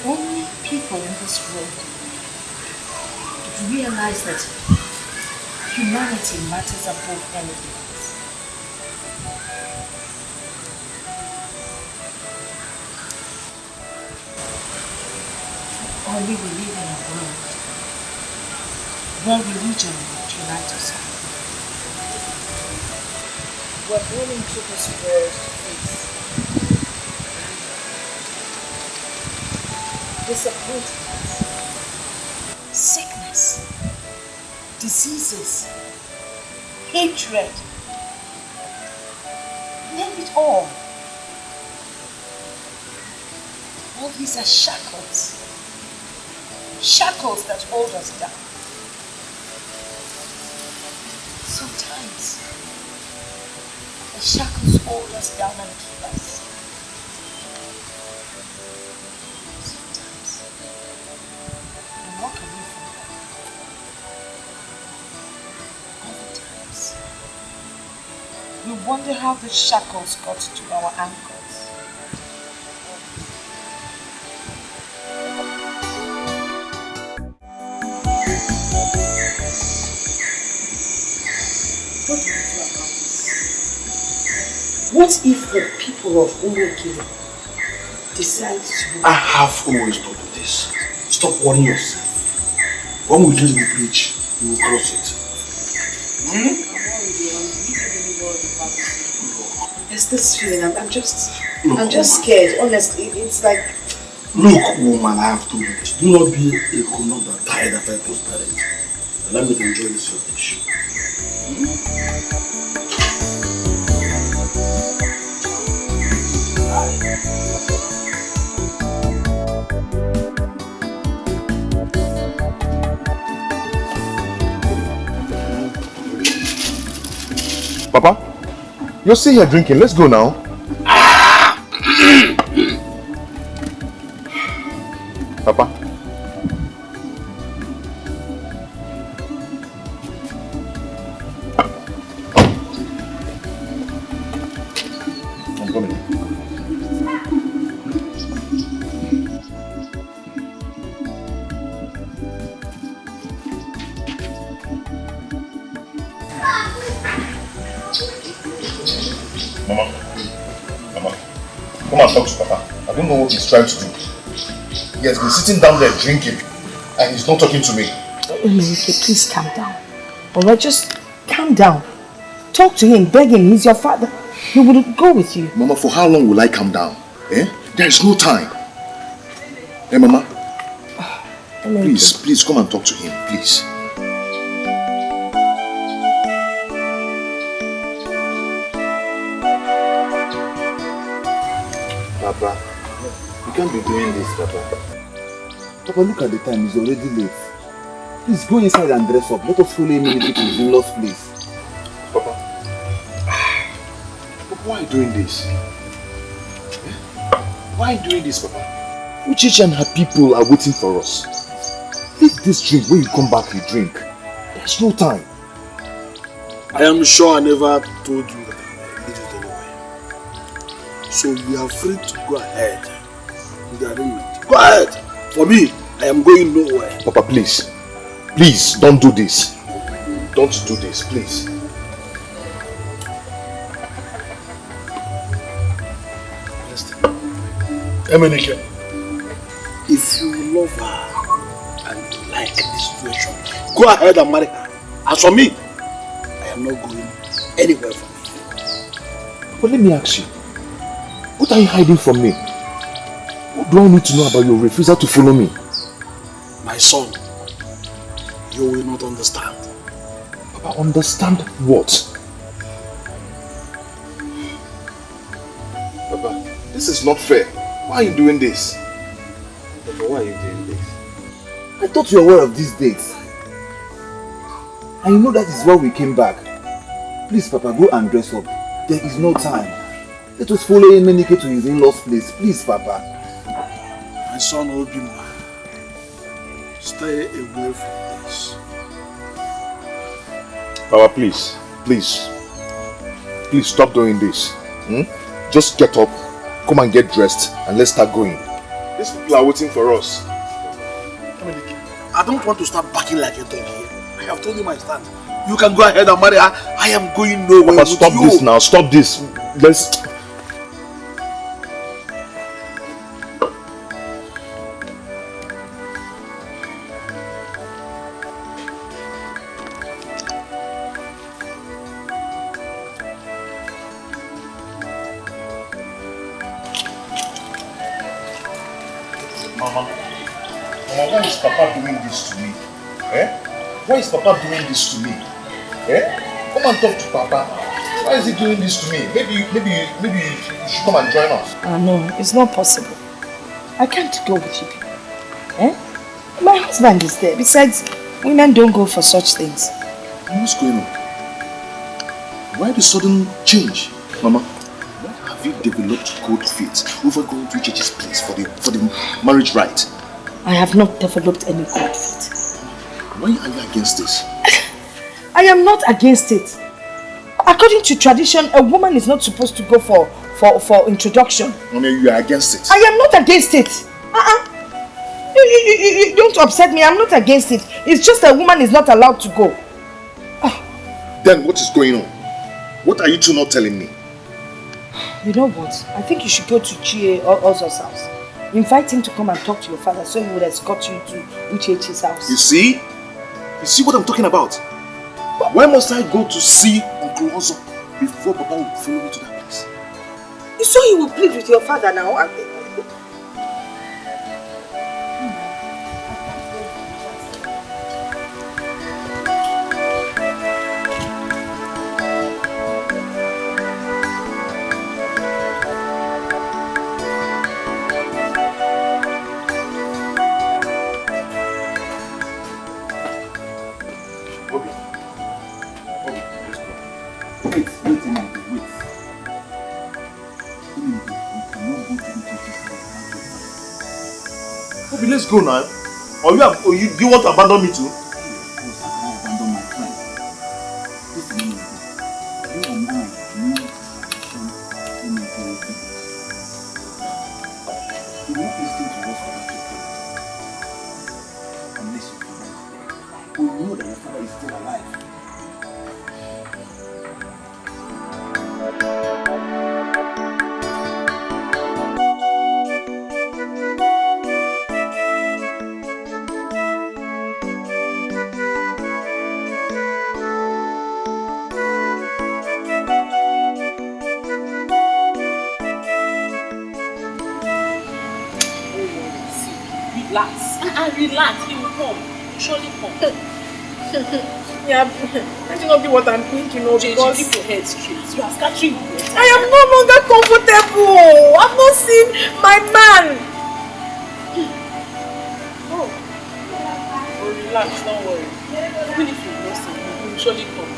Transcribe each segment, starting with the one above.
If only people in this world would realize that humanity matters above anything else. If only we live in a world where religion would unite us all. We're born into this world to face disappointment, sickness, diseases, hatred, name it all. All these are shackles. Shackles that hold us down. Sometimes the shackles hold us down and keep us. Sometimes we walk away from them. Other times we wonder how the shackles got to our ankles. What do we do about this? What if the people of Unearthing decide to... I have always told you this. Stop worrying yourself. When we get to the bridge, we will cross it. There's this feeling, I'm just scared, honestly. It's like... Look, woman, I have told you this. Do not be a grown-up that died after I post marriage. Allow me to enjoy this your dish. Papa, you're still here drinking. Let's go now. Papa. I'm coming. Mama, come and talk to Papa. I don't know what he's trying to do. He has been sitting down there drinking and he's not talking to me. Emerike, please calm down. Alright, just calm down. Talk to him, beg him, he's your father. He will go with you. Mama, for how long will I calm down? Eh? There is no time. Eh, Mama? Please come and talk to him, please. Papa, you can't be doing this, Papa. Papa, look at the time, it's already late. Please go inside and dress up. Let us follow immediately to his in-law's place. Papa, why are you doing this? Why are you doing this, Papa? Uchichi and her people are waiting for us. Leave this drink. When you come back, you drink. There's no time. I am sure I never told you that I needed anywhere. So you are free to go ahead with the arrangement. Go ahead. For me, I am going nowhere. Papa, please. Please, don't do this. Don't do this, please. Emenike, if you love her and you like this situation, go ahead and marry her. As for me, I am not going anywhere from here. But let me ask you, what are you hiding from me? What do I need to know about your refusal to follow me? My son, you will not understand. Papa, understand what? Papa, this is not fair. Why are you doing this? Papa, why are you doing this? I thought you were aware of these dates. And you know that is why we came back. Please, Papa, go and dress up. There is no time. Let us follow Emenike to his in-law's place. Please, Papa. My son Obima, stay away from this. Papa, please. Please stop doing this. Just get up, come and get dressed, and let's start going. These people are waiting for us. I don't want to start backing like a dog here. I have told you my stand. You can go ahead and marry her. I am going nowhere with Stop you. this now. Stop this. Let's... Mama, why is Papa doing this to me? Eh? Why is Papa doing this to me? Eh? Come and talk to Papa. Why is he doing this to me? Maybe you should come and join us. No, it's not possible. I can't go with you people. Eh? My husband is there. Besides, women don't go for such things. What's going on? Why the sudden change? Mama, why have you developed cold feet over going to church's place for the marriage rite? I have not developed any cold feet. Why are you against this? I am not against it. According to tradition, a woman is not supposed to go for introduction. Mama, you are against it. I am not against it. You don't upset me. I'm not against it. It's just a woman is not allowed to go. Then what is going on? What are you two not telling me? You know what? I think you should go to Chie or Ozo's house. Invite him to come and talk to your father so he will escort you to Uchechi's house. You see? You see what I'm talking about? Why must I go to see Uncle Ozo before Papa will follow me to that place? So he will plead with your father now. Let's go now. Or do you want to abandon me too? Of course, I can abandon my friend. Listen, you and I need tradition in a very village. You will not listen to us about your father unless your father is dead. We know that your father is still alive. Relax, he will come. He will surely come. Yeah, that will not be what I'm thinking of because... keep your head straight. You are scattering your head. I am no longer comfortable. I've not seen my man. Oh, relax, don't worry. Even if you know him, he will surely come.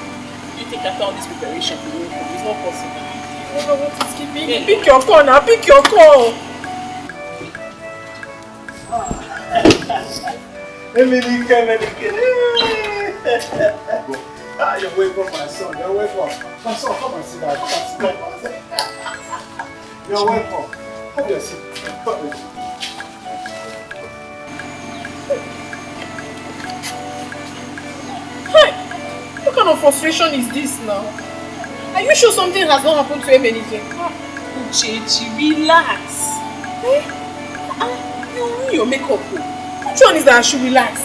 You think after all this preparation, he will come. It's not possible. I don't know what is keeping me. Pick your call now, pick your call. You're welcome, my son. You're welcome. My son, come and sit down. Come and sit down. You're welcome. Have your seat. Come with you. Hey, what kind of frustration is this now? Are you sure something has not happened to him anything? Uchechi, relax. You ruin your makeup. Which one is that I should relax?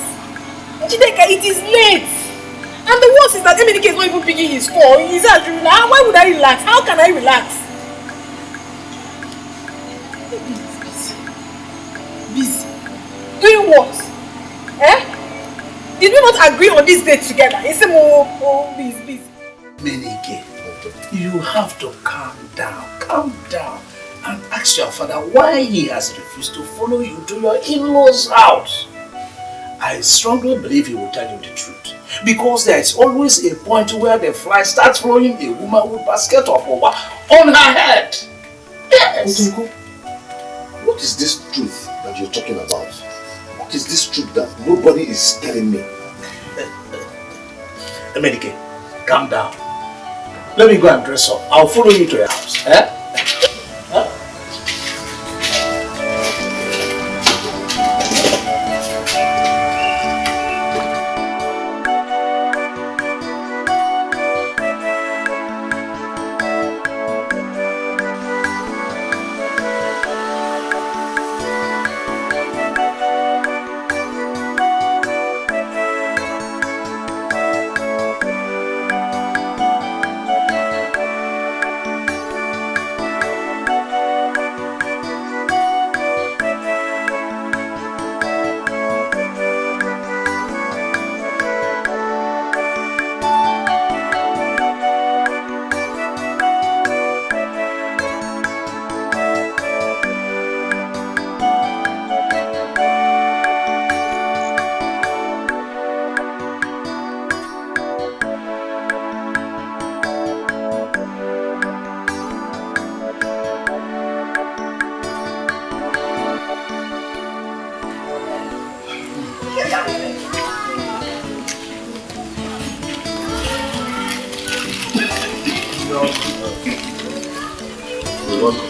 Chideka, it is late. And the worst is that Emenike is not even picking his call. He said, why would I relax? How can I relax? Maybe he's busy. Busy? Doing what? Eh? Did we not agree on this date together? He said, he's busy. Menike, you have to calm down and ask your father why he has refused to follow you to your in-laws' house. I strongly believe he will tell you the truth. Because there is always a point where the fly starts following a woman with a basket of over on her head. Yes. Otunko, what is this truth that you're talking about? What is this truth that nobody is telling me? Menike, calm down. Let me go and dress up. I'll follow you to your house. Eh? Huh? You're welcome.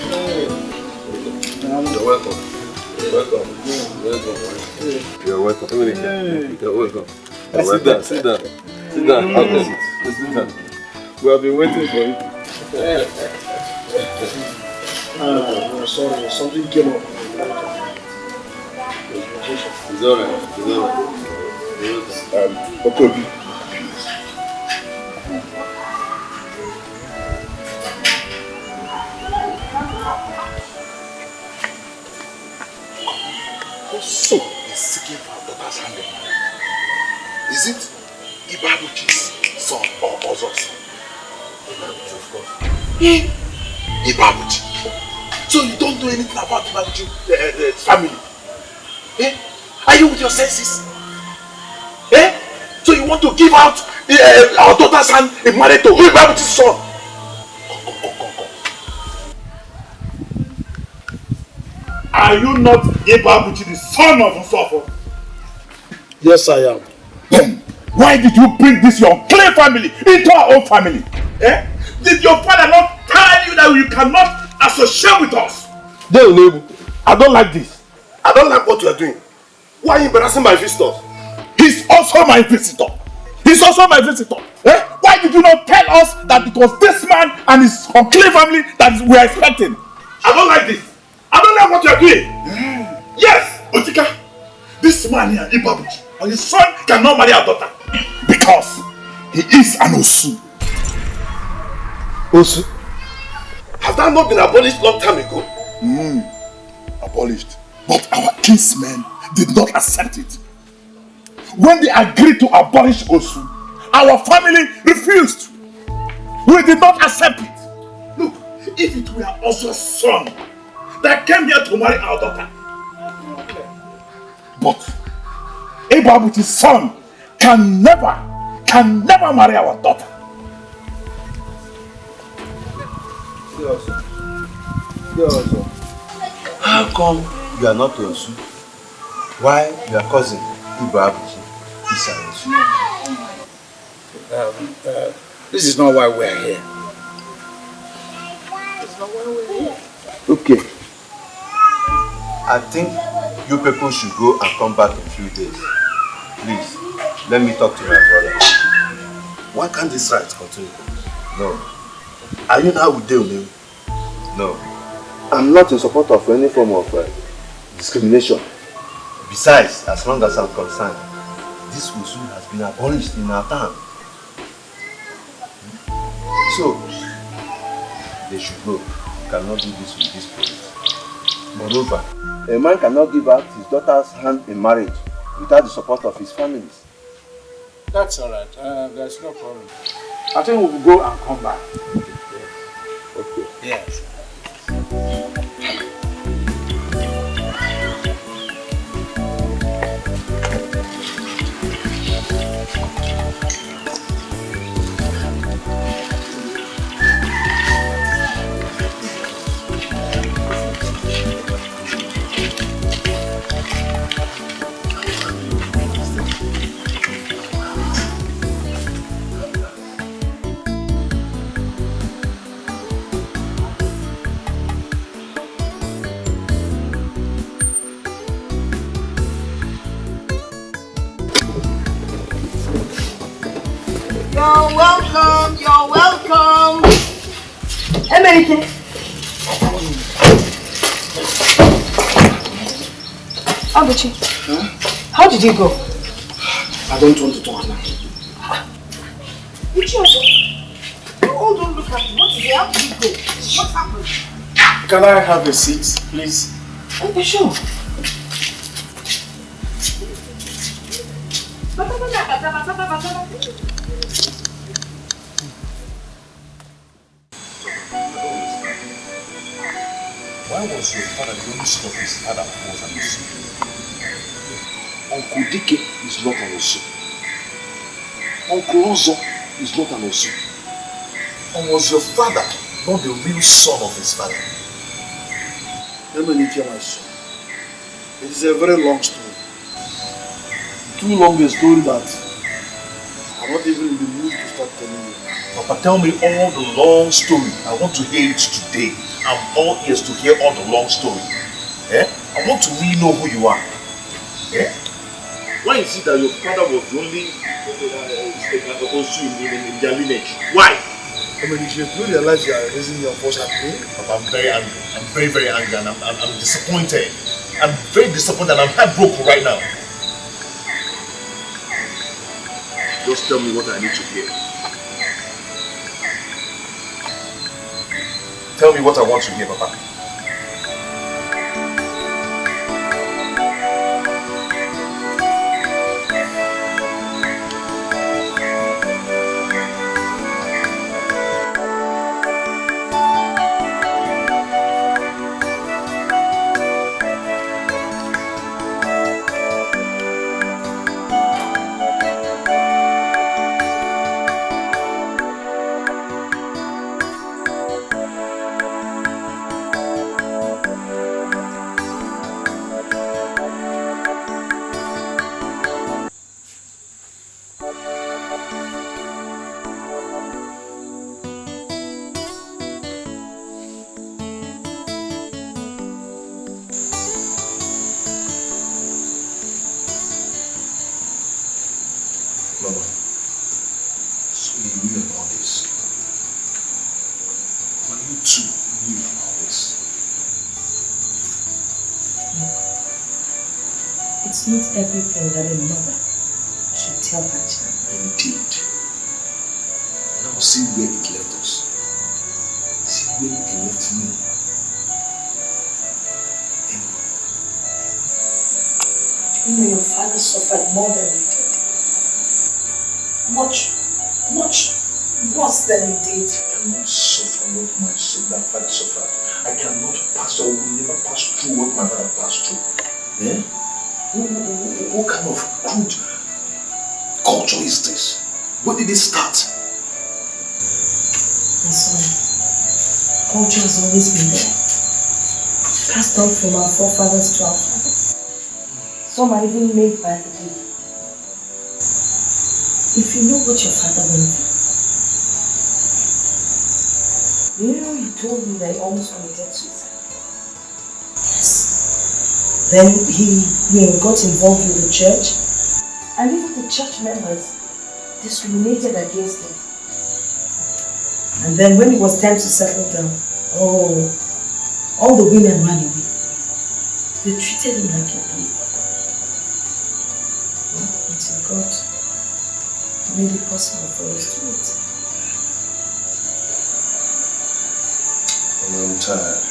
You're welcome. Welcome. You're welcome. You're welcome. Sit down. Sit down. Sit down. Have a seat. Sit down. We have been waiting for you. Sorry, something came up. It's alright. It's alright. Okay. So, he's seeking for our daughter's hand in marriage. Is it Ibabuchi's son or Ozo's son? Ibabuchi, of course. Ibabuchi. So you don't know anything about Ibabuchi's family? Are you with your senses? So you want to give out our daughter's hand in marriage to Ibabuchi's son? Come. Are you not Ibabuchi, the son of Nsofo? Yes, I am. Then, why did you bring this your clay family into our own family? Did your father not tell you that you cannot associate with us? No, I don't like this. I don't like what you are doing. Why are you embarrassing my visitors? He's also my visitor. Why did you not tell us that it was this man and his unclean family that we are expecting? I don't like this. I don't like what you are doing. Yes, Otika, this man here, Ibabuchi, and his son cannot marry our daughter because he is an Osu. Osu? Has that not been abolished long time ago? Abolished. But our kinsmen did not accept it. When they agreed to abolish Osu, our family refused. We did not accept it. Look, if it were Osu's son that came here to marry our daughter, but Ibabuchi's son can never marry our daughter. How come you are not Osu? Why your cousin Ibabuchi is an Osu? This is not why we are here. Okay. I think you people should go and come back in a few days. Please, let me talk to my brother. Why can't this right continue? No. Are you now with them? No. I'm not in support of any form of discrimination. Besides, as long as I'm concerned, this Osu has been abolished in our town. So, they should go. You cannot do this with this police. Moreover, a man cannot give out his daughter's hand in marriage without the support of his families. That's alright. There's no problem. I think we will go and come back. Okay. Yes. You're welcome. American. Abuchi, how did you go? I don't want to talk now. You all don't look at me. What is it? How did you go? What happened? Can I have a seat, please? Okay, sure. Why was your father the only son of his father who was an Osu? Uncle Dike is not an Osu. Uncle Ozo is not an Osu. And was your father not the real son of his father? Let me hear my son. It is a very long story. Too long a story that I'm not even in the mood to start telling you. Papa, tell me all the long story. I want to hear it today. I'm all ears to hear all the long story. Eh? I want to really know who you are. Eh? Why is it that your father was the only also in their lineage? Why? I mean, if you realize you are raising your voice at me, Papa, I'm very angry. I'm very, very angry, and I'm disappointed. I'm very disappointed, and I'm heartbroken right now. Just tell me what I need to hear. Tell me what I want to hear, Papa. Mama, so you knew about this. But you too knew about this. It's not everything that a mother should tell her child. Indeed. Now see where it left us. See where it left me. You know your father suffered more than you did. Much worse than you did. I cannot suffer what that father suffered. I cannot pass, I will never pass through what my father passed through. Eh? What kind of crude culture is this? When did it start? My son, culture has always been there. Passed on from our forefathers to our fathers. Some are even made by the day. If you know what your father went through, you know he told me that he almost committed suicide. Yes. Then he got involved with the church, and even the church members discriminated against him. And then when it was time to settle down, all the women ran away. They treated him like a plea. Well, until God made it possible for us to meet. And I'm tired.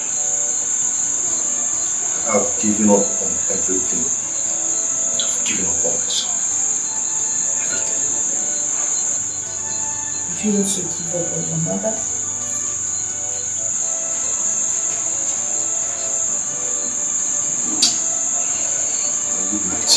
I've given up on everything. I've given up on myself. Everything. Would you also give up on your mother? Good night.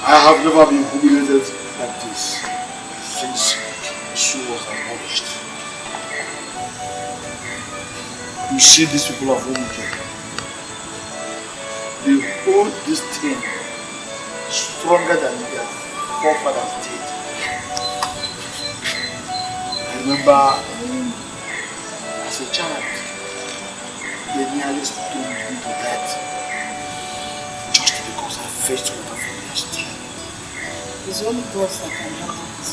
I have never been humiliated like this since the shoe was abolished. You see these people of Unearthing, they hold this thing stronger than their forefathers did. I remember as a child, they nearly stoned me to death just because I fetched water from their stream. It's only God that can handle this.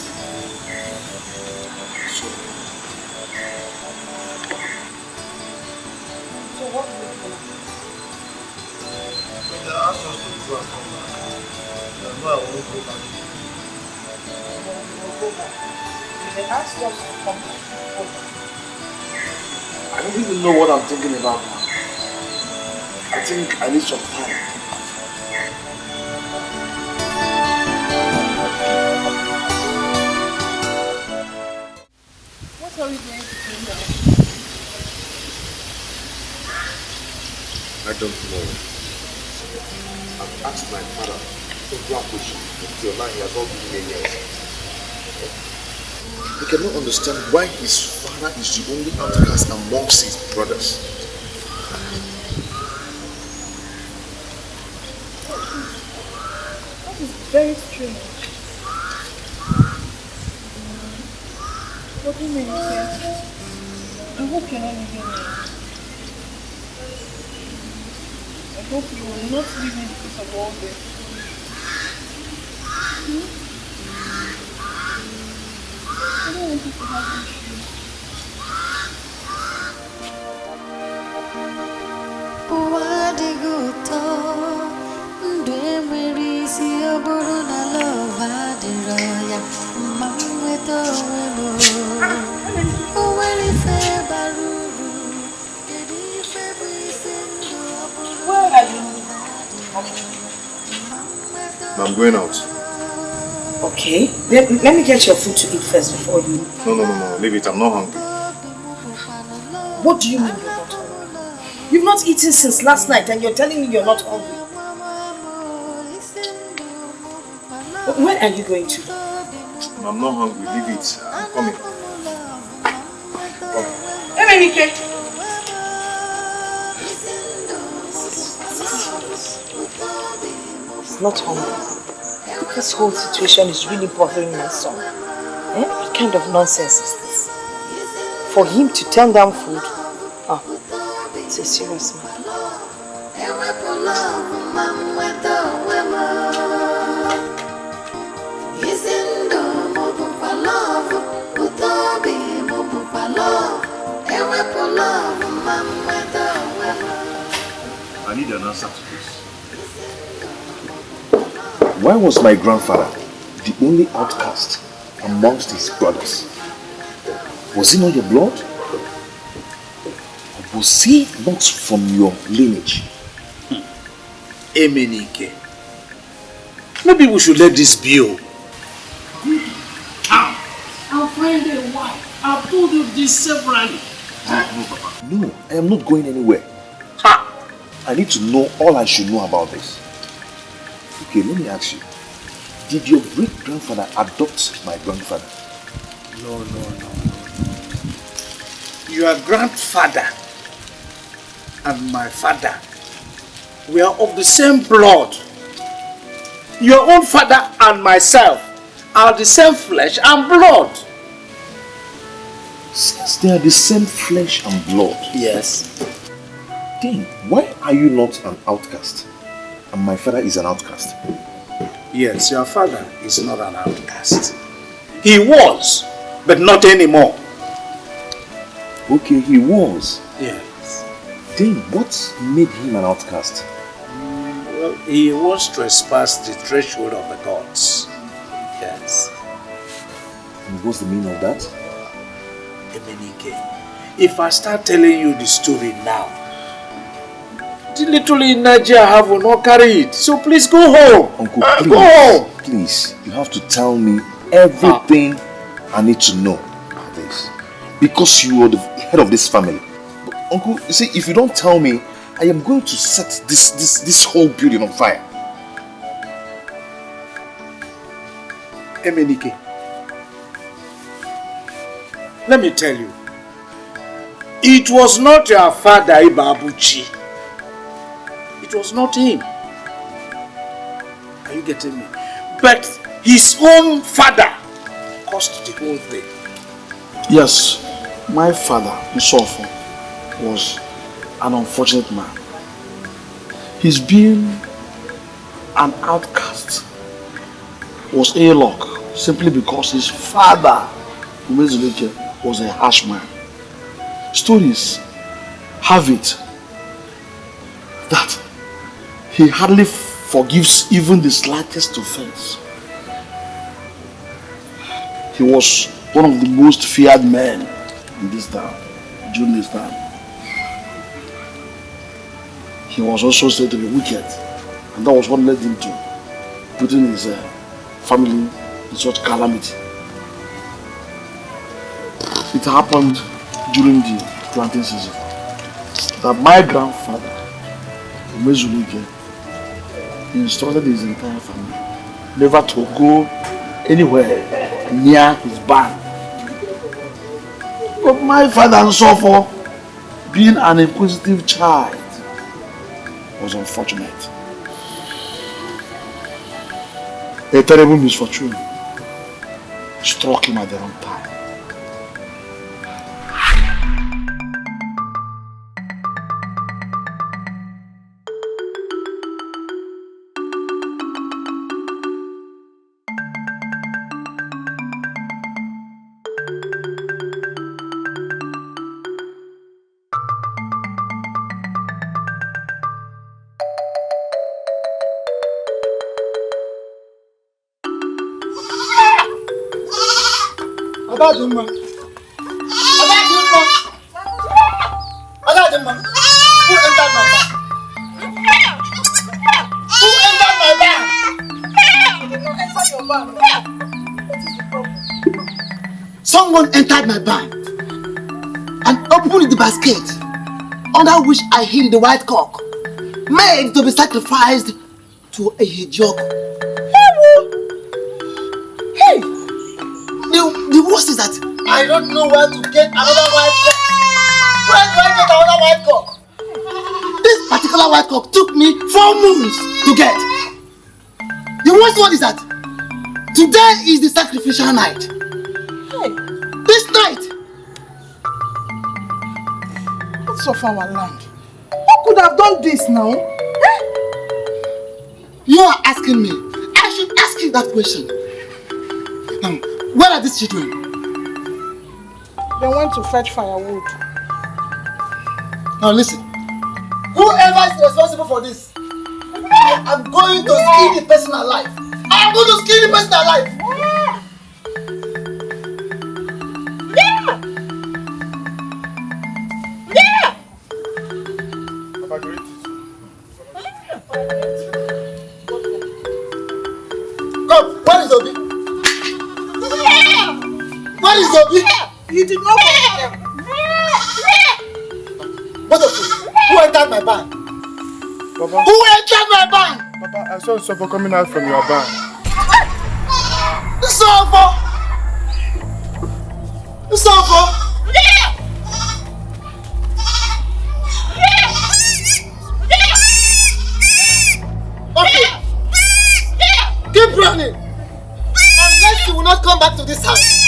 So what will you do? When they asked us to go and come back, I know I won't go back. We'll go back. If they asked us to come back, we'll go back. I I don't even know what I'm thinking about now. I think I need some time. What are we going to do now? I don't know. I've asked my father several questions until now he has not given me any answer. He cannot understand why his father is the only outcast amongst his brothers. That is very strange. What do you mean, sir? I hope you're not leaving me. I hope you will not leave me because of all this. I don't want you to have issues. Where are you? I'm going out. Okay, let me get your food to eat first before you... No, leave it. I'm not hungry. What do you mean you're not hungry? You've not eaten since last night and you're telling me you're not hungry. Where are you going to? I'm not hungry. Leave it. I'm coming. Emenike! He's not hungry. This whole situation is really bothering my son. What kind of nonsense is this? For him to turn down food? It's a serious matter. I need an answer to this. Why was my grandfather the only outcast amongst his brothers? Was he not your blood? Or was he not from your lineage? Emenike. Maybe we should let this be. I'll find a wife. I've told you this severally. No, Papa. No, I am not going anywhere. I need to know all I should know about this. Okay, let me ask you. Did your great-grandfather adopt my grandfather? No. Your grandfather and my father were of the same blood. Your own father and myself are the same flesh and blood. Since they are the same flesh and blood, Yes. then why are you not an outcast? And my father is an outcast. Yes, your father is not an outcast. He was, but not anymore. Okay, he was. Yes. Then what made him an outcast? Well, he once trespassed the threshold of the gods. Yes. And what's the meaning of that? Emenike, if I start telling you the story now, the little energy I have will not carry it. So please go home. Uncle, Go please, home. please, you have to tell me everything I need to know about this. Because you are the head of this family. But, Uncle, you see, if you don't tell me, I am going to set this whole building on fire. Emenike, let me tell you, it was not your father Ibabuchi. It was not him. Are you getting me? But his own father caused the whole thing. Yes, my father, Isofo, was an unfortunate man. His being an outcast was a luck simply because his father, Umezuleke, was a harsh man. Stories have it that he hardly forgives even the slightest offense. He was one of the most feared men in this town during this time. he was also said to be wicked. And that was what led him to putting his family in such calamity. It happened during the planting season that my grandfather, Umezulike, instructed his entire family never to go anywhere near his barn. But my father and so forth, being an inquisitive child, was unfortunate. A terrible misfortune struck him at the wrong time. Adadimma. Who entered my barn? Who entered my barn? I did not enter your barn. What is the problem? Someone entered my barn and opened the basket under which I hid the white cock, made to be sacrificed to a hedgehog. Hey! The worst is that I don't know where to get another white cock. Where do I get another white cock? This particular white cock took me 4 moons to get. The worst one is that today is the sacrificial night. Hey! This night! What's of our land? Who could have done this now? You are asking me. I should ask you that question. Now, where are these children? They went to fetch firewood. Now listen. Whoever is responsible for this, I am going to skin the person alive. I am going to skin the person alive. Come, where is Obi? Where is Obi? You did not come here. What of you? Who entered my barn? Papa, Who entered my barn? Papa, I saw Sofo coming out from your barn. Sofo! Sofo! Okay. Keep running. Unless you will not come back to this house.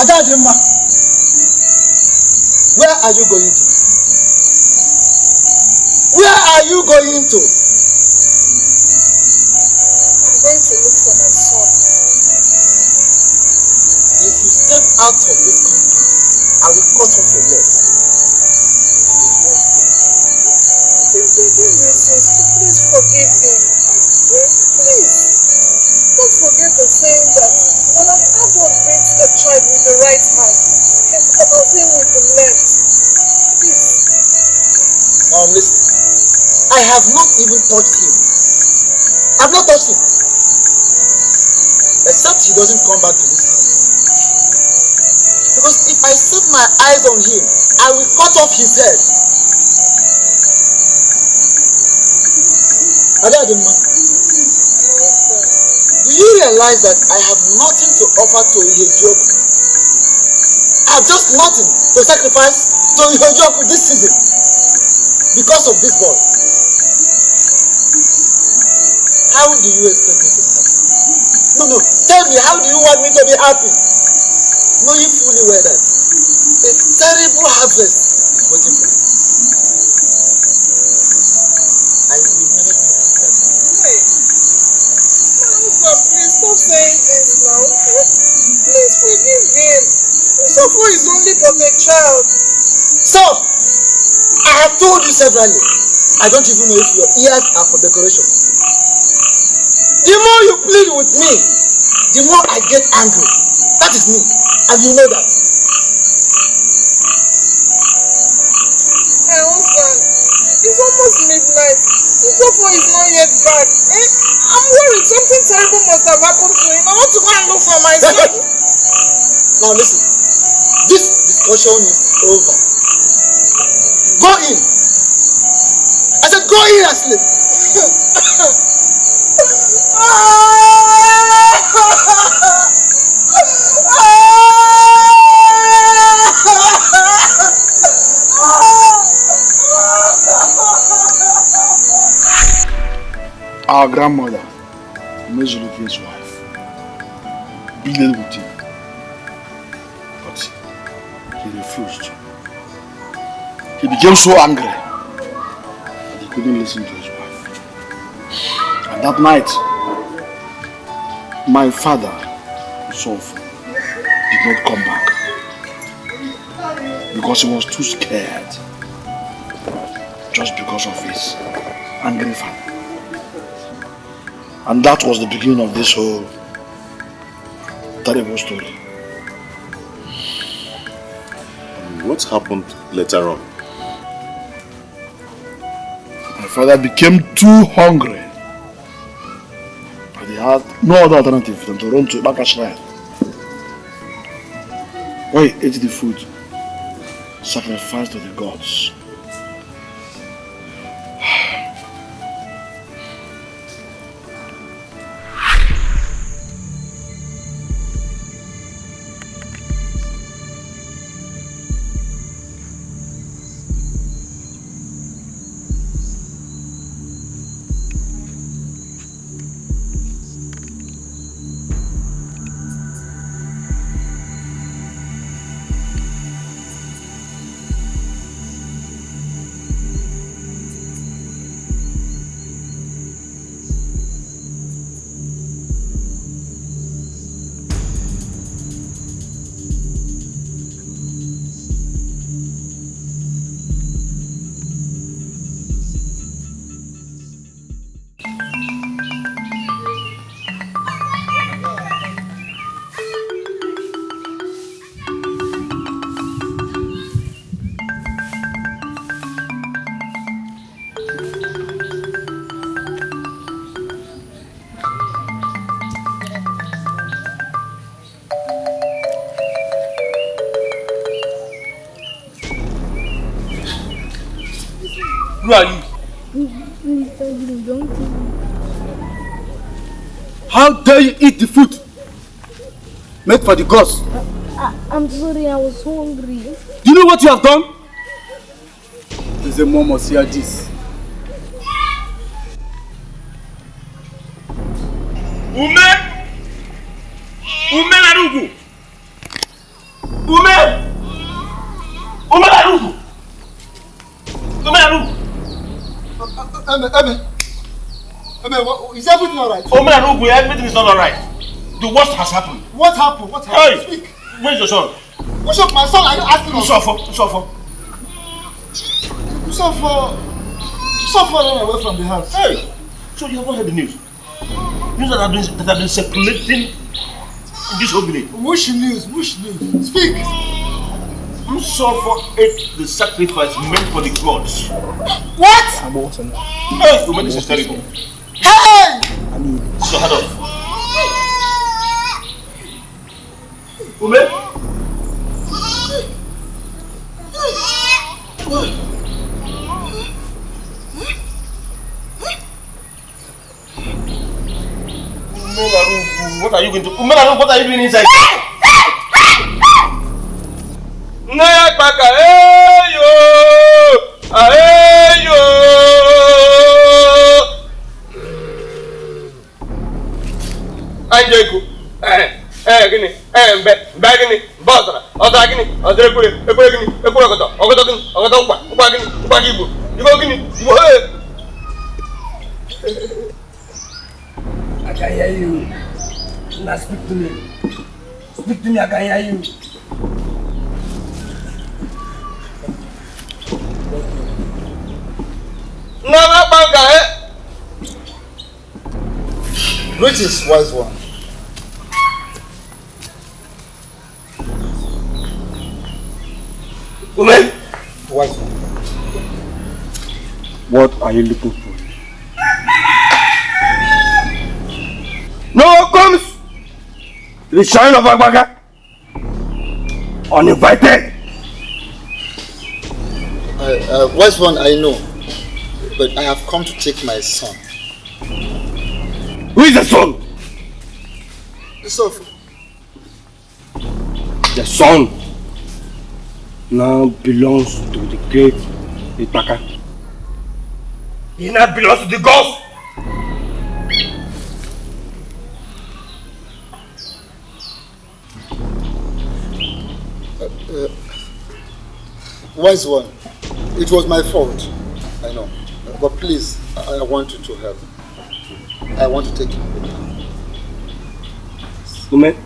Adadimma, where are you going to? Where are you going to? I'm going to look for my son. If you step out of this compound, I will cut off your legs. I've been begging you since to please forgive him. Please. Don't forget the saying that when an adult beats a child with the right hand, he covers him with the left. Please. Now listen, I have not even touched him. I have not touched him. Except he doesn't come back to this house. Because if I set my eyes on him, I will cut off his head. Adadimma, do you realize that I have nothing to offer to Ihejob? I have just nothing to sacrifice to Ihejob this season because of this boy. How do you expect me to be happy? No, tell me, how do you want me to be happy? Knowing fully well that a terrible harvest is waiting for me. Usofo is only but a child. So, I have told you severally, I don't even know if your ears are for decoration. The more you plead with me, the more I get angry. That is me, and you know that. My husband, it's almost midnight. Usofo is not yet back. I'm worried something terrible must have happened to him. I want to go and look for my son. Now listen, this discussion is over. Go in. I said go in and sleep. Our grandmother, Mezuluke's wife, pleaded with him, but he refused. He became so angry that he couldn't listen to his wife. And that night, my father, Usofu, did not come back because he was too scared, just because of his angry father. And that was the beginning of this whole terrible story. What happened later on? My father became too hungry. And he had no other alternative than to run to Ibaka Shrine, where he ate the food sacrificed to the gods. Who are you? How dare you eat the food made for the gods? I'm sorry, I was hungry. Do you know what you have done? There's a mom must hear this. Ume Larugu! Ume Larugu! Is everything alright? Everything is not alright. The worst has happened. What happened? What happened? Hey! Speak. Where's your son? What's up, my son? Are you asking us? Usofo ran away from the house. Hey! So you haven't heard the news? News that have been circulating in this whole village. Which news? Speak. Usofo ate the sacrifice meant for the gods. What? Hey! Woman, this is terrible. Hey! So head off. Ume? What are you going to do? What are you doing inside? I can hear you. Now speak to me. Speak to me, I can hear you. Greetings, wise one. Woman! Wise one. What are you looking for? No one comes to the shrine of Agbaga uninvited. Wise one, I know, but I have come to take my son. Who is the son? The son. The son now belongs to the great Itaka. He now belongs to the gods. Wise one, it was my fault, I know, but please, I want you to help. I want to take him home. Woman,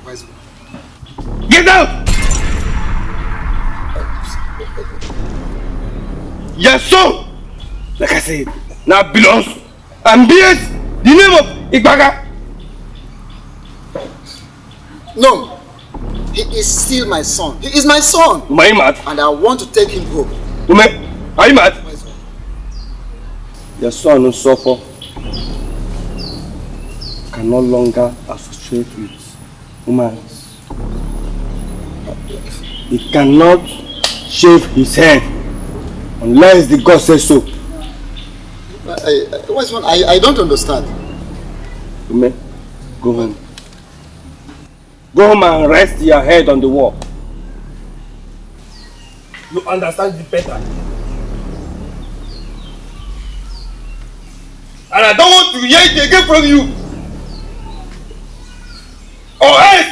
Wise one. get out! Your son, like I said, now belongs and bears the name of Igbaga. No, he is still my son. He is my son. Are you mad? And I want to take him home. Woman, are you mad? Your son who suffer can no longer associate with humans. He cannot shave his head unless the God says so. I don't understand. Woman, go home. Go home and rest your head on the wall. You understand it better. And I don't want to hear it again from you. Or else!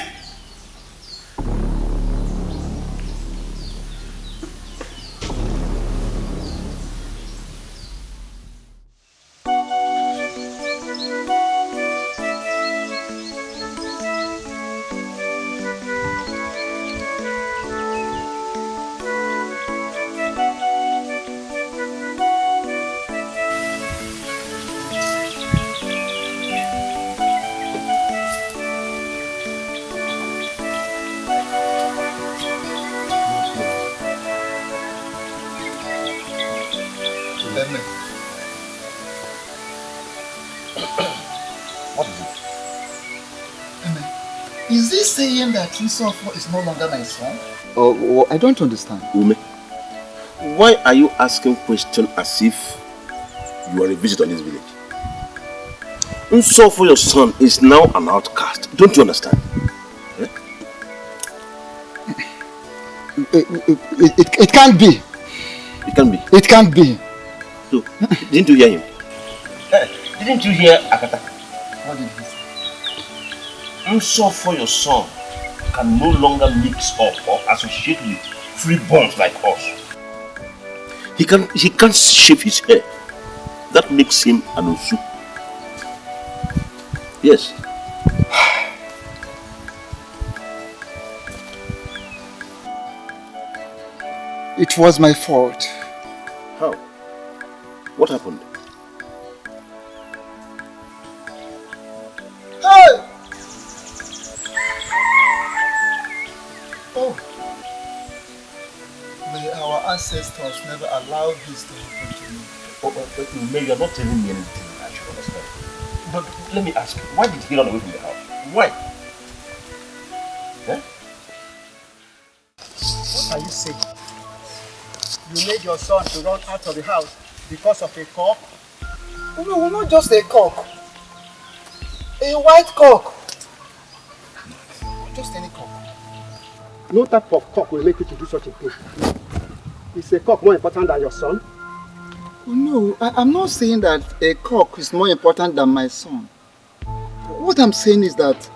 What is it? Is he saying that Christopher is no longer my son? Oh, I don't understand. Ume, why are you asking questions as if you are a visitor in this village? Unsofo, your son, is now an outcast. Don't you understand? Eh? It can't be. It can be. It can't be. So, didn't you hear him? Didn't you hear Akata? What did he say? Unsofo, your son, can no longer mix up or associate with freeborns like us. He can't shave his hair. That makes him an Usu. Yes. It was my fault. How? What happened? Hey! Oh. May our ancestors never allow this to happen to me. Maybe you're not telling me anything I should understand. But let me ask you, why did he run away from the house? Why? Eh? What are you saying? You made your son to run out of the house because of a cock? No, not just a cock. A white cock. Just any cock. No type of cock will make you to do such a thing. Is a cock more important than your son? No, I'm not saying that a cock is more important than my son. What I'm saying is that,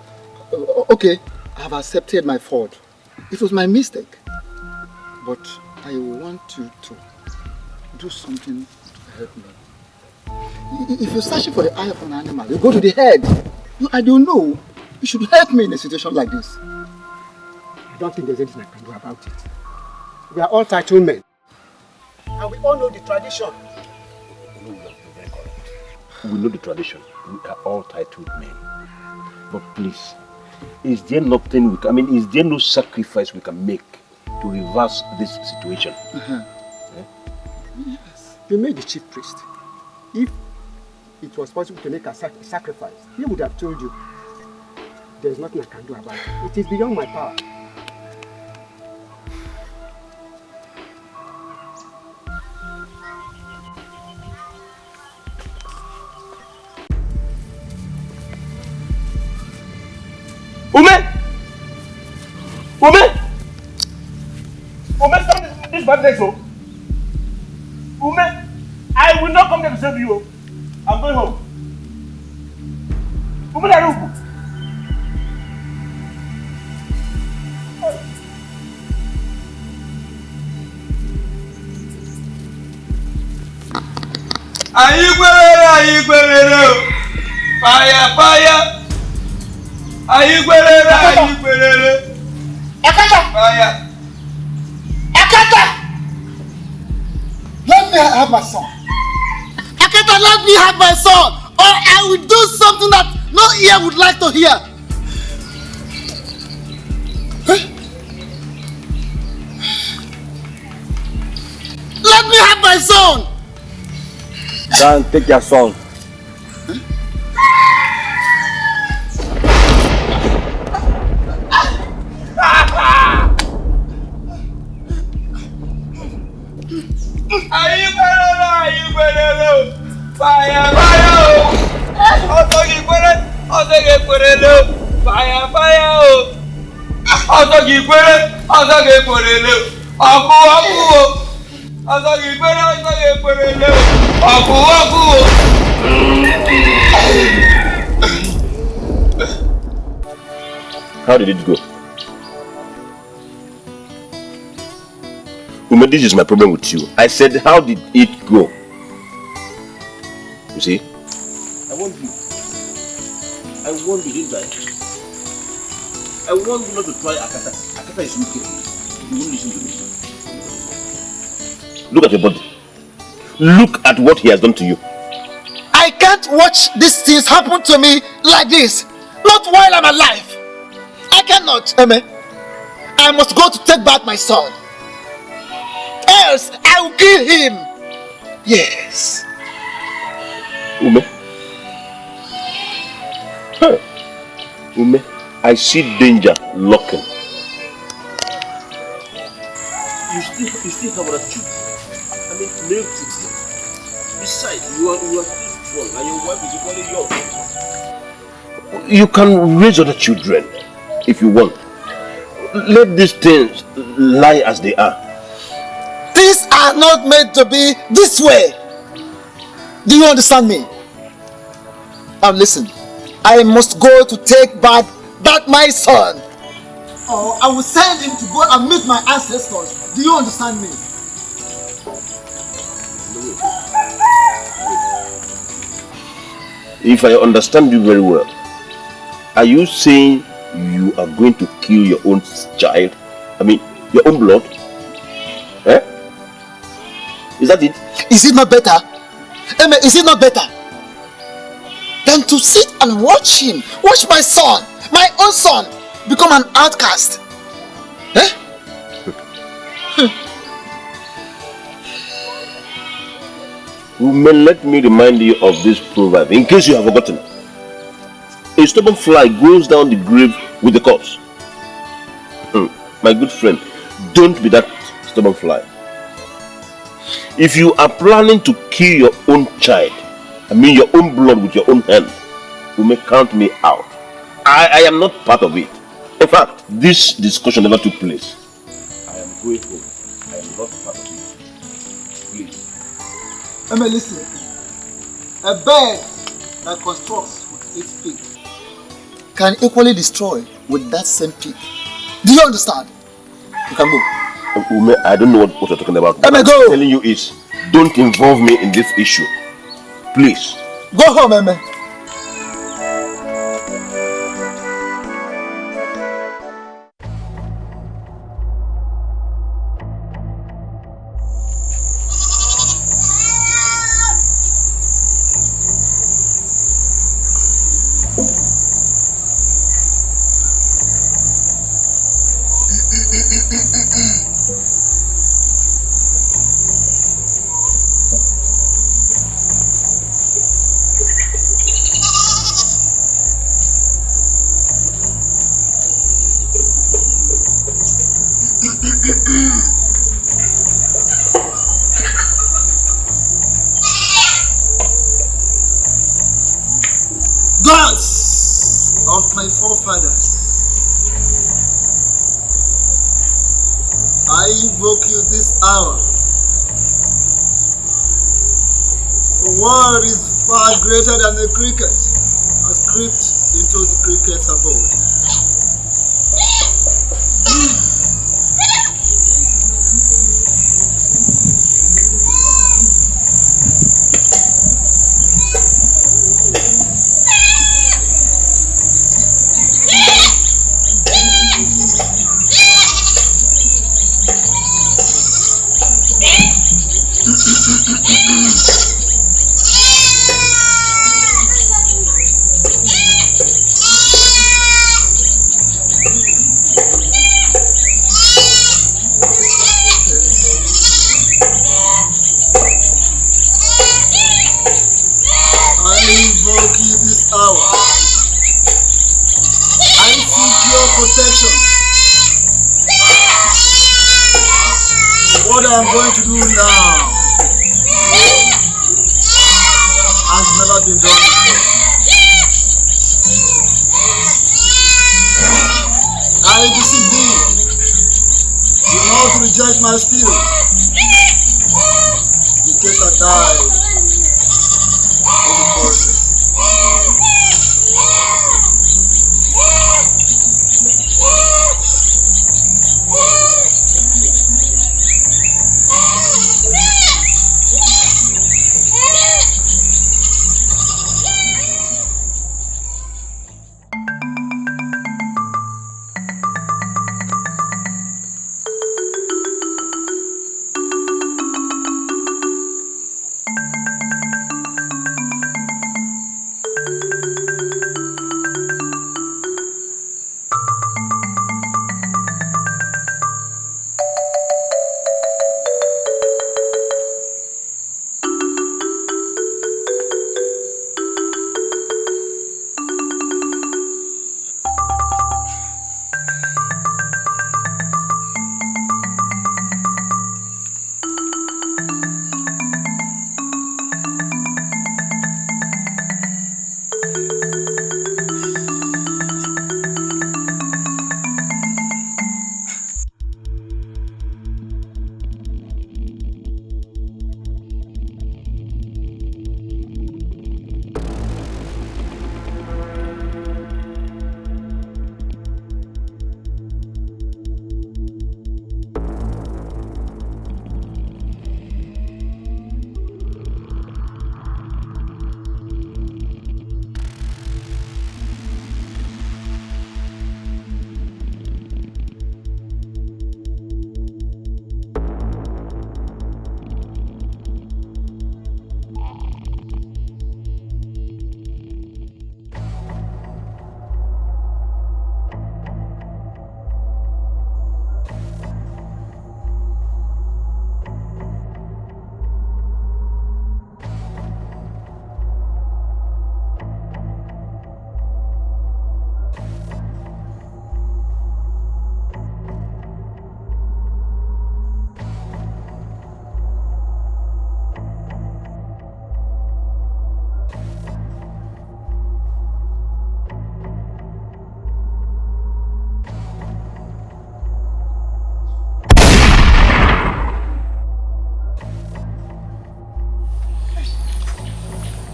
okay, I have accepted my fault. It was my mistake. But I want you to do something to help me. If you're searching for the eye of an animal, you go to the head. No, I don't know. You should help me in a situation like this. I don't think there's anything I can do about it. We are all titled men. And we all know the tradition. we know the tradition. We are all titled men. But please, is there nothing we can, is there no sacrifice we can make to reverse this situation? Yes. You made the chief priest. If it was possible to make a sacrifice, he would have told you. There's nothing I can do about it. It is beyond my power. Ume, stop this bad next, oh. Ume, I will not come there to save you. I'm going home. Ume, I don't. Fire. Fire. Let me have my son. Akata, let me have my son, or I will do something that no ear would like to hear. Let me have my son. Then take your son. Fire. How did it go? Ume, this is my problem with you. I said, how did it go? You see? I want you, didn't I? I want you not to try Akata. Akata is wicked. You won't listen to me. Look at your body. Look at what he has done to you. I can't watch these things happen to me like this. Not while I'm alive. I cannot. Amen. I must go to take back my son. Else I will kill him. Yes. Ume. Ume, I see danger lurking. You still have other children. Male children. Besides, you are still strong and your wife is equally young. You can raise other children if you want. Let these things lie as they are. Things are not meant to be this way. Do you understand me? Now listen, I must go to take back my son. Or I will send him to go and meet my ancestors. Do you understand me? If I understand you very well, are you saying you are going to kill your own child? Your own blood? Eh? Is that it? Is it not better? Amen, is it not better than to sit and watch my son, my own son, become an outcast? Eh? Let me remind you of this proverb, in case you have forgotten. A stubborn fly goes down the grave with the corpse. My good friend, don't be that stubborn fly. If you are planning to kill your own child, your own blood with your own hand, you may count me out. I am not part of it. In fact, this discussion never took place. I am going home. I am not part of it. Please. Amen, listen. A bird that constructs with its beak can equally destroy with that same beak. Do you understand? You can go. Ume, I don't know what you're talking about. What I'm telling you is, don't involve me in this issue. Please. Go home, Eme. Gods of my forefathers, I invoke you this hour. For what is far greater than the cricket has crept into the cricket's abode. Protection. What I'm going to do now has never been done before. I beseech thee, do not reject my spirit, in case I die in the process.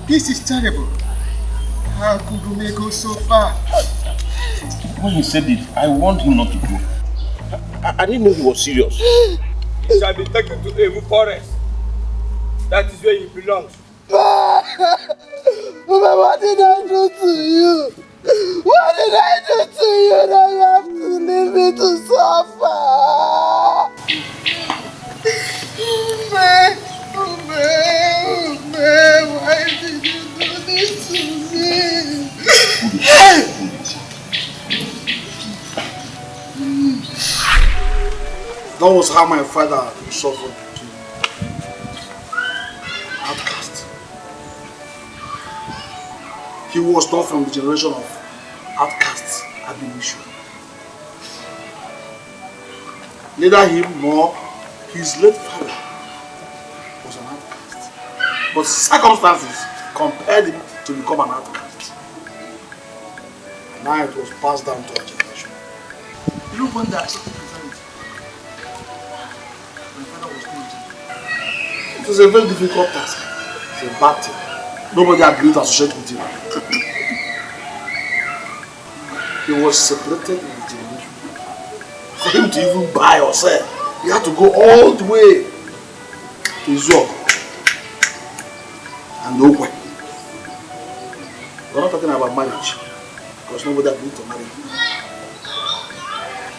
This is terrible. How could we go so far? When he said it, I warned him not to go. I didn't know he was serious. He shall be taken to Evu Forest. That is where he belongs. Mama, what did I do to you? What did I do to you that you have to leave me to suffer? Why did you do this to me? That was how my father suffered too. Outcast. He was not from the generation of outcasts, abolition. Neither him nor his late father was an outcast. But circumstances compelled him to become an outcast. And now it was passed down to our generation. You know when they accepted Christianity? My father was still. It was a very difficult task. It's a bad thing. Nobody agreed to associate with him. He was separated in his generation. For him to even buy or sell, he had to go all the way to Zog and Okwe. We're not talking about marriage, because nobody agreed to marry him.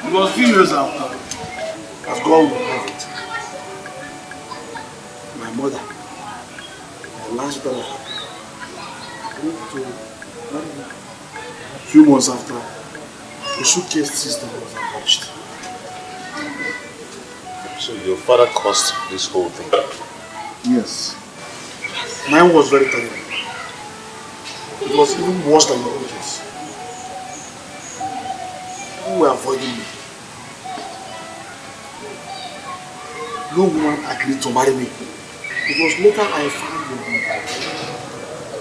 It was a few years after, as God would have it, my mother, the last daughter, went to marry him. A few months after, the suitcase system was abolished. So your father caused this whole thing? Yes. Mine was very terrible. It was even worse than your own case. People were avoiding me. No woman agreed to marry me. It was later I found the woman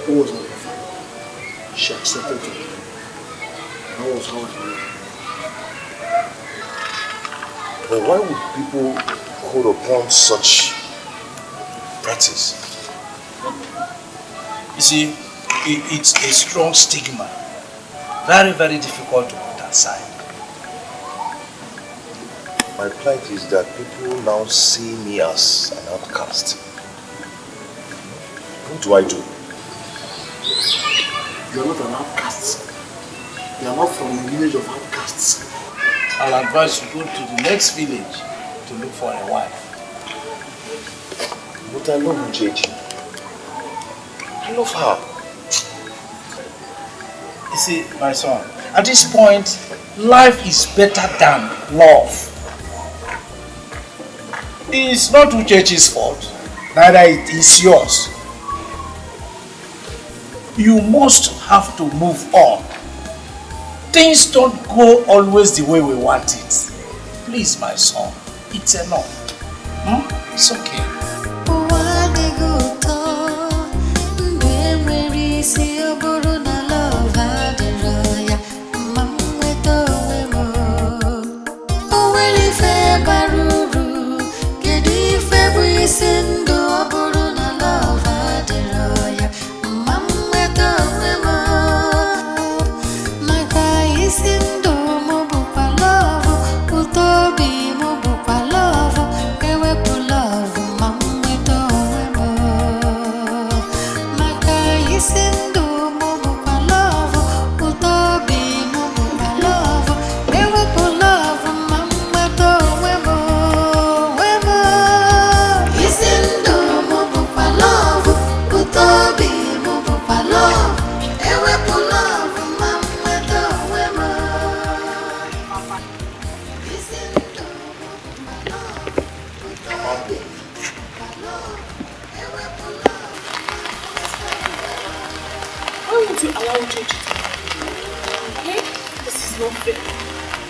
who was not my father. She accepted me. That was how I knew. But why would people hold upon such practice? You see, it's a strong stigma. Very, very difficult to put aside. My plight is that people now see me as an outcast. What do I do? You are not an outcast. You are not from the lineage of outcasts. I'll advise you go to the next village to look for a wife. But I love Uchechi. I love her. You see, my son, at this point, life is better than love. It's not Uchechi's fault, neither it is yours. You must have to move on. Things don't go always the way we want it. Please, my son, it's enough. It's okay.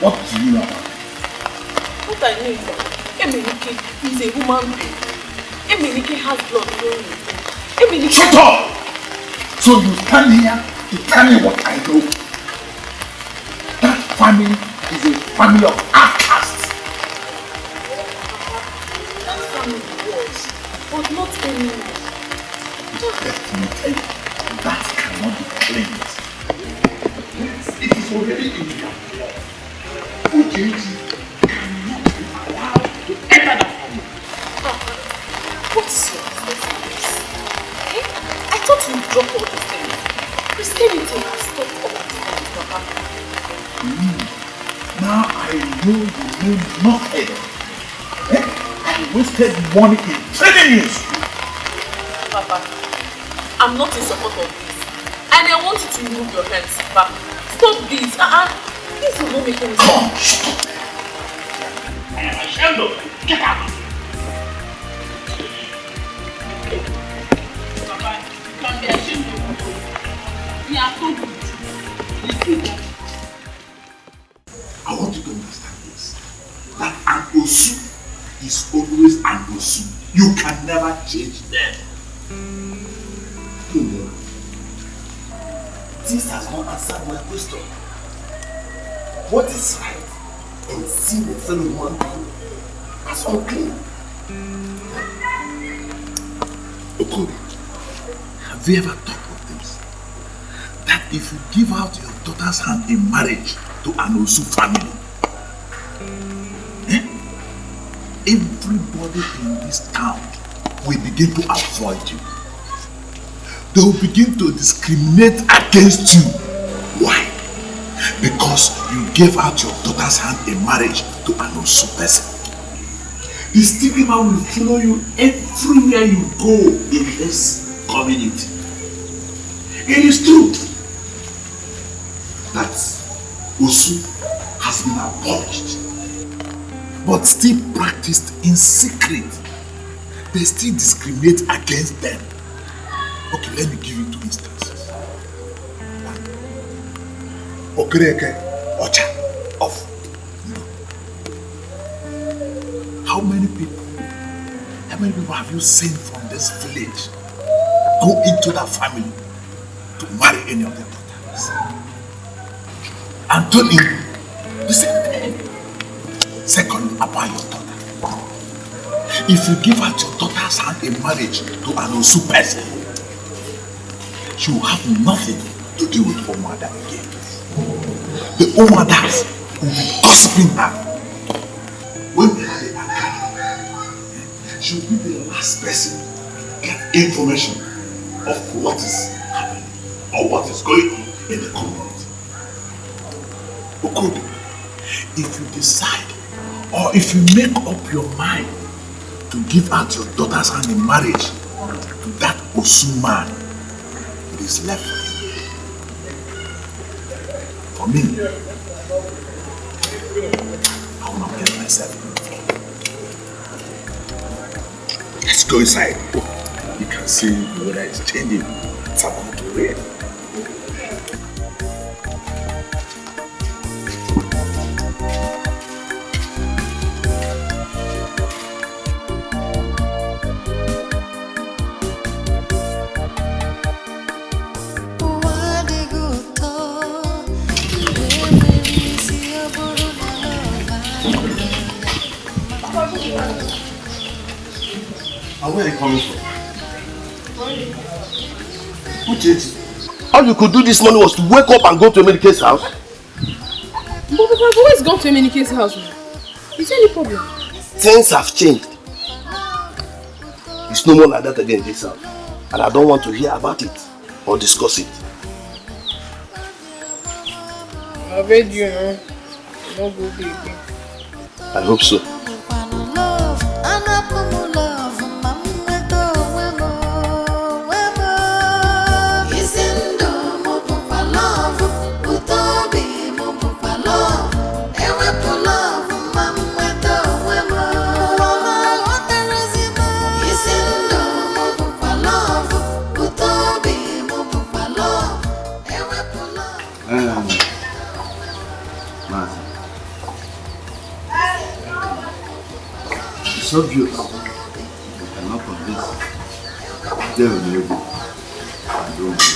What do you know? What I know is that Emenike is a human being. Emenike has blood flowing in him. Emenike... Shut up! So you stand here to tell me what I know. That family is a family of outcasts. That family was, but not anymore. Definitely, that cannot be claimed. It is already in your blood. Uchechi cannot be allowed to enter that family. What's your this? I thought you dropped all these things. Christianity has stopped all these things, Papa. Now I know you know nothing. I wasted money in training you. Papa, I'm not in support of this. And I want you to remove your hands back. Stop this. This will not make any sense. Come, shut up. I am ashamed of you. Get out. Papa, you can be ashamed of you. We are told you. I want you to understand this. That an Osu is always an Osu. You can never change them. This has not answered my question. What is right in seeing a fellow human being as unclean? Okobi, have you ever thought of this? That if you give out your daughter's hand in marriage to an Osu family, everybody in this town will begin to avoid you. They will begin to discriminate against you. Why? Because you gave out your daughter's hand in marriage to an Osu person. The stigma will follow you everywhere you go in this community. It is true that Osu has been abolished, but still practiced in secret. They still discriminate against them. Okay, let me give you 2 instances. One, Okereke Ocha of. How many people have you seen from this village go into that family to marry any of their daughters? Anthony, the same thing. Second, about your daughter. If you give out your daughter's hand in marriage to an Osu person, she will have nothing to do with Omada again. The Omadas will be gossiping her. When they have a Akari, she will be the last person to get information of what is happening or what is going on in the community. Okobi, if you decide or if you make up your mind to give out your daughter's hand in marriage to that Osu man, it is left for you. For me, I will not get myself involved. Let's go inside. You can see the weather is changing. It's about to rain. And where are you coming from? Who changed you? All you could do this morning was to wake up and go to Emenike's house? But Papa, I've always gone to Emenike's house. Is there any problem? Things have changed. It's no more like that again in this house. And I don't want to hear about it or discuss it. I bet you know. No good again. I hope so. It's obvious. You cannot convince. They will know you. I don't know.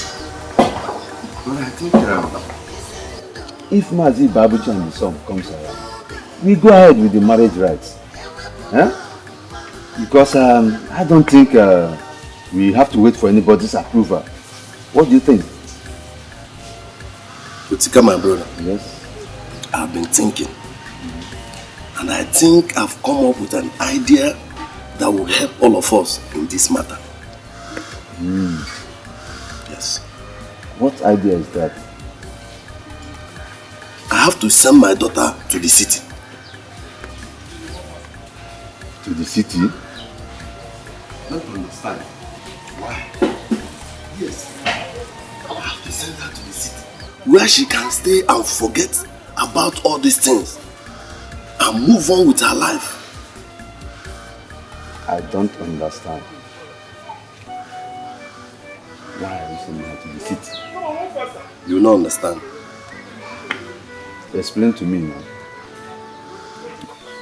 But I think if Mazi Babuchi and the son comes around, we go ahead with the marriage rights. Huh? Because I don't think we have to wait for anybody's approval. What do you think? Utika, my brother. Yes. I've been thinking. And I think I've come up with an idea that will help all of us in this matter. Yes. What idea is that? I have to send my daughter to the city. To the city? I don't understand. Why? Yes. I have to send her to the city, where she can stay and forget about all these things and move on with her life. I don't understand. Why are you sending her to the city? You will not understand. Explain to me now.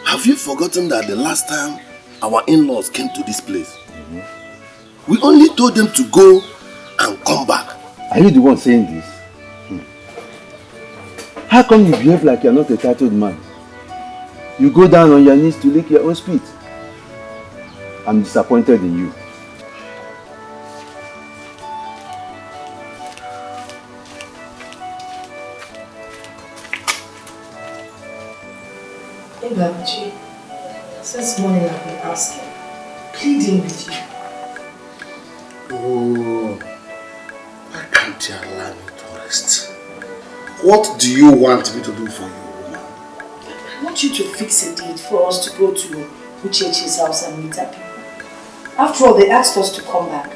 Have you forgotten that the last time our in-laws came to this place, we only told them to go and come back? Are you the one saying this? How come you behave like you're not a titled man? You go down on your knees to lick your own spit. I'm disappointed in you. Hey, Babuji, since morning I've been asking, pleading with you. Oh, why can't you allow me to rest? What do you want me to do for you, woman? I want you to fix a date for us to go to Uchechi's house and meet her people. After all, they asked us to come back.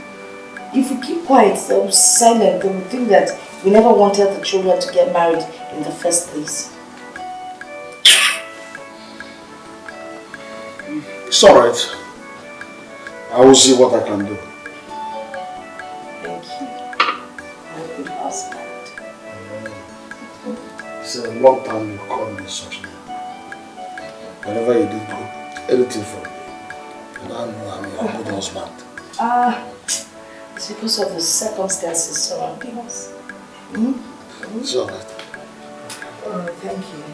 If we keep quiet, silent, they will think that we never wanted the children to get married in the first place. It's alright. I will see what I can do. Thank you, my good husband. It's a long time you call me such name. Whenever you did anything for me, and I know I'm your good husband. It's because of the circumstances surrounding us. It's alright. Thank you.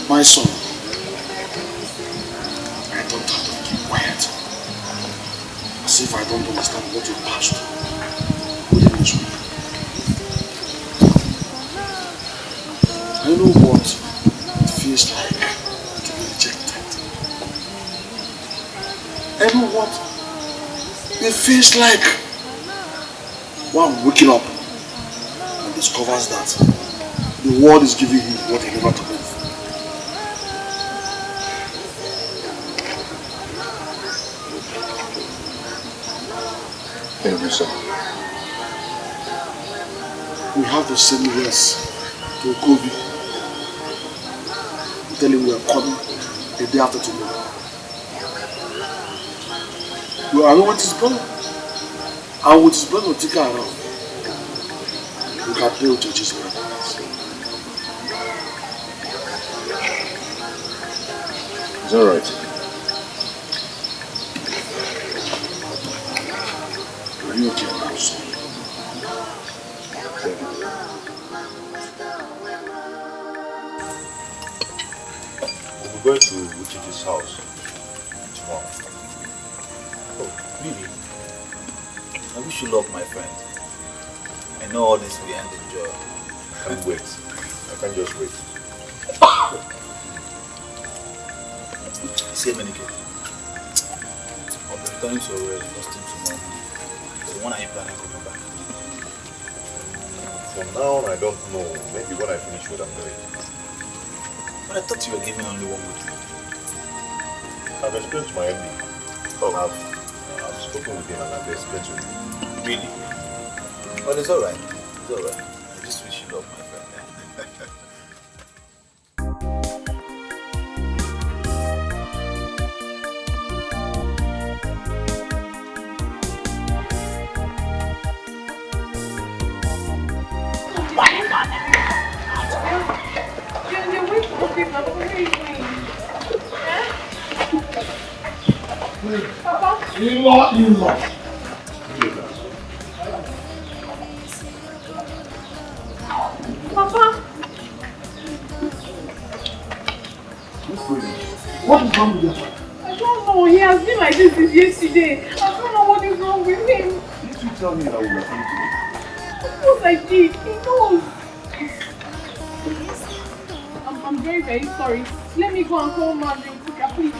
My son, I don't have to keep quiet. As if I don't understand what you passed through within this week. I know what it feels like to be rejected. I know what it feels like one waking up and discovers that the world is giving him what he never took. We have the same race to Kobe. Tell him we are coming the day after tomorrow. We are with his brother. And with his brother, we'll take her around. We can play with churches around. It's alright. Are you okay now, son? We're going to Uchichi's house tomorrow. Oh, really? I wish you luck, my friend. I know all this will end in joy. I can't wait. I can't just wait. Say Menike. I'll be returning to your first thing tomorrow. So when are you planning coming back? From now on, I don't know. Maybe when I finish what I'm doing. But I thought you were giving only 1 week. I've explained to my MD. Oh. I've spoken with him and I've explained to him. Really? Well, it's alright. It's alright. I just wish you luck, my friend. In-law. Papa! What is wrong with your father? I don't know. He has been like this since yesterday. I don't know what is wrong with him. Didn't you tell me that we were coming today? Of course I did. He knows. I'm very, very sorry. Let me go and call Marvin, please.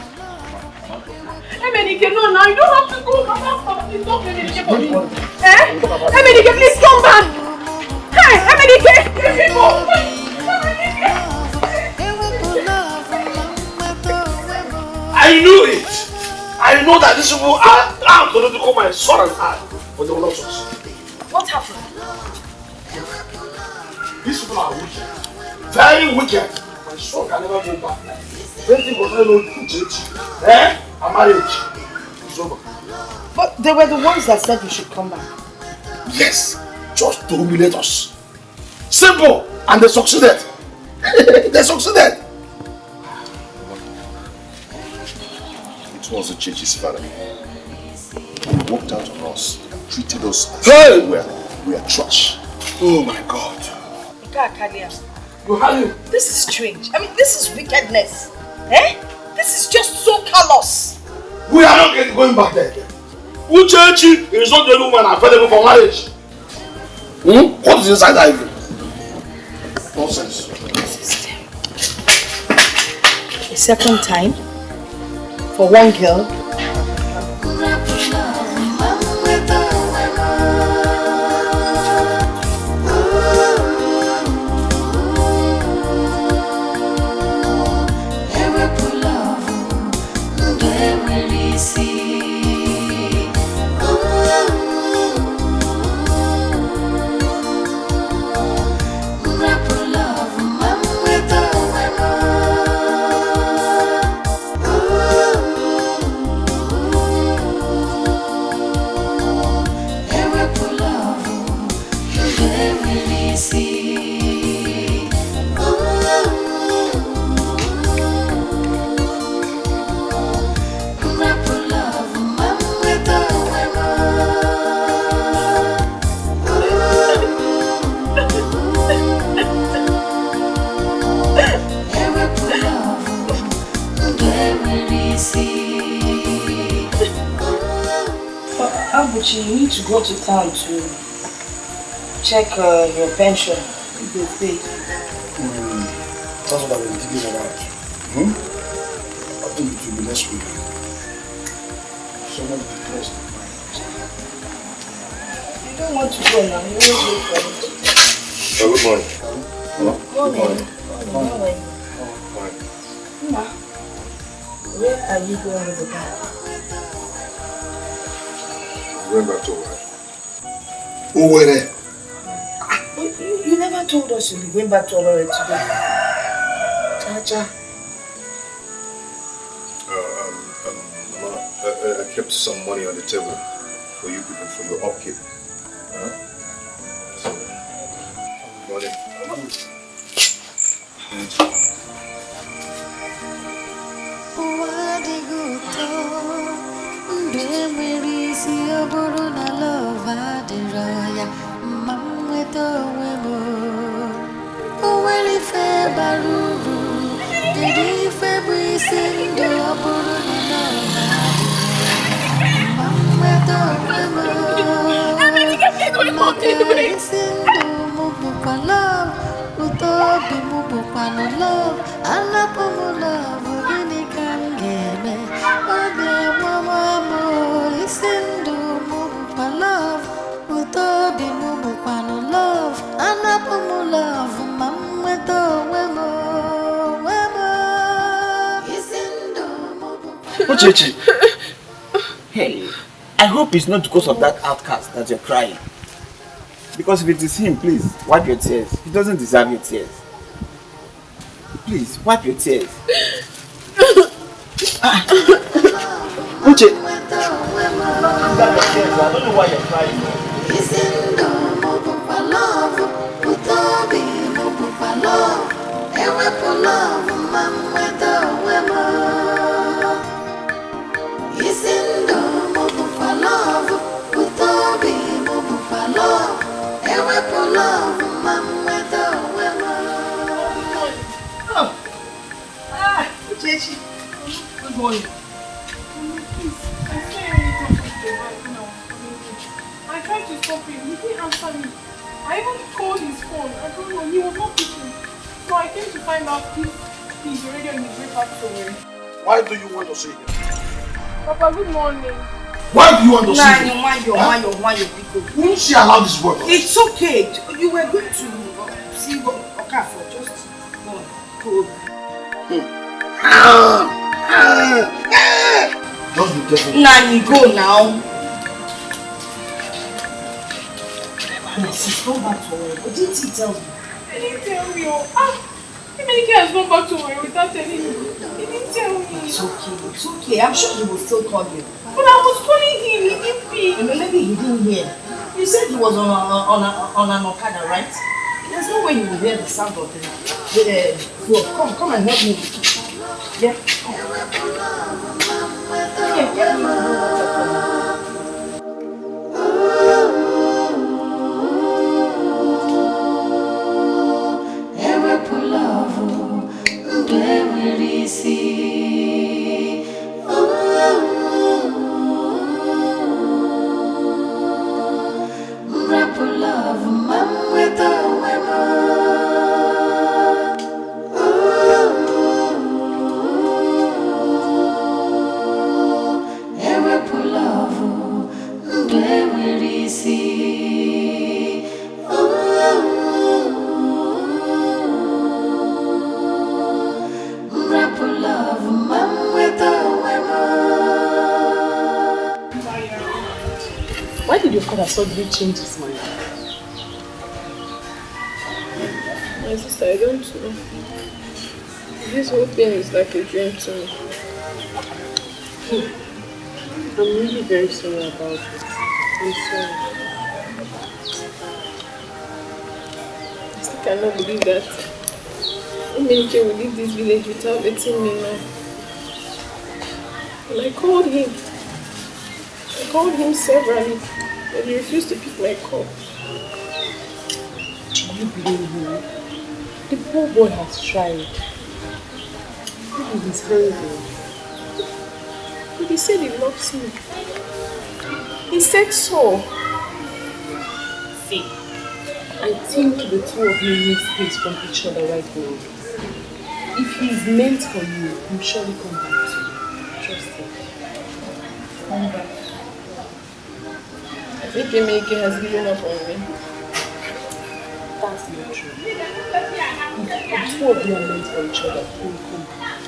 Emenike, no, now you don't have to go. Stop. Please don't Emenike for me. Emenike, please come back. Hey, Emenike, let me go. I knew it. I know that these people are going to call my son and I, but they will not succeed. What happened? These people are wicked. Very wicked. My son can never go back. Anything concerning church, a marriage is over. But they were the ones that said we should come back. Yes, just to humiliate us. Simple, and they succeeded. They succeeded. It was the church's father. He walked out on us and treated us as Hey! we are trash. Oh my God. This is strange. I mean, this is wickedness. This is just so callous. We are not going back there again. Uchechi is not the only woman available for marriage. What is inside that even? Nonsense. A second time for one girl. You need to go to town to check your pension if they pay. That's what I've been thinking about. I think it will be next week. Someone depressed. You don't want to go now, you won't wait for it. Good morning. Good morning. Ma, where are you going with the guy? Going back to work. Where? You never told us you'll be going back to Owerri today. Cha-cha. I kept some money on the table for you people for your upkeep. So, money. Uchechi. Hey, I hope it's not because of that outcast that you're crying. Because if it is him, please, wipe your tears. He doesn't deserve your tears. Please, wipe your tears. Uche. I don't know why you're crying. Good morning. Please, I said I need to speak to him right now. I tried to stop him. He didn't answer me. I even called his phone. I don't know. He was not picking. So I came to find out if he's already on his way back somewhere. Why do you want to see him? Papa, good morning. Why do you want to see him? Won't she allow this boy? It's okay. You were going to see what Okafor. Just go. Just be careful. Nani, go now. My sis, go back to work. What didn't he tell me? I didn't tell you. Emenike has gone back to work without telling me. He didn't tell me. It's okay. I'm sure he will still call you. But I was calling him, he didn't pick. And maybe he didn't hear. You said he was on an Okada, right? There's no way you will hear the sound of the floor. Come and help me. Yeah, come. Yeah, get me. Why did your father suddenly change his mind? My sister, I don't know. This whole thing is like a dream to me. I'm really very sorry about it. I'm sorry. I still cannot believe that Emenike will leave this village without letting me know. And I called him. Severally, but he refused to pick my call. Do you blame him? The poor boy has tried. Maybe he's hungry. But he said he loves me. He said so. See, I think the two of you need space from each other right now. If he's meant for you, he'll surely come back to you. Trust him. Come back. I think Emenike has given up on me. That's not true. If the two of you are meant for each other, he will come back.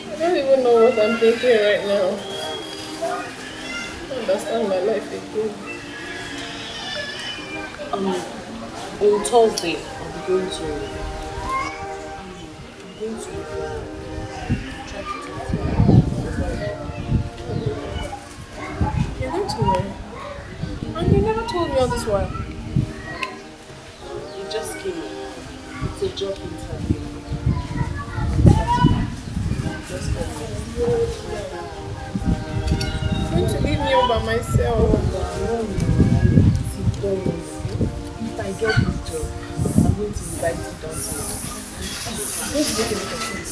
I don't even know what I'm thinking right now. I don't understand my life again. On Thursday, I'll be going to try to talk to you. You're going to where? And you never told me all this while. You just came in. It's a job interview. Just come You're going to leave me all by myself. If I get this job, I'm going to invite you down to it. Let's make a little things.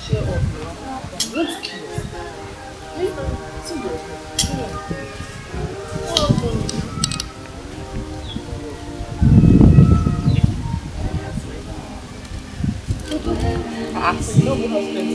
Cheer up now. What's cute? See your head. No good husband.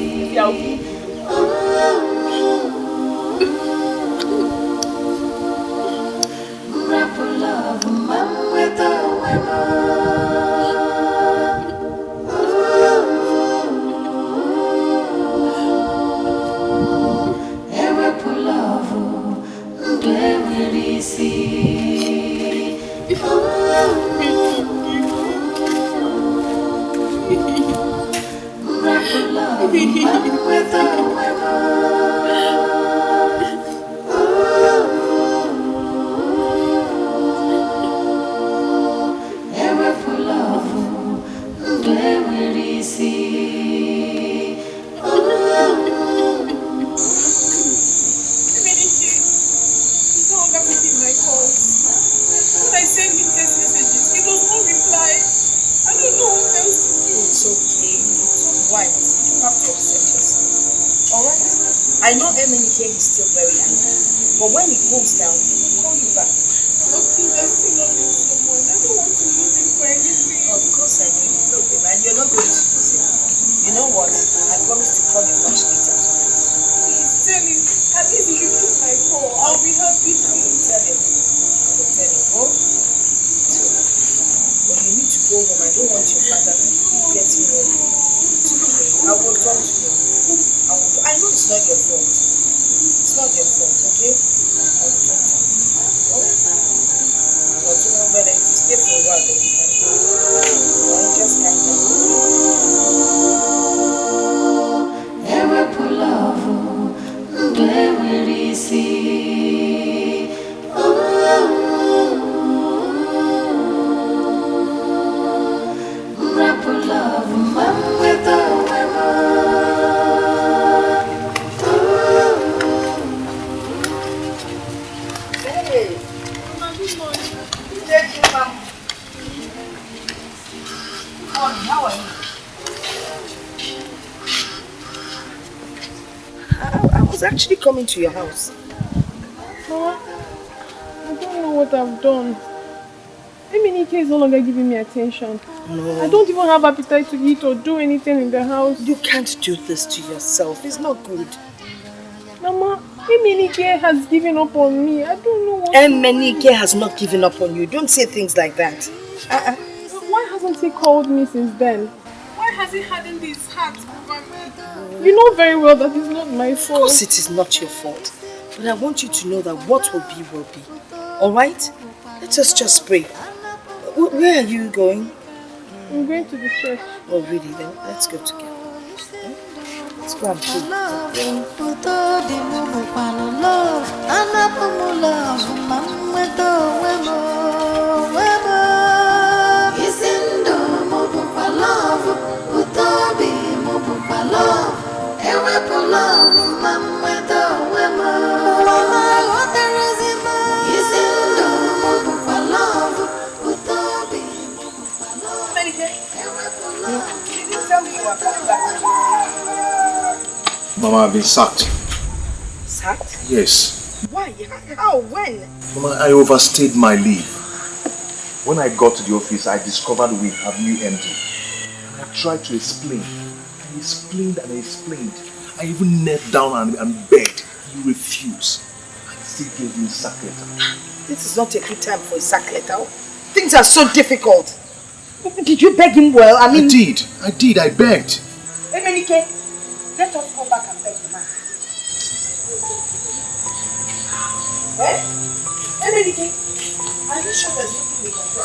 I know Emenike is still very angry, but when he cools down, he'll call you back. But please, I still love him so much. I don't want to lose him for anything. Of course I know you love him, and you're not going to lose him. You know what? I promise to call you much later tonight. Please, tell him. At least he should pick my call. I'll be happy. I will tell him. Oh? But you need to go home. I don't want your father getting worried. I will talk to him. I know it's not your Good morning. Thank you, ma'am. Morning, how are you? I was actually coming to your house. Mama, I don't know what I've done. Eminike is no longer giving me attention. No. I don't even have appetite to eat or do anything in the house. You can't do this to yourself. It's not good. Mama, Eminike has given up on me. I don't know what Eminike has not given up on you. Don't say things like that. Why hasn't he called me since then? Why has he hardened his heart over me? You know very well that it's not my fault. Of course it is not your fault. But I want you to know that what will be, will be. Alright? Let us just pray. Where are you going? I'm going to the church. Oh really? Then let's go together. Let's go and pray. Mama, I've been sacked. Sacked? Yes. Why? How? When? Mama, I overstayed my leave. When I got to the office, I discovered we have new MD. I tried to explain. I explained and I explained. I even knelt down and begged. He refused. I still gave him a sack letter. This is not a good time for a sack letter. Things are so difficult. Did you beg him well? I did. I begged. Emenike, let us go back and beg the man. Eh? Emenike, are you sure there's nothing we can do?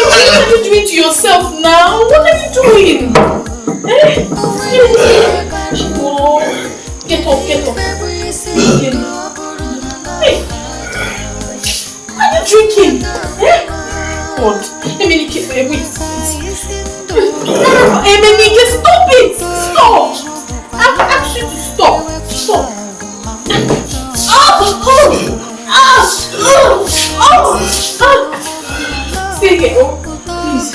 What are you doing to yourself now? What are you doing? Oh, get up. Hey, are you drinking? God, Emenike, wait. Emenike, stop it! Stop! I've asked you to stop. Stop. Stay here. Oh, please.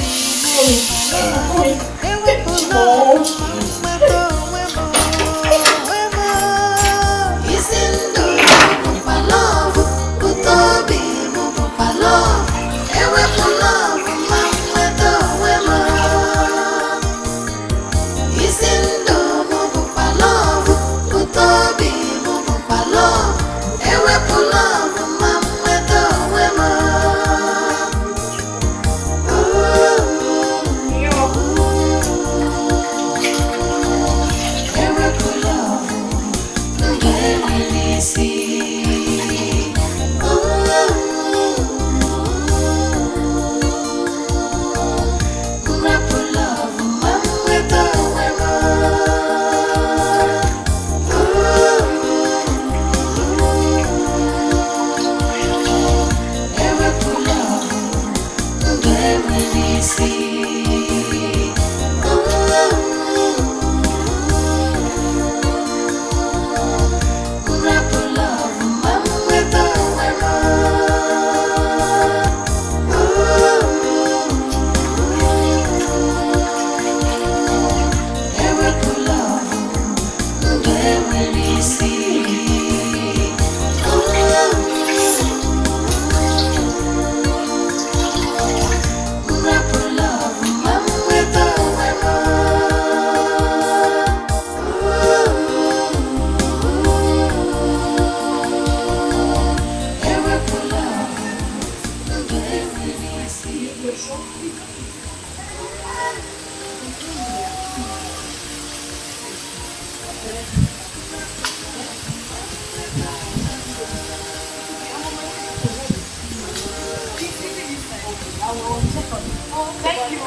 will check on you. Oh, thank you.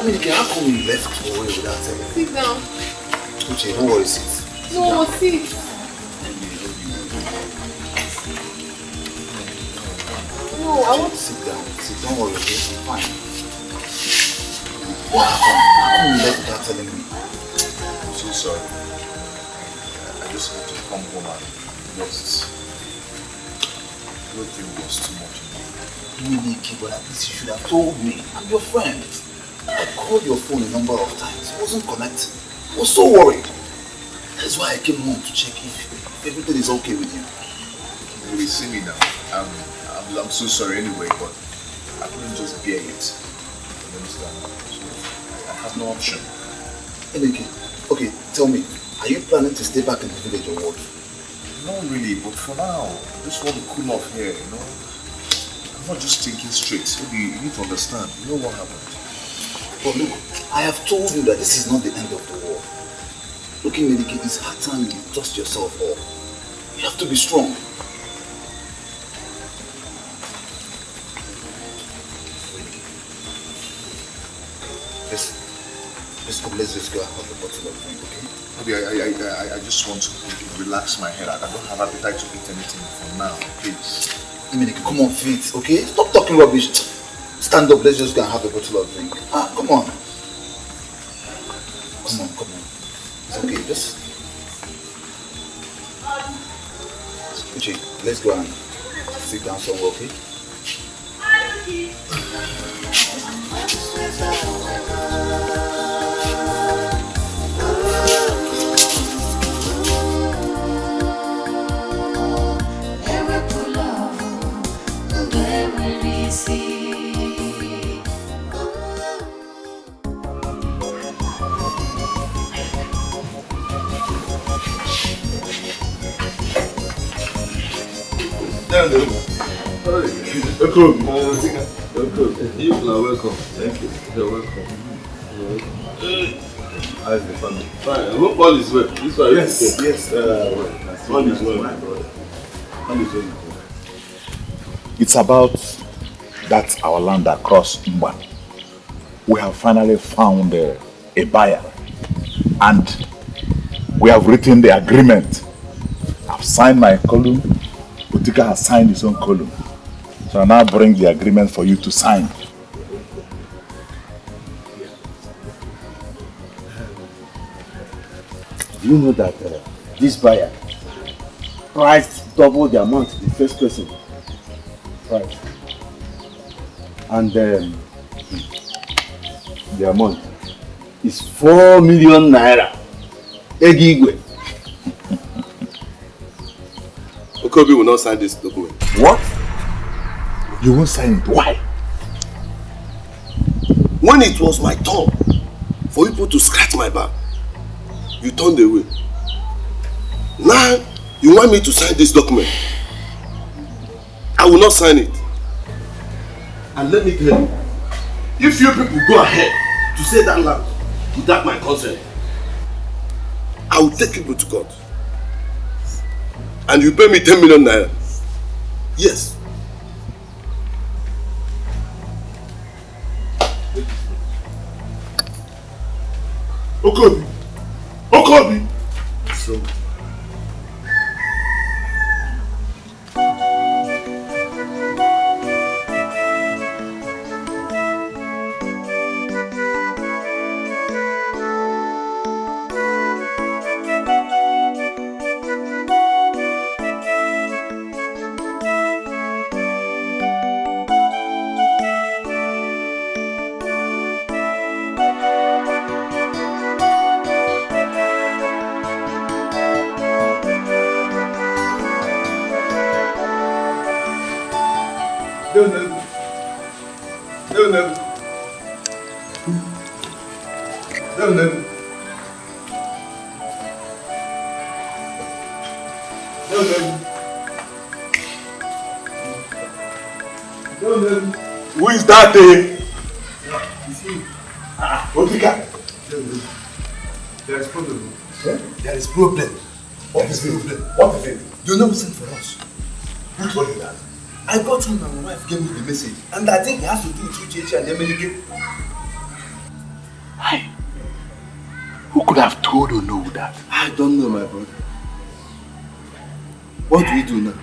Emenike, how come you left away without telling me? Sit down. Uche, don't worry, sit. No, sit. No, I want to sit down. Sit, don't worry, okay? I'm fine. What happened? How come you left without telling me? I'm so sorry. I just had to come home and rest. Everything was too much. Emenike, but at least you should have told me. I'm your friend. I called your phone a number of times. It wasn't connecting. I was so worried. That's why I came home to check if everything is okay with you. You will see me now. I'm so sorry anyway, but I couldn't just bear it. You understand? So I have no option. Emenike, okay, tell me, are you planning to stay back in the village or what? Not really, but for now, I just want to cool off here, you know? I'm not just thinking straight. Maybe you need to understand. You know what happened? But look, I have told you that this is not the end of the war. Look, Emenike, it's hard time you dust yourself off. You have to be strong. Let's just go and have a bottle of drink, okay? Maybe I just want to relax my head. I don't have appetite to eat anything for now, please. Emenike, come on, feet, okay? Stop talking rubbish. Stand up, let's just go and have a bottle of drink. Ah, come on. Come on. It's okay, just... Uche, let's go and sit down somewhere, okay? Welcome. You are welcome. Thank you. You're welcome. How's the family? Fine. I hope all is well. This one yes. All is well, my brother. All is well. It's about that our land across Mba. We have finally found a buyer, and we have written the agreement. I've signed my column. Utika has signed his own column. So I now bring the agreement for you to sign. Do you know that this buyer priced double the amount the first person priced? And the amount is 4 million naira. Egigwe. Okobi will not sign this document. What? You won't sign it. Why? When it was my turn for people to scratch my back, you turned away. Now you want me to sign this document. I will not sign it. And let me tell you, if you people go ahead to say that land without my consent, I will take people to court. And you pay me 10 million naira. Yes. Okobi. So. Who is that? Otika. There is problem. There is problem. What is it? What is it? You know who sent for us? Who told you that? I got him and my wife gave me the message. And I think it has to do with UGH and Emily. Hi. Who could have told Ono that? I don't know, my brother. What do we do now?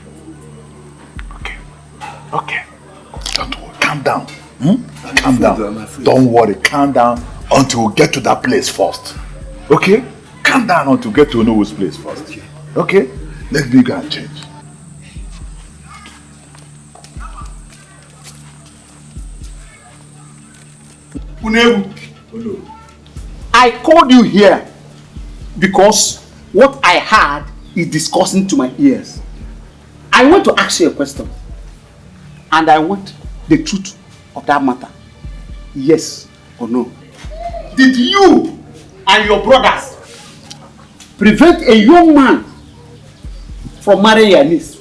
Okay. Don't worry. Calm down. Calm down. Don't worry. Calm down until we get to that place first. Okay? Calm down until we get to Ono's place first. Okay? Let me go and change. I called you here because what I heard is disgusting to my ears. I want to ask you a question, and I want the truth of that matter. Yes or no? Did you and your brothers prevent a young man from marrying your niece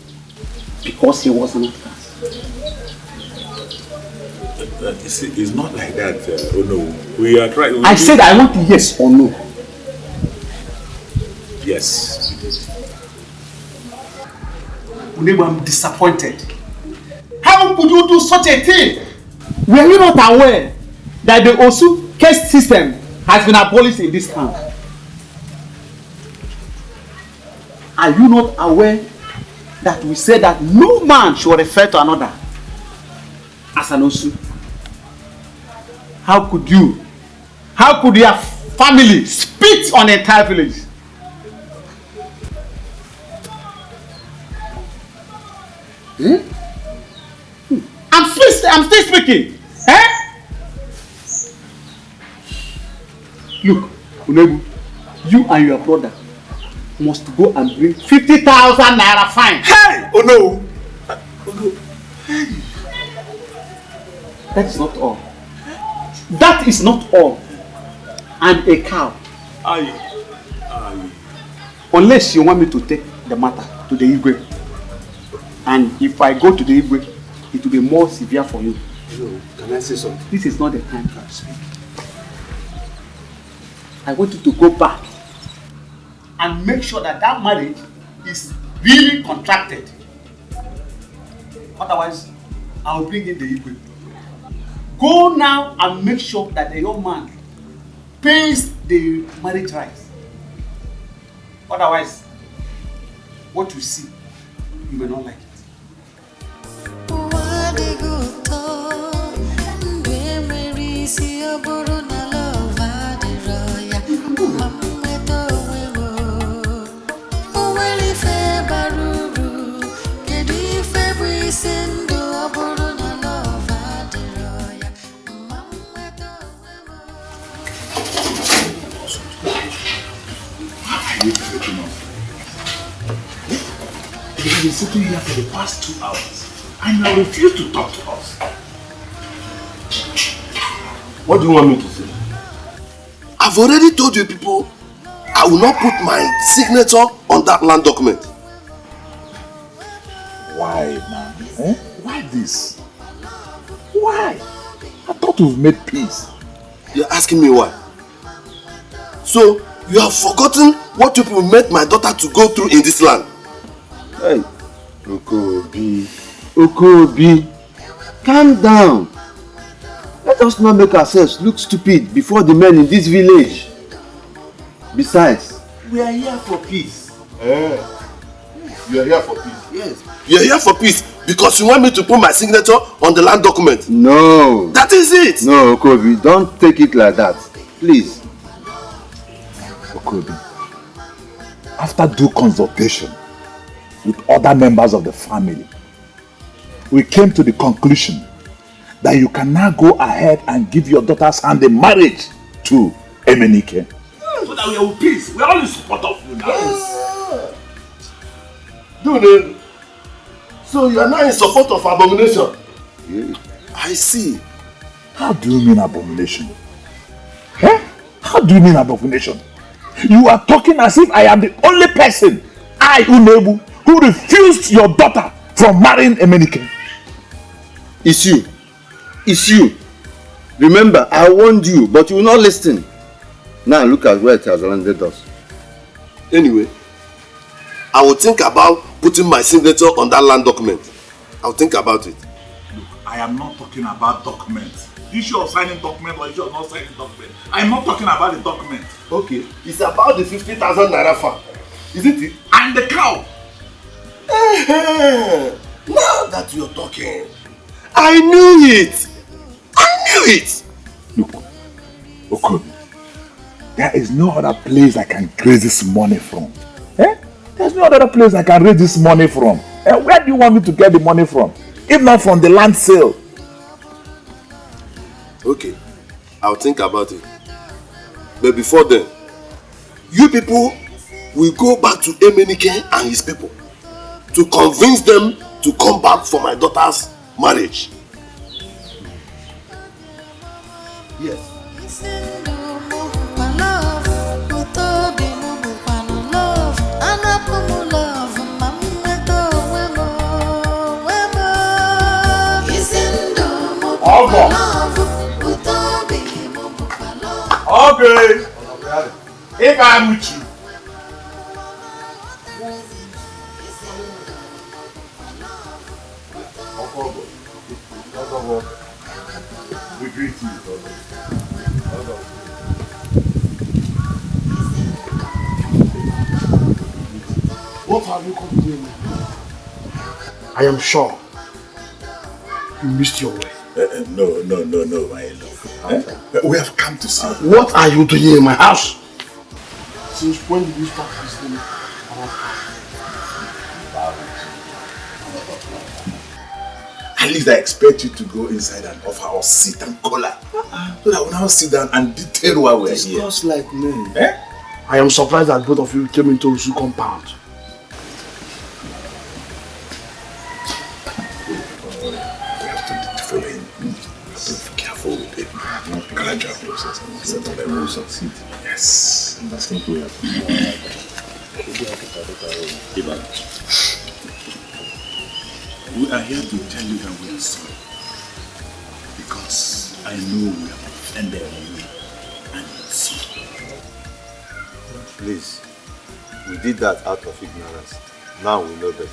because he was not cast? You see, it's not like that. Oh no, we are trying. I said I want yes or no. Yes. I'm disappointed. How could you do such a thing? Were you not aware that the Osu caste system has been abolished in this town? Are you not aware that we said that no man should refer to another as an Osu? How could your family spit on the entire village? I'm still speaking. Look, Unebu, you and your brother must go and bring 50,000 naira fine. Hey! Oh no! Oh no! Hey! That is not all. That is not all. And a cow. Aye. Unless you want me to take the matter to the Igwe. And if I go to the Igwe, it will be more severe for you. No, can I say something? This is not the time to speak. I want you to go back and make sure that that marriage is really contracted. Otherwise, I will bring in the Igwe. Go now and make sure that the young man pays the marriage rights. Otherwise, what you see, you may not like it. You've been sitting here for the past 2 hours and you refuse to talk to us. What do you want me to say? I've already told you people I will not put my signature on that land document. Why, man? Why this? Why? I thought we've made peace. You're asking me why? So, you have forgotten what people made my daughter to go through in this land. Hey, Okobi, calm down. Let us not make ourselves look stupid before the men in this village. Besides, we are here for peace. You are here for peace? Yes. You are here for peace because you want me to put my signature on the land document? No. That is it. No, Okobi, don't take it like that. Please. Okobi, after due consultation with other members of the family, we came to the conclusion that you can now go ahead and give your daughter's hand in marriage to Emenike. So that we are with peace. We are all in support of you now. Yes. Dude, so you are now in support of abomination? Yeah. I see. How do you mean abomination? How do you mean abomination? You are talking as if I am the only person, Unebu, who refused your daughter from marrying Emenike. It's you. It's you. Remember, I warned you, but you will not listen. Now look at where it has landed us. Anyway, I will think about putting my signature on that land document. I will think about it. Look, I am not talking about documents. The issue of signing document or issue of not signing document. I am not talking about the document. Okay, it's about the 50,000 naira farm, isn't it? And the cow. Now that you're talking, I knew it. I knew it. Look, Okobi, there is no other place I can raise this money from. There's no other place I can raise this money from. Where do you want me to get the money from? If not from the land sale. Okay, I'll think about it. But before then, you people will go back to Emenike and his people to convince them to come back for my daughter's marriage. Yes. Okay. If I'm with you. We greet you. What have you come doing? I am sure you missed your way. No, my love. We have come to see. What are you doing in my house? Since when did you start listening about us? At least I expect you to go inside and offer us seat and collar. So that we'll now sit down and detail why we're here. Discuss like men. I am surprised that both of you came into Usu compound. We have to do the following. Be careful with it. Gradual process. Set on the rules of seat. Yes. And I think we have to We are here to tell you that we are sorry. Because I know we have offended you and your son. Please, we did that out of ignorance. Now we know better.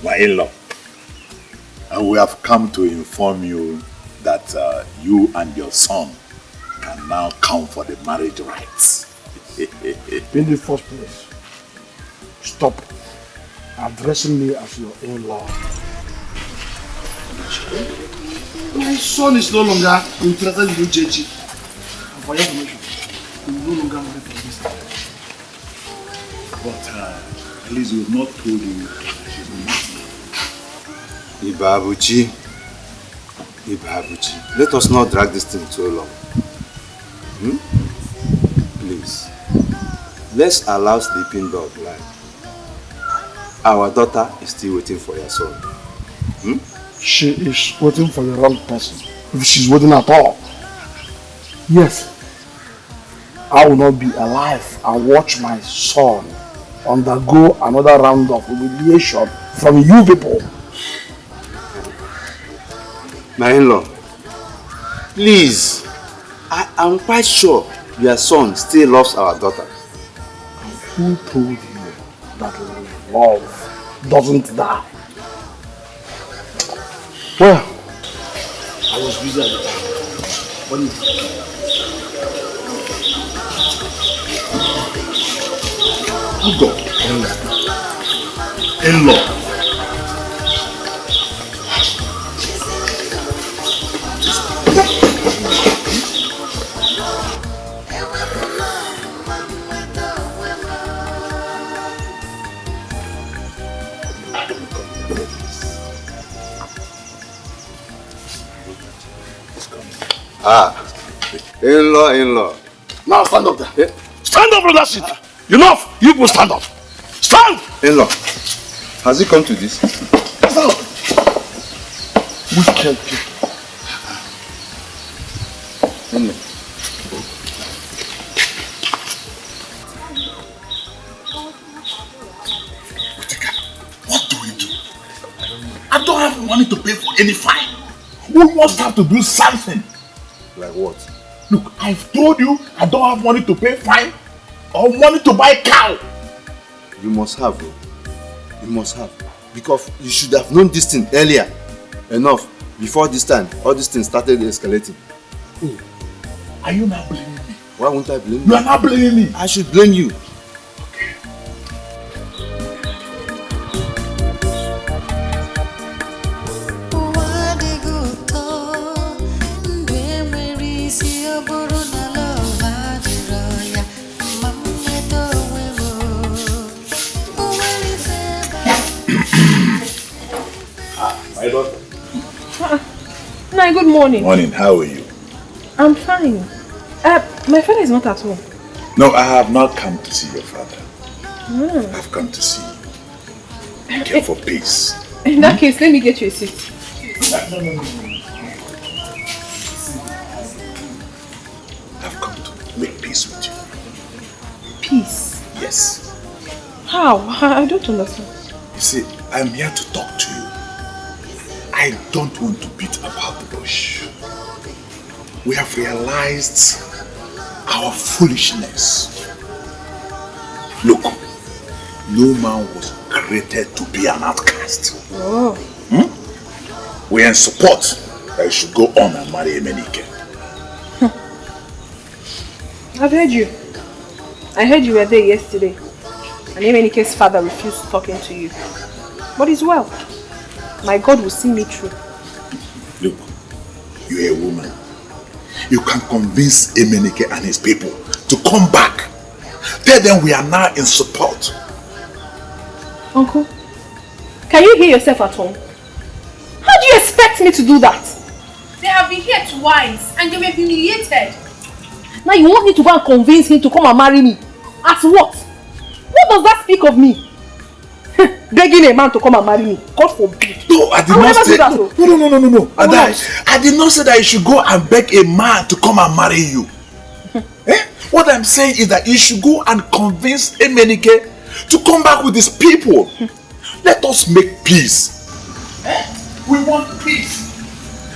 My in-law, and we have come to inform you that you and your son can now come for the marriage rites. In the first place, stop addressing me as your in-law. My son is no longer interested in you, Jeji. And for your information, he will no longer marry for this time. But at least we have not told you she's not. Ibabuchi, let us not drag this thing too long. Please, let's allow sleeping dog lie. Our daughter is still waiting for your son. She is waiting for the wrong person. If she's waiting at all. Yes. I will not be alive and watch my son undergo another round of humiliation from you people. My in-law, please, I am quite sure your son still loves our daughter. Who told you that love doesn't die? Well, I was busy at the time. When you go, In-law. In-law. Now stand up there. Stand up from that seat. Enough. You people stand up. Stand. In-law, has it come to this? Stand up. Wicked people. In-law. What do we have money to pay for any fine. We must have to do something. Like what? Look, I've told you I don't have money to pay fine or money to buy cow. You must have, bro. You must have. Because you should have known this thing earlier. Enough. Before this time, all these things started escalating. Oh, are you not blaming me? Why won't I blame you? You are not blaming me. I should blame you. My daughter. Hi, good morning. Morning, how are you? I'm fine. My father is not at home. No, I have not come to see your father. I've come to see you. Care for peace. In that case, let me get you a seat. No. I've come to make peace with you. Peace? Yes. How? I don't understand. You see, I'm here to talk to you. I don't want to beat about the bush. We have realized our foolishness. Look, no man was created to be an outcast. Oh. We are in support that you should go on and marry Emenike. I've heard you. I heard you were there yesterday. And Emenike's father refused talking to you. But it's well. My God will see me through. Look, you're a woman. You can convince Emenike and his people to come back. Tell them we are now in support. Uncle, can you hear yourself at home? How do you expect me to do that? They have been here twice and they were humiliated. Now you want me to go and convince him to come and marry me? At what? What does that speak of me? Begging a man to come and marry me. God forbid. No, I did not say that. No. I did not say that you should go and beg a man to come and marry you. What I'm saying is that you should go and convince Emenike to come back with his people. Let us make peace. We want peace.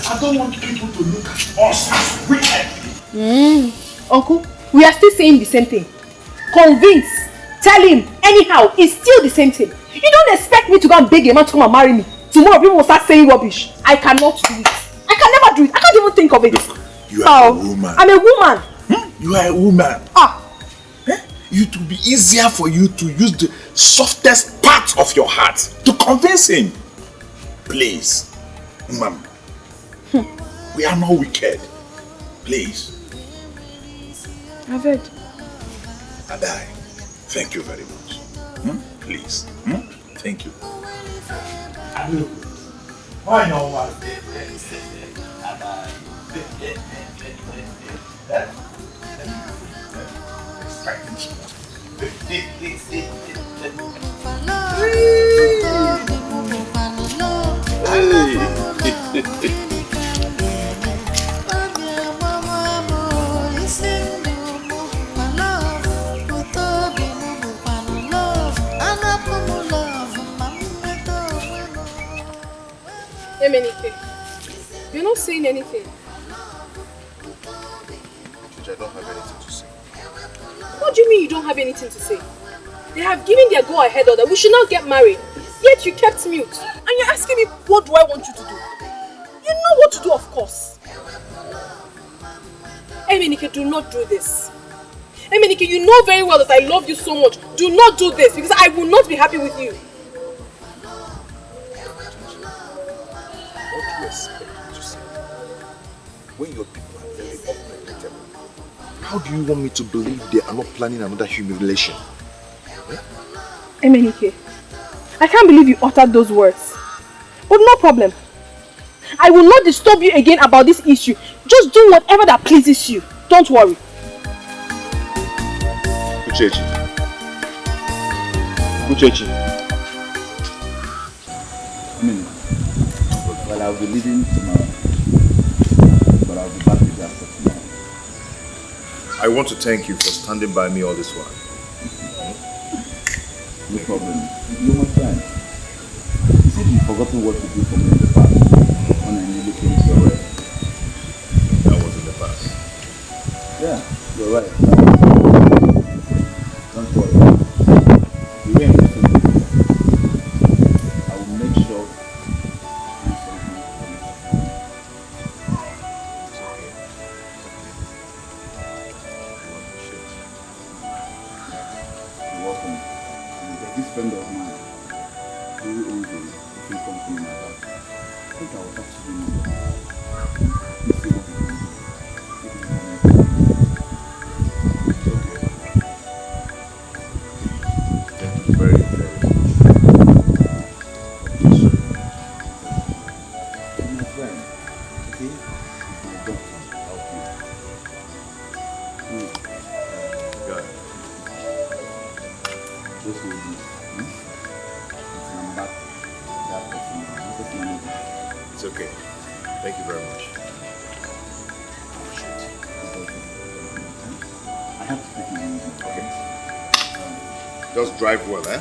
I don't want people to look at us as wicked. Uncle, we are still saying the same thing. Convince. Tell him. Anyhow, it's still the same thing. You don't expect me to go and beg a man to come and marry me. Tomorrow people will start saying rubbish. I cannot do it. I can never do it. I can't even think of it. Look, you are a woman. I'm a woman. You are a woman. It will be easier for you to use the softest part of your heart to convince him. Please, ma'am. We are not wicked. Please. I've heard. Adai, thank you very much. Please. Thank you. Why no one? Emenike, you're not saying anything. I don't have anything to say. What do you mean you don't have anything to say? They have given their go-ahead order. We should not get married. Yet you kept mute. And you're asking me, what do I want you to do? You know what to do, of course. Emenike, do not do this. Emenike, you know very well that I love you so much. Do not do this because I will not be happy with you. What do you expect me to say? When your people are very unpredictable. How do you want me to believe they are not planning another humiliation? Emenike, I can't believe you uttered those words. But no problem. I will not disturb you again about this issue. Just do whatever that pleases you. Don't worry. Uchechi. Well, I'll be leaving tomorrow. But I'll be back with you after tomorrow. I want to thank you for standing by me all this while. No problem. You're my friend. You see, forgotten what you did for me in the past when I nearly came to your way. That was in the past. Yeah, you're right. Don't worry. The way I'm getting it, I will make sure you do something for me. You're welcome. And there's this friend of mine who owns a different company in my house. I think I will talk to him. Please see what he can do. Thank you very, very much. My friend, okay, is my doctor. Got it. Just hold this. Until I'm back. That person. Just manage it. It's okay. Thank you very much. I have to take my easy. Okay. Just drive well, eh?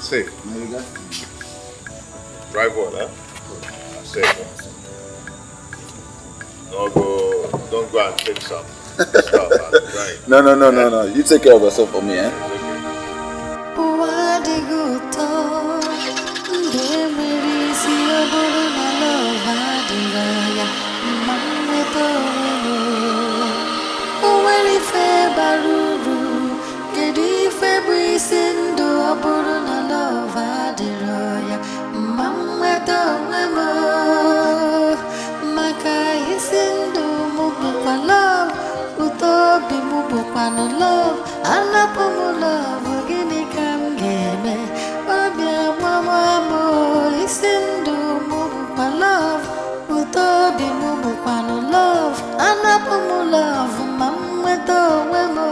Safe. My regards. Drive well, eh? Safe. Don't go and take some stuff and drive. No. You take care of yourself for me, eh? Love, love, gini kam geme, babia mama isindu mupa love, utobi mupa love, anapomu love, mama to wemo,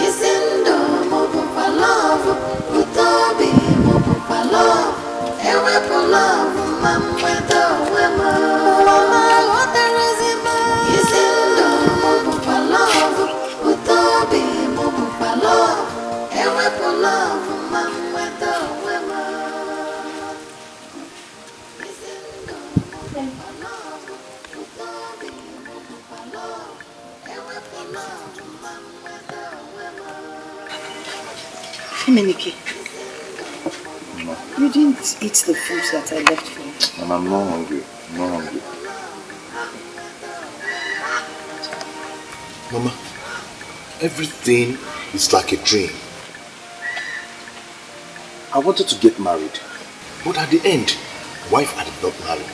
isindu mupa love, utobi mupa love, ewepo love, mama to wemo, mama oterezima, isindu mupa love, utobi mupa love, ewepo love, mama to wemo. Feminike, you didn't eat the food that I left for you. And I'm not hungry. I'm not hungry. Mama, everything is like a dream. I wanted to get married, but at the end, wife I did not marry.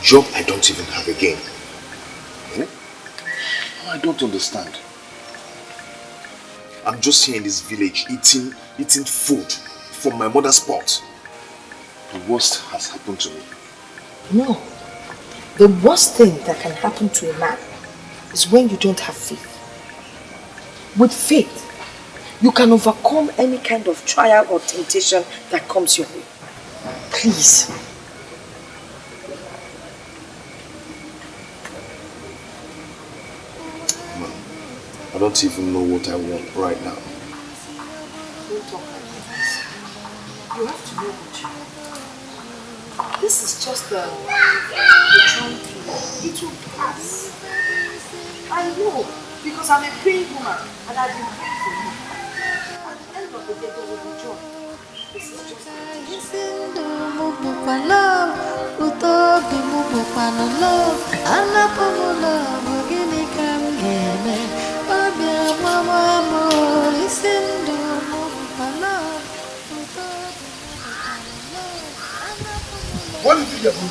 Job I don't even have again. I don't understand. I'm just here in this village eating food from my mother's pot. The worst has happened to me. No. The worst thing that can happen to a man is when you don't have faith. With faith, you can overcome any kind of trial or temptation that comes your way. Please. I don't even know what I want right now. Don't talk like this. You have to know what you want. This is just the trying period. It will pass. I know, because I'm a praying woman and I've been praying for you. At the end of the day, there will be joy. This is just What is it, Yabu?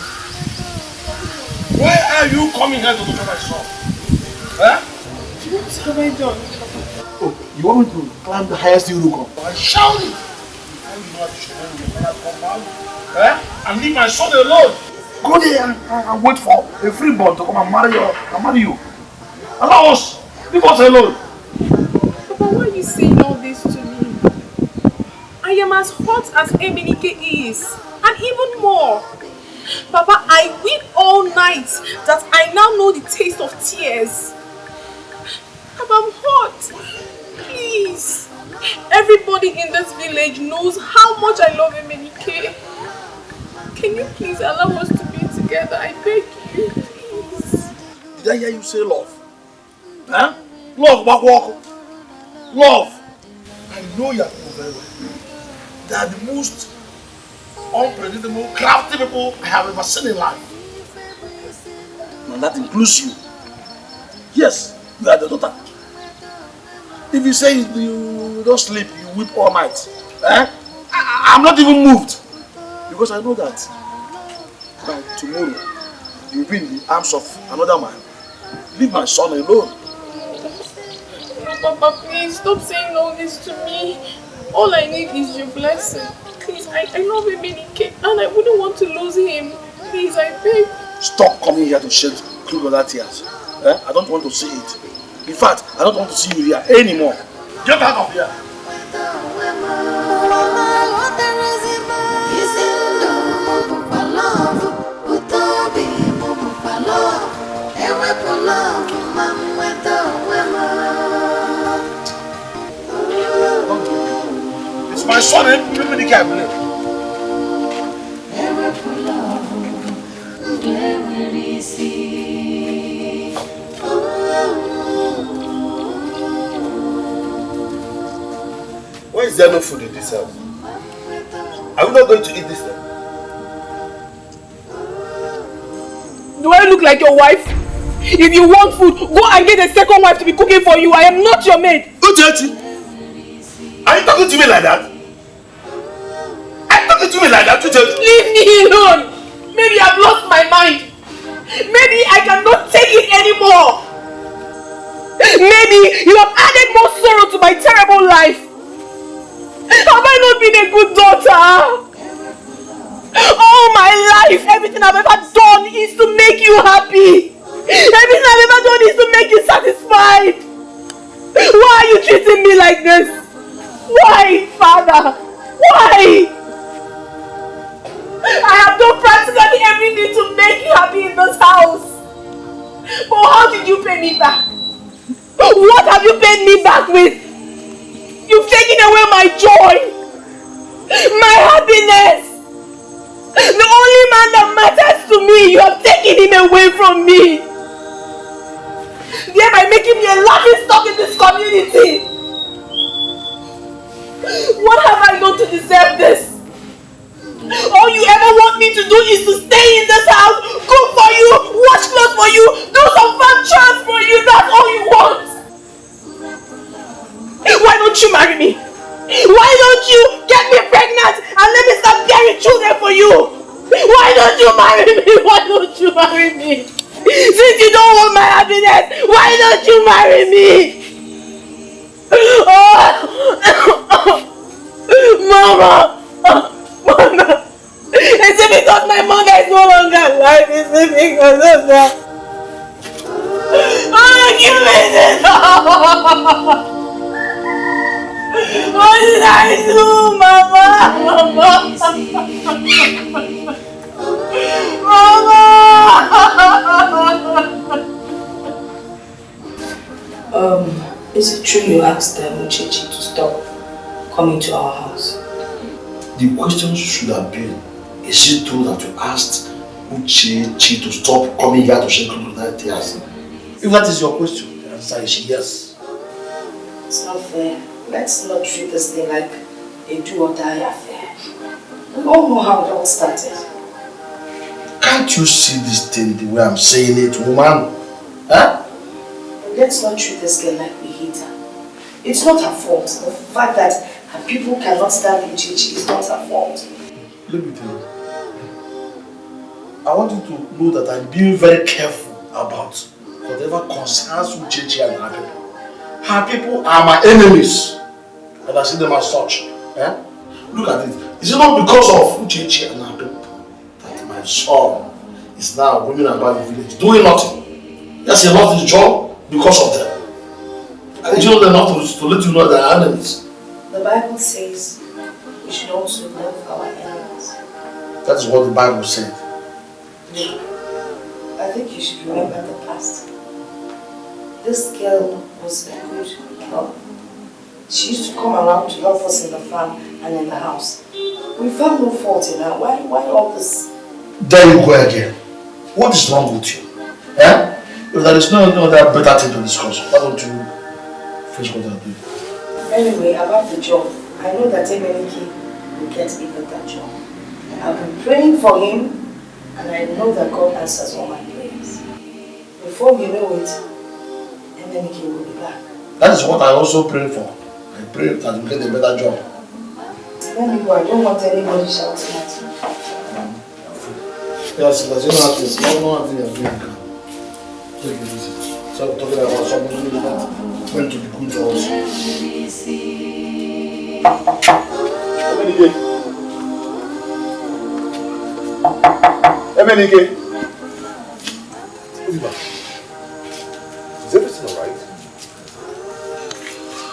Why are you coming here to look at my son? Huh? What have I done? Oh, you want me to climb the highest you look up? I shout it! And leave my son alone. Go there and wait for a freeborn to come and marry you. Allow us. Leave us alone. Papa, why are you saying all this to me? I am as hot as Emenike is. And even more. Papa, I weep all night that I now know the taste of tears. Papa, I'm hot. Please. Everybody in this village knows how much I love Emenike. Can you please allow us to be together? I beg you, please. Did I hear you say love? Huh? Love, Bakwoko. Love. I know you very well. They are the most unpredictable, crafty people I have ever seen in life. And that includes you. Yes, you are the daughter. If you say you don't sleep, you weep all night. I'm not even moved. Because I know that by tomorrow, you will be in the arms of another man. Leave my son alone. No, Papa, please stop saying all this to me. All I need is your blessing. Please, I love Emenike and I wouldn't want to lose him. Please, I beg. Stop coming here to shed crocodile tears. I don't want to see it. In fact, I don't want to see you here anymore. Get out of here. It's my son, Emenike, I believe. Why is there no food in this house? Are we not going to eat this thing? Do I look like your wife? If you want food, go and get a second wife to be cooking for you. I am not your maid. Uchechi, are you talking to me like that? Are you talking to me like that, Uchechi? Leave me alone. Maybe I've lost my mind. Maybe I cannot take it anymore. Maybe you have added more sorrow to my terrible life. Have I not been a good daughter? All my life, everything I've ever done is to make you happy. Everything I've ever done is to make you satisfied. Why are you treating me like this? Why, Father? Why? I have done practically everything to make you happy in this house. But how did you pay me back? What have you paid me back with? You've taken away my joy, my happiness. The only man that matters to me, you have taken him away from me. Thereby making me a laughing stock in this community. What have I done to deserve this? All you ever want me to do is to stay in this house, cook for you, wash clothes for you, do some farm chores for you. That's all you want. Why don't you marry me? Why don't you get me pregnant and let me start bearing children for you? Why don't you marry me? Why don't you marry me? Since you don't want my happiness, why don't you marry me? Mama! Mama! Is it because my mother is no longer alive? Is it because of that? Give me this! What did I do, Mama? Mama! Is it true you asked Uchechi to stop coming to our house? The question should have been, is it true that you asked Uchechi to stop coming here to shed crocodile tears? If that is your question, the answer is yes. It's not fair. Let's not treat this thing like a do or die affair. We all know how it all started. Can't you see this thing the way I'm saying it, woman? Huh? Let's not treat this girl like we hate her. It's not her fault. The fact that her people cannot stand Uchechi is not her fault. Let me tell you. I want you to know that I'm being very careful about whatever concerns Uchechi and her people. Her people are my enemies. And I see them as such. Look at it. Is it not because of Uchechi and her people that my son is now roaming about the village doing nothing? Yes, he lost his job because of them. And you know they're not to let you know they're enemies. The Bible says we should also love our enemies. That is what the Bible said. Look, I think you should remember the past. This girl was a good girl. She used to come around to help us in the farm and in the house. We found no fault in her. Why all this? There you go again. What is wrong with you? Eh? If there is no other better thing to discuss, why don't you finish what I'm doing? Anyway, about the job, I know that Emenike will get a better job. I've been praying for him, and I know that God answers all my prayers. Before we know it, Emenike will be back. That is what I also pray for. I pray that you get a better job. Let me go. I don't want anybody shouting at you. Yes, because you know how things you're doing. Take it easy. So we're talking about somebody that went to be good to us. Emenike. Oliver, is everything alright?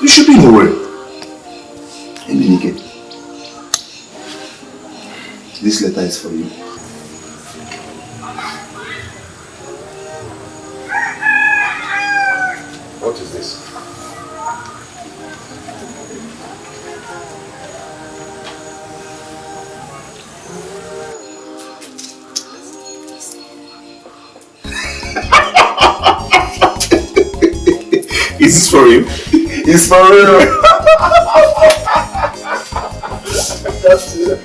You should be in a worry. Emenike, this letter is for you. What is this? Is this for you? It's for real. That's it.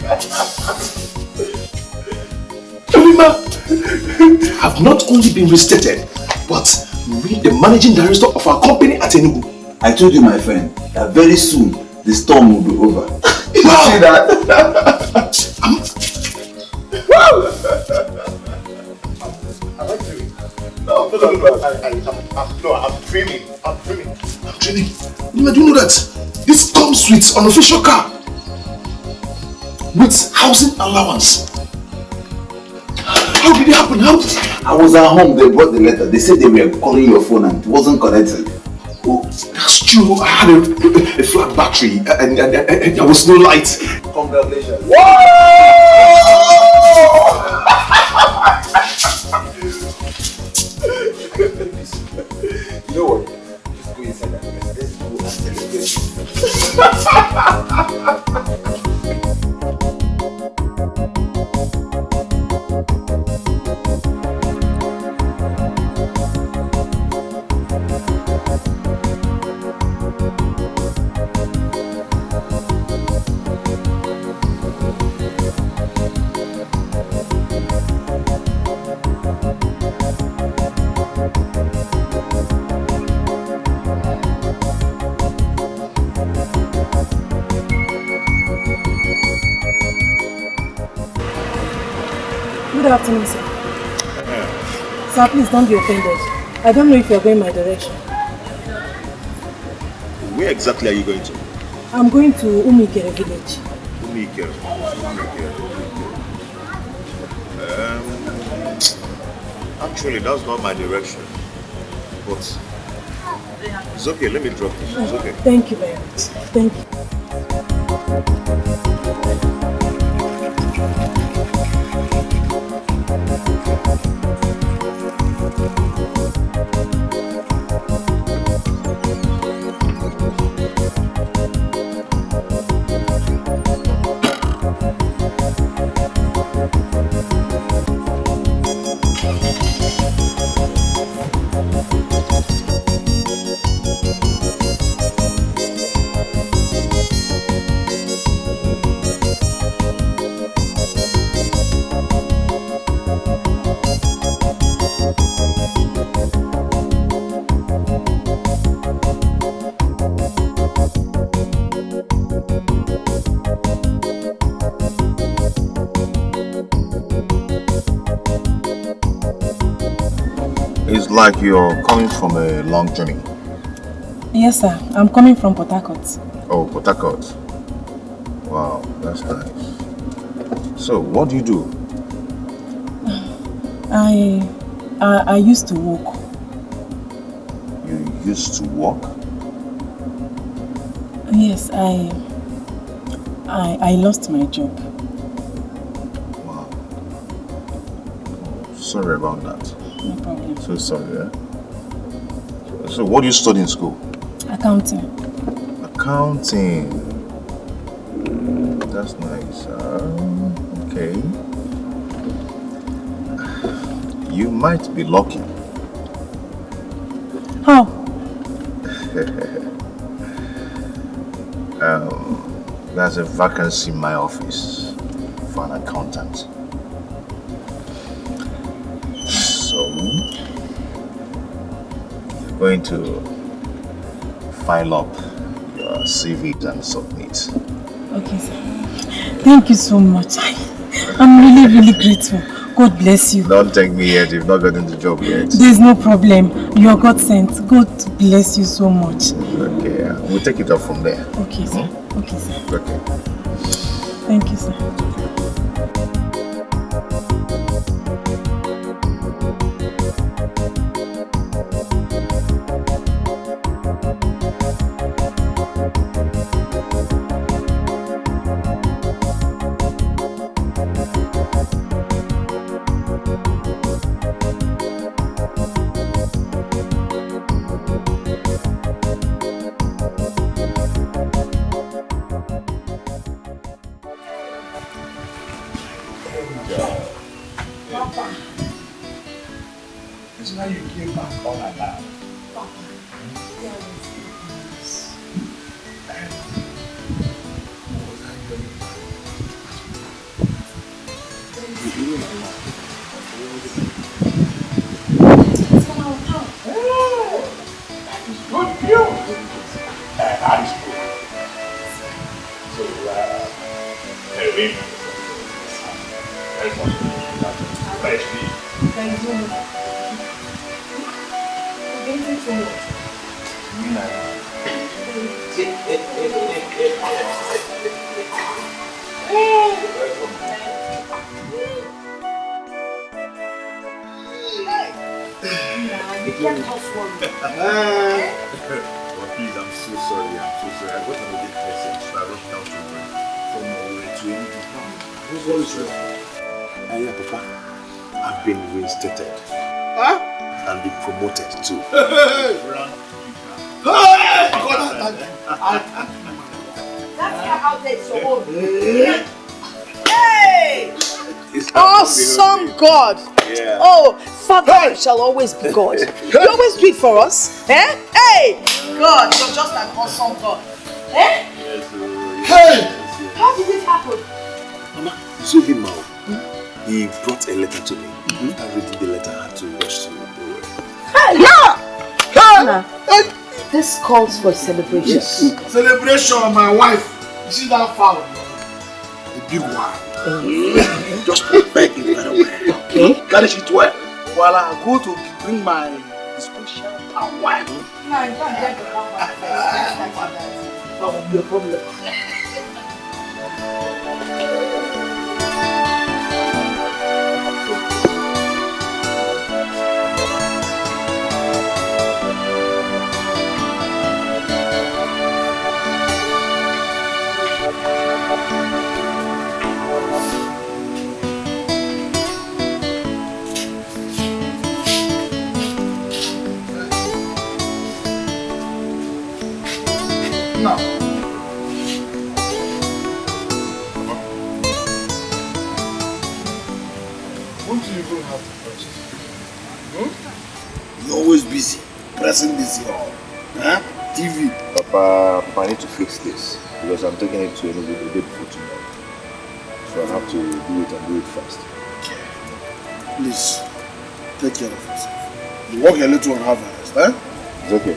I've not only been restated, but meet the managing director of our company at Enugu. I told you, my friend, that very soon the storm will be over. You see that? Wow! Am I dreaming? No, I'm dreaming. I'm dreaming. Do you know that this comes with an official car? With housing allowance. How did it happen? How did it happen? I was at home, they brought the letter. They said they were calling your phone and it wasn't connected. Oh, that's true. I had a flat battery and there was no light. Congratulations. Whoa! You know what? Just go inside and let's go and celebrate. Good afternoon, sir. Sir, please don't be offended. I don't know if you're going my direction. Where exactly are you going to? I'm going to Umikere village. Umikere. Actually, that's not my direction. But it's okay, let me drop it. It's okay. Thank you very much. Thank you. It's like you're coming from a long journey. Yes, sir. I'm coming from Port Harcourt. Oh, Port Harcourt. Wow, that's nice. So, what do you do? I used to walk. You used to walk? Yes, I lost my job. Wow. Oh, sorry about that. No problem. So sorry, eh? So what do you study in school? Accounting. accounting. That's nice. Okay. You might be lucky. How? There's a vacancy in my office for an accountant. So, you're going to file up your CVs and submit. Okay, sir. Thank you so much. I'm really, really grateful. God bless you. Don't thank me yet. You've not gotten the job yet. There's no problem. You are God sent. God bless you so much. Okay, we'll take it up from there. Okay, sir. Okay, sir. Okay. Thank you, sir. It's now you came back all alive. Thank you. You can't just worry. Well, please, I'm so sorry. I got another message, so I rushed down to work from Nollywood to anything. What is wrong? Yeah, Papa, I've been reinstated. Huh? And been promoted too. Hey! God, I thank you. That's how they so Hey! Awesome God! Yeah. Oh, Father shall always be God. You always do it for us. Eh? Hey! God, you're just an awesome God. Eh? Yes, Hey! How did it happen? Mama, so him now. He brought a letter to me. I read the letter, I had to rush to the way. Hey! This calls for celebration. Yes. Celebration of my wife. You see that fowl? The big one. Just prepare it very well. Okay. Garnish it well. While I go to bring my special palm wine. No, you can't get the palm wine first. That will be a problem. Now, won't you even have to press it? you're always busy pressing this here. Huh? TV. Papa, I need to fix this because I'm taking it to a day before tomorrow. So I have to do it and do it fast. Please, take care of yourself. You walk a little and have a rest, eh? It's okay.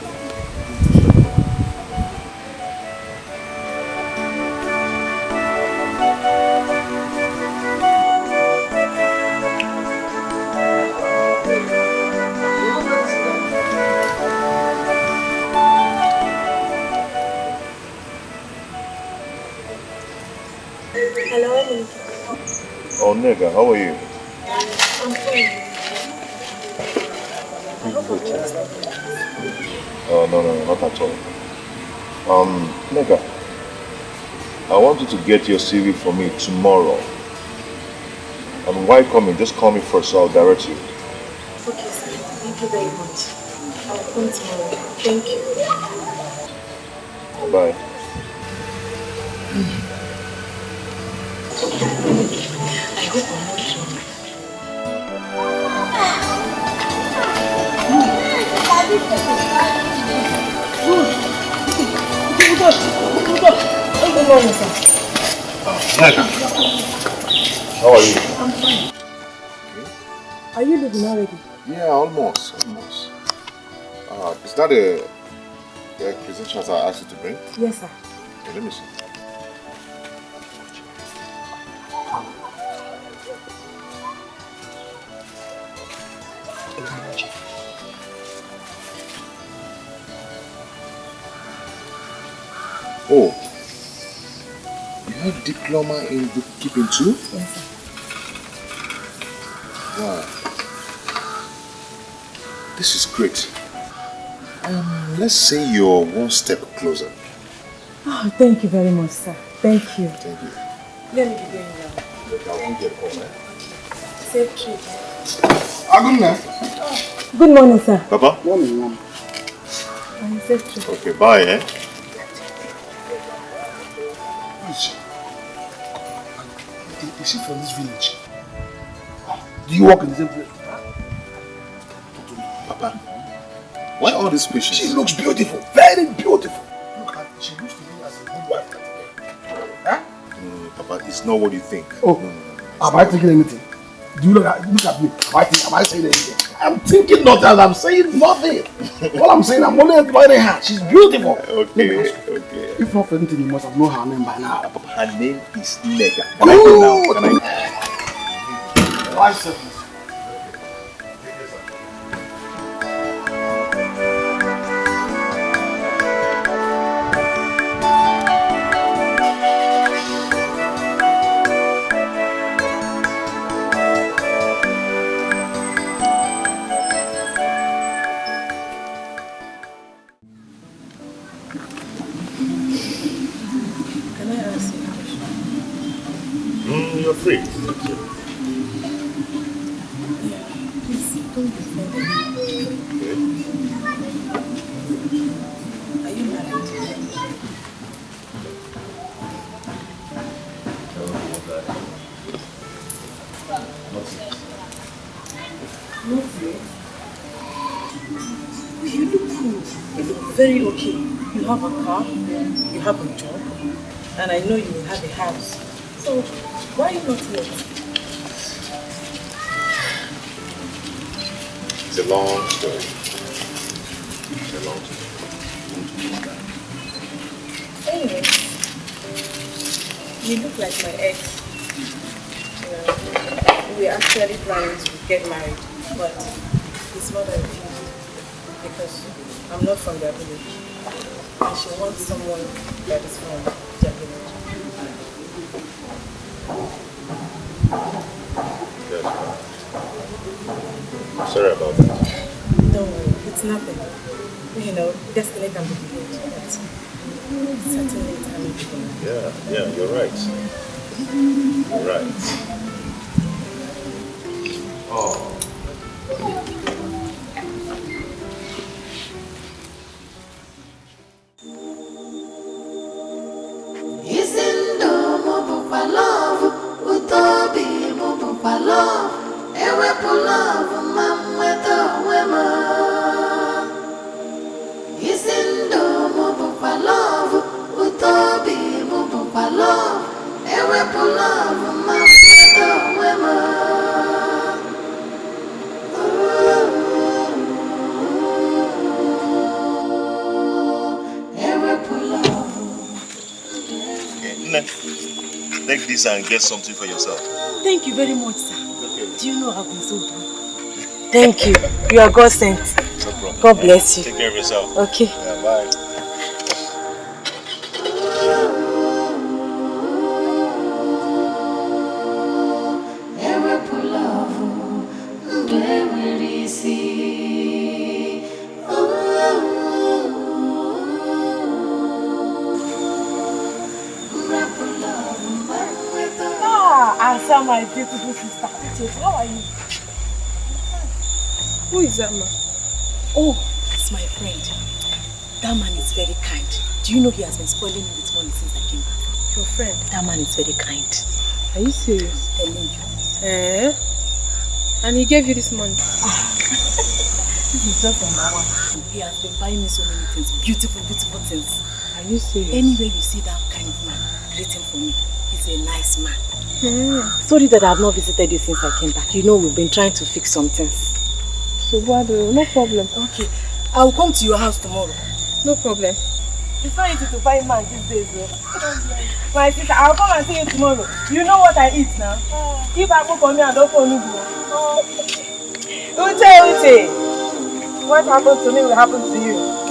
Hello, Emily. Oh, nigga, how are you? I'm fine. Oh, no, not at all. Nigga, I want you to get your CV for me tomorrow. And why coming? Just call me first so I'll direct you. Okay, sir. Thank you very much. I'll come tomorrow. Thank you. Bye. morning, sir. How are you? I'm fine. Are you leaving already? Yeah, almost. Is that the credentials I asked you to bring? Yes, sir. Okay, let me see. Oh, you have diploma in bookkeeping too? Yes, sir. Wow. This is great. Let's say you're one step closer. Oh, thank you very much, sir. Thank you. Thank you. Let me be going now. Look, I won't get home, eh? Safe trip. Good Good morning, sir. Papa? Morning, Mom. Safe trip. Okay, bye, eh? Is she from this village? Do you work in the same place? Papa, why all this patience? She looks beautiful, very beautiful. Look at, she used to be as a good wife. Huh? Papa, it's not what you think. Oh, am I thinking anything? Do you look at me? Am I saying anything? I'm thinking nothing and I'm saying nothing. All I'm saying, I'm only admiring her. She's beautiful. Okay. If not for anything, you must have known her name by now. Papa, her name is Nega. Can I go now? Can I? 5 seconds. You're free. Yeah, please don't be offended. Are you married? Not yet. You look cool. You look very okay. You have a car, you have a job, and I know you will have a house. So why are you not yet? It's a long story. It's a long story. Anyway, you look like my ex. We're actually planning to get married, but his mother refused because I'm not from their village. And she wants someone that is from their village. Sorry about that. Don't worry, it's nothing. You know, destiny can be delayed, but certainly it's amicable. Yeah, you're right. You're right. Oh. Love, utobi mubukwa love, ewepu love, mamweto wema. Isindo mubukwa love, utobi mubukwa love, ewepu love, mamweto wema. Ewepu love. Take this and get something for yourself. Thank you very much, sir. Okay. Do you know I've been so broke? Thank you. You are God sent. No problem. God bless you. Take care of yourself. Okay. Yeah, bye. Answer my beautiful sister. How are you? Who is that man? Oh, it's my friend. That man is very kind. Do you know he has been spoiling me with money since I came back? Your friend? That man is very kind. Are you serious? Telling you. Eh? And he gave you this money? This is just on my one. He has been buying me so many things. Beautiful, beautiful things. I Are you serious? Anywhere you see that kind of man, greet him for me. He's a nice man. Sorry that I have not visited you since I came back. You know we've been trying to fix some things. So no problem. Okay, I will come to your house tomorrow. No problem. It's not easy to find man these days, though. My sister, I'll come and see you tomorrow. You know what I eat now? If I cook for me, I don't for Nubu. Uche. What happens to me will happen to you.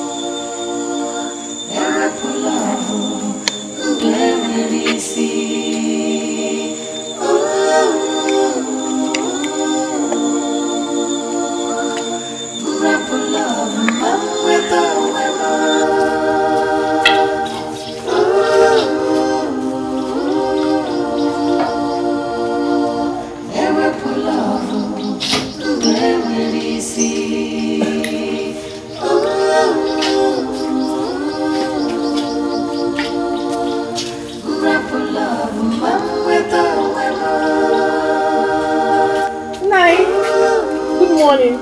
Good morning.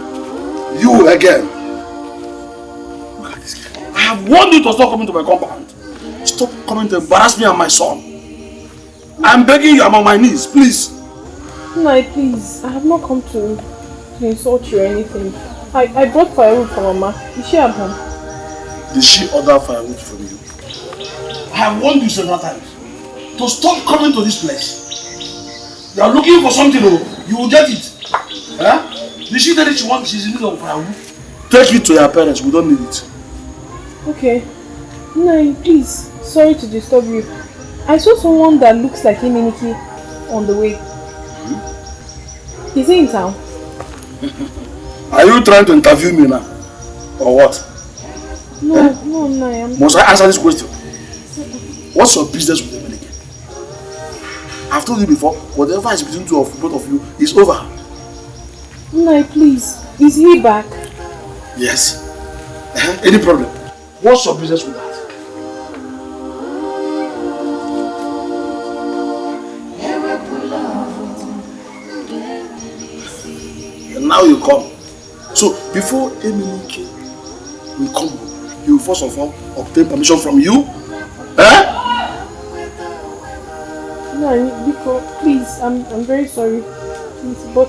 You again. Look at this guy. I have warned you to stop coming to my compound. Stop coming to embarrass me and my son. I'm begging you, I'm on my knees, please. Nai, please. I have not come to insult you or anything. I brought firewood for Mama. Is she at home? Did she order firewood from you? I have warned you several times to stop coming to this place. You are looking for something, you will get it. Huh? Did she tell you she's in need of firewood? Take it to your parents, we don't need it. Okay. Nai, please. Sorry to disturb you. I saw someone that looks like Iminiki on the way. Is he in town? Are you trying to interview me now? Or what? No, Nai. Must I answer this question? What's your business with Iminiki? I've told you before, whatever is between both of you is over. Nai, please. Is he back? Yes. Any problem? What's your business with that? And now you come. So before Eminike will come, he will first of all obtain permission from you. Nai, Biko, please. I'm very sorry. Please, but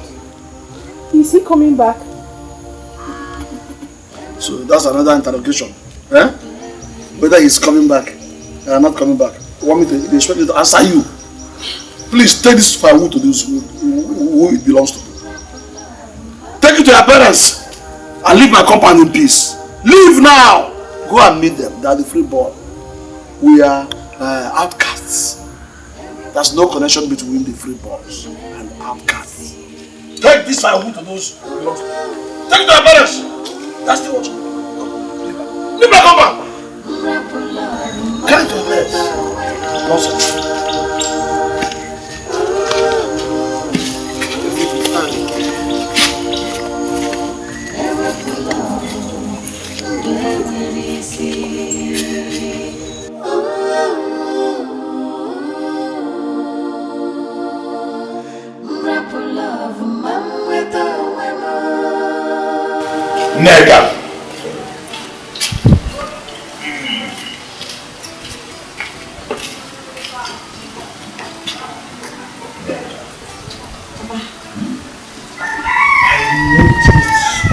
is he coming back? So that's another interrogation. Whether he's coming back or not coming back. You want me to expect me to answer you? Please take this firewood to those who it belongs to. Take it to your parents and leave my compound in peace. Leave now! Go and meet them. They are the freeborn. We are outcasts. There's no connection between the freeborns and outcasts. Take this firewood to those who belong to them. Take it to your parents. That's the watch. Leave my compound. Carry it to your parents. Nonsense. Nega.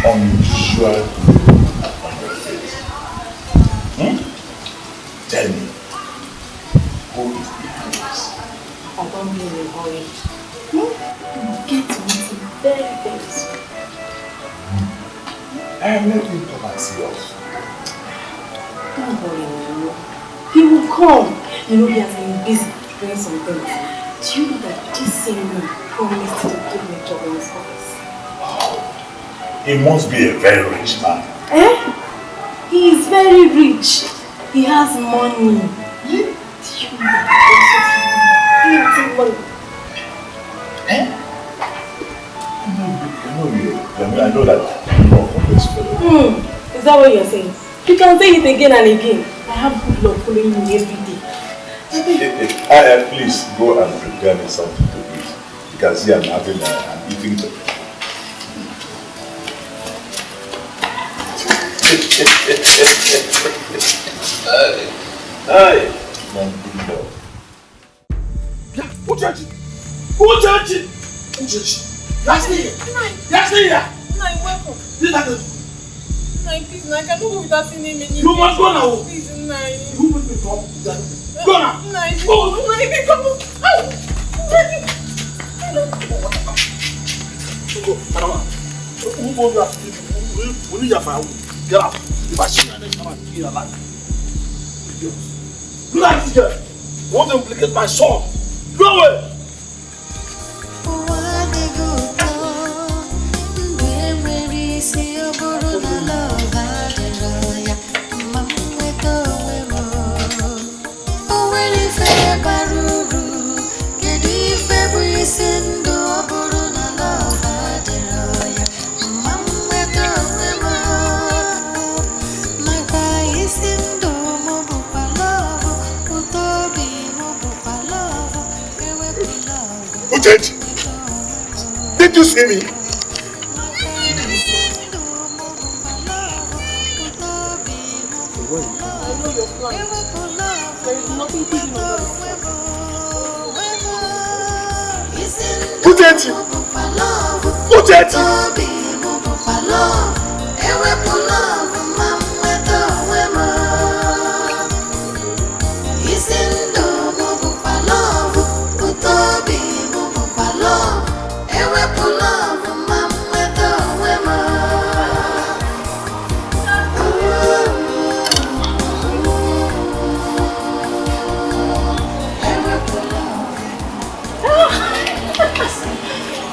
Unusual on your face. Tell me, who is behind this? I don't be in a hurry. You'll get to meet him very, very soon. Let him come and see us. Don't worry, no. He will come. You know he has been busy doing some things. Do you know that this same man promised to give me a job in his office? He must be a very rich man. He is very rich. He has money. Do you know that he also has money? I know that you know from this fellow. Is that what you're saying? You can say it again and again. I have good luck following you every day. Please go and prepare me something to eat. You can see I'm having an eating job. Hey, my good boy. Yeah, who judge it? Who judge it? Who judge it? That's me. That's me. Nai, welcome. Did that? Nai, please, Nai, I cannot go without seeing him anymore. You must go now. Please, Nai. You put me from. Go now. Nai, go. Nai, come on. Oh, Nai. Go, Madam. Who told you that? We need your fire. Get out. If I see you, then come and kill your life. Do that, girl. You want to implicate my son? Go away. Did you see me? I know your plan. There is nothing hidden under the sun. Who did you? Who did you?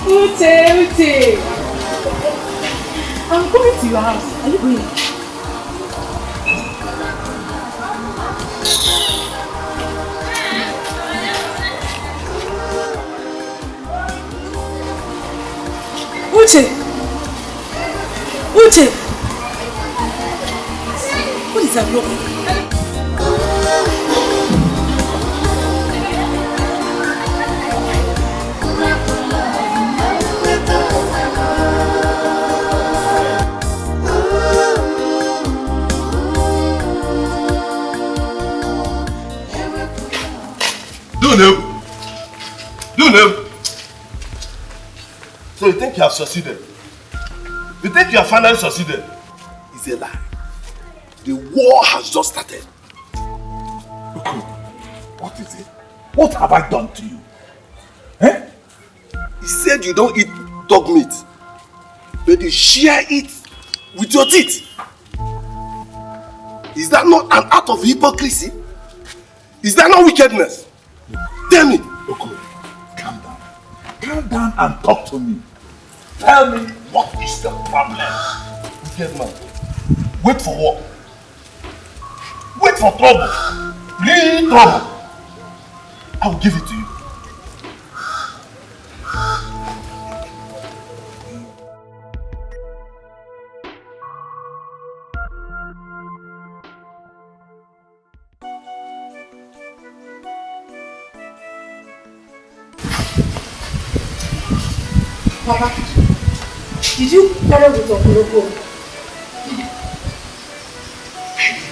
Ute. I'm coming to your house. Are you going? Uche! Uche! What is that? Do you know? So you think you have succeeded? You think you have finally succeeded? It's a lie. The war has just started. Okay. What is it? What have I done to you? Eh? He said you don't eat dog meat, but you share it with your teeth. Is that not an act of hypocrisy? Is that not wickedness? Tell me. Okay, calm down. Calm down and talk to me. Tell me what is the problem? Wicked man. Wait for what? Wait for trouble. Real trouble. I will give it to you. Papa, did you quarrel with Uncle Loco?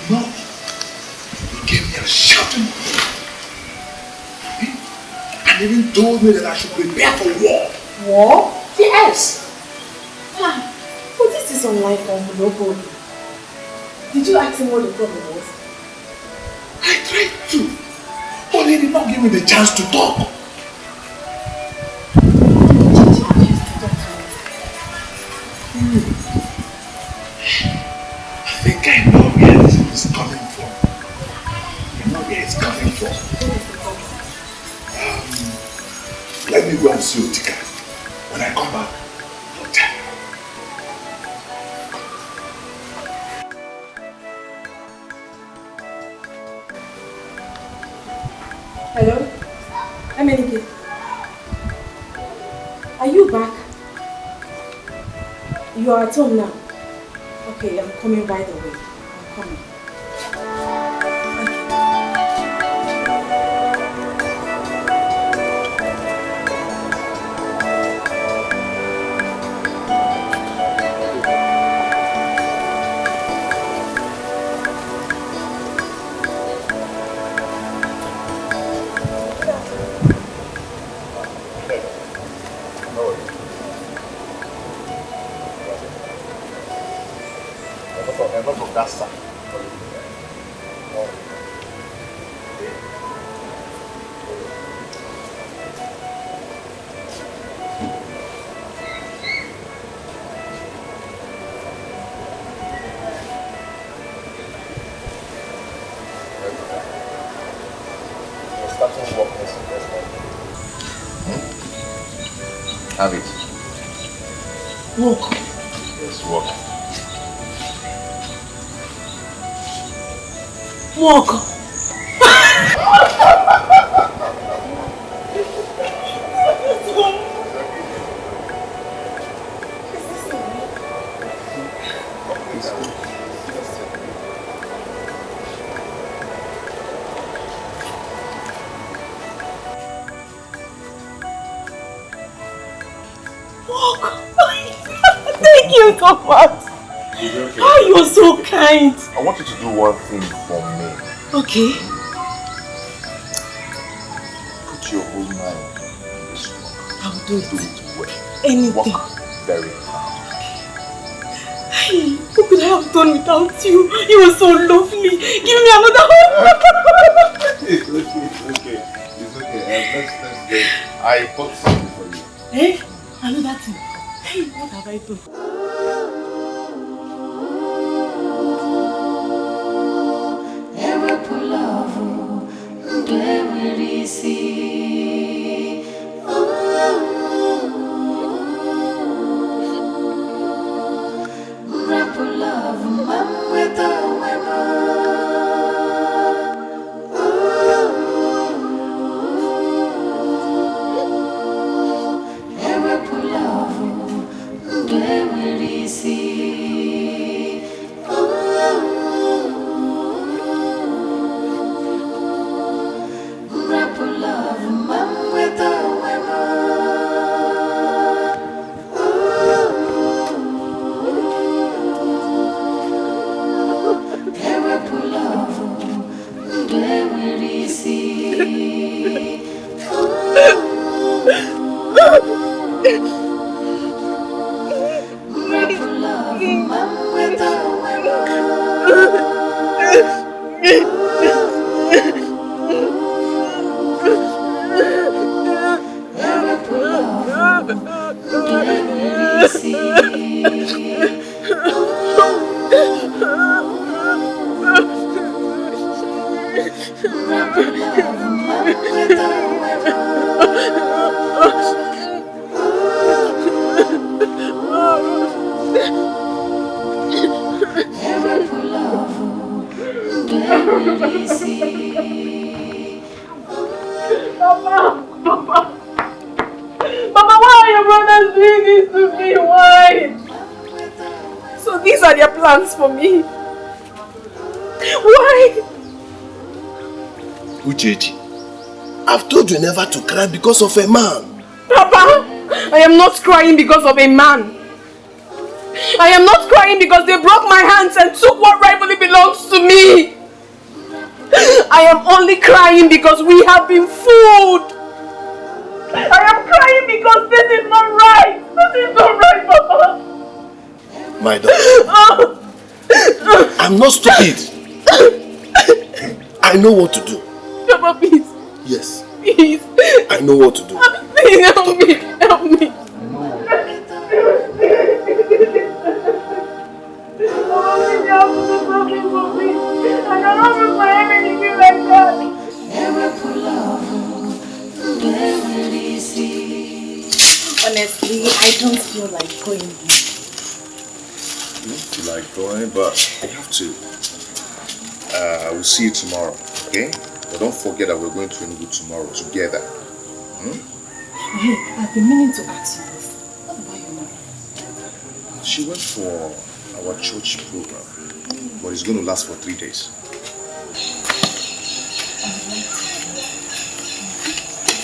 No. He gave me a shouting and even told me that I should prepare for war. War? Yes. Ah, but this is unlike Uncle Loco. Did you ask him what the problem was? I tried to, but he did not give me the chance to talk. I think I know where this is coming from. I know where it's coming from. Let me go and see Otika. When I come back, I'll tell you. Hello? Emenike. Are you back? You are at home now? Okay, I'm coming right away. I'm coming. because of that sack. Have it. Walk. Yes, walk. Walk. Thank you so much. Okay. Oh, you're so kind. I want you to do one thing for me. Okay. Put your whole mind in this work. I'll do it. Do it well. Anything. Work very hard. Hey, what could I have done without you? You were so lovely. Give me another hug. It's okay. It's okay. Let's go. I bought something for you. Hey, another thing. Hey, what have I done? For me. Why? Uchechi, I've told you never to cry because of a man. Papa, I am not crying because of a man. I am not crying because they broke my hands and took what rightfully belongs to me. I am only crying because we have been fooled. I am crying because this is not right. This is not right, Papa. My daughter. I'm not stupid. I know what to do. Papa, please. Yes. Please. I know what to do. Please help me. Help me. I cannot do for anything like that. Honestly, I don't feel like going home. You don't feel like going, but I have to. I will see you tomorrow, okay? But don't forget that we're going to Nollywood tomorrow together. Hey, I've been meaning to ask you this. What about your mother? She went for our church program, but it's going to last for 3 days.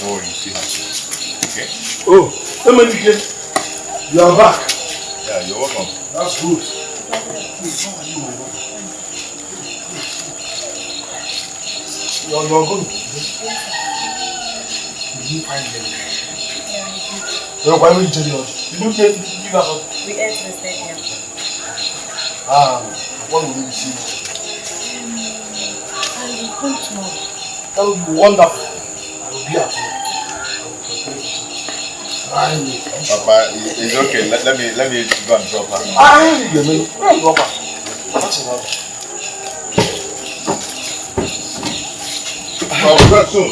Oh, you see her soon. Okay? Oh, Emenike, you are back. Yeah, you're welcome. That's good. You're good. Did you find them? Yeah, why would you tell us? Did you give us? We ate the stadium. Ah, What will you see? I will come tomorrow. That will be wonderful. I will be at home. Papa, it's okay. Let me go and drop her. You mean, drop her. What's it about? I'll be back soon.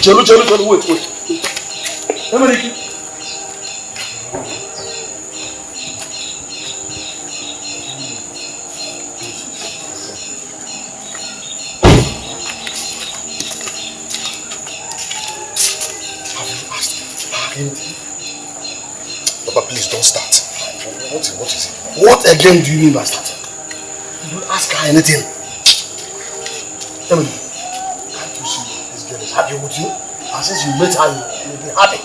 Chelo, wait. Everybody. Papa, please don't start. What is it? What again do you mean by starting? You don't ask her anything. Tell me, can't you see this girl is happy with you? And since you met her, you'll be happy.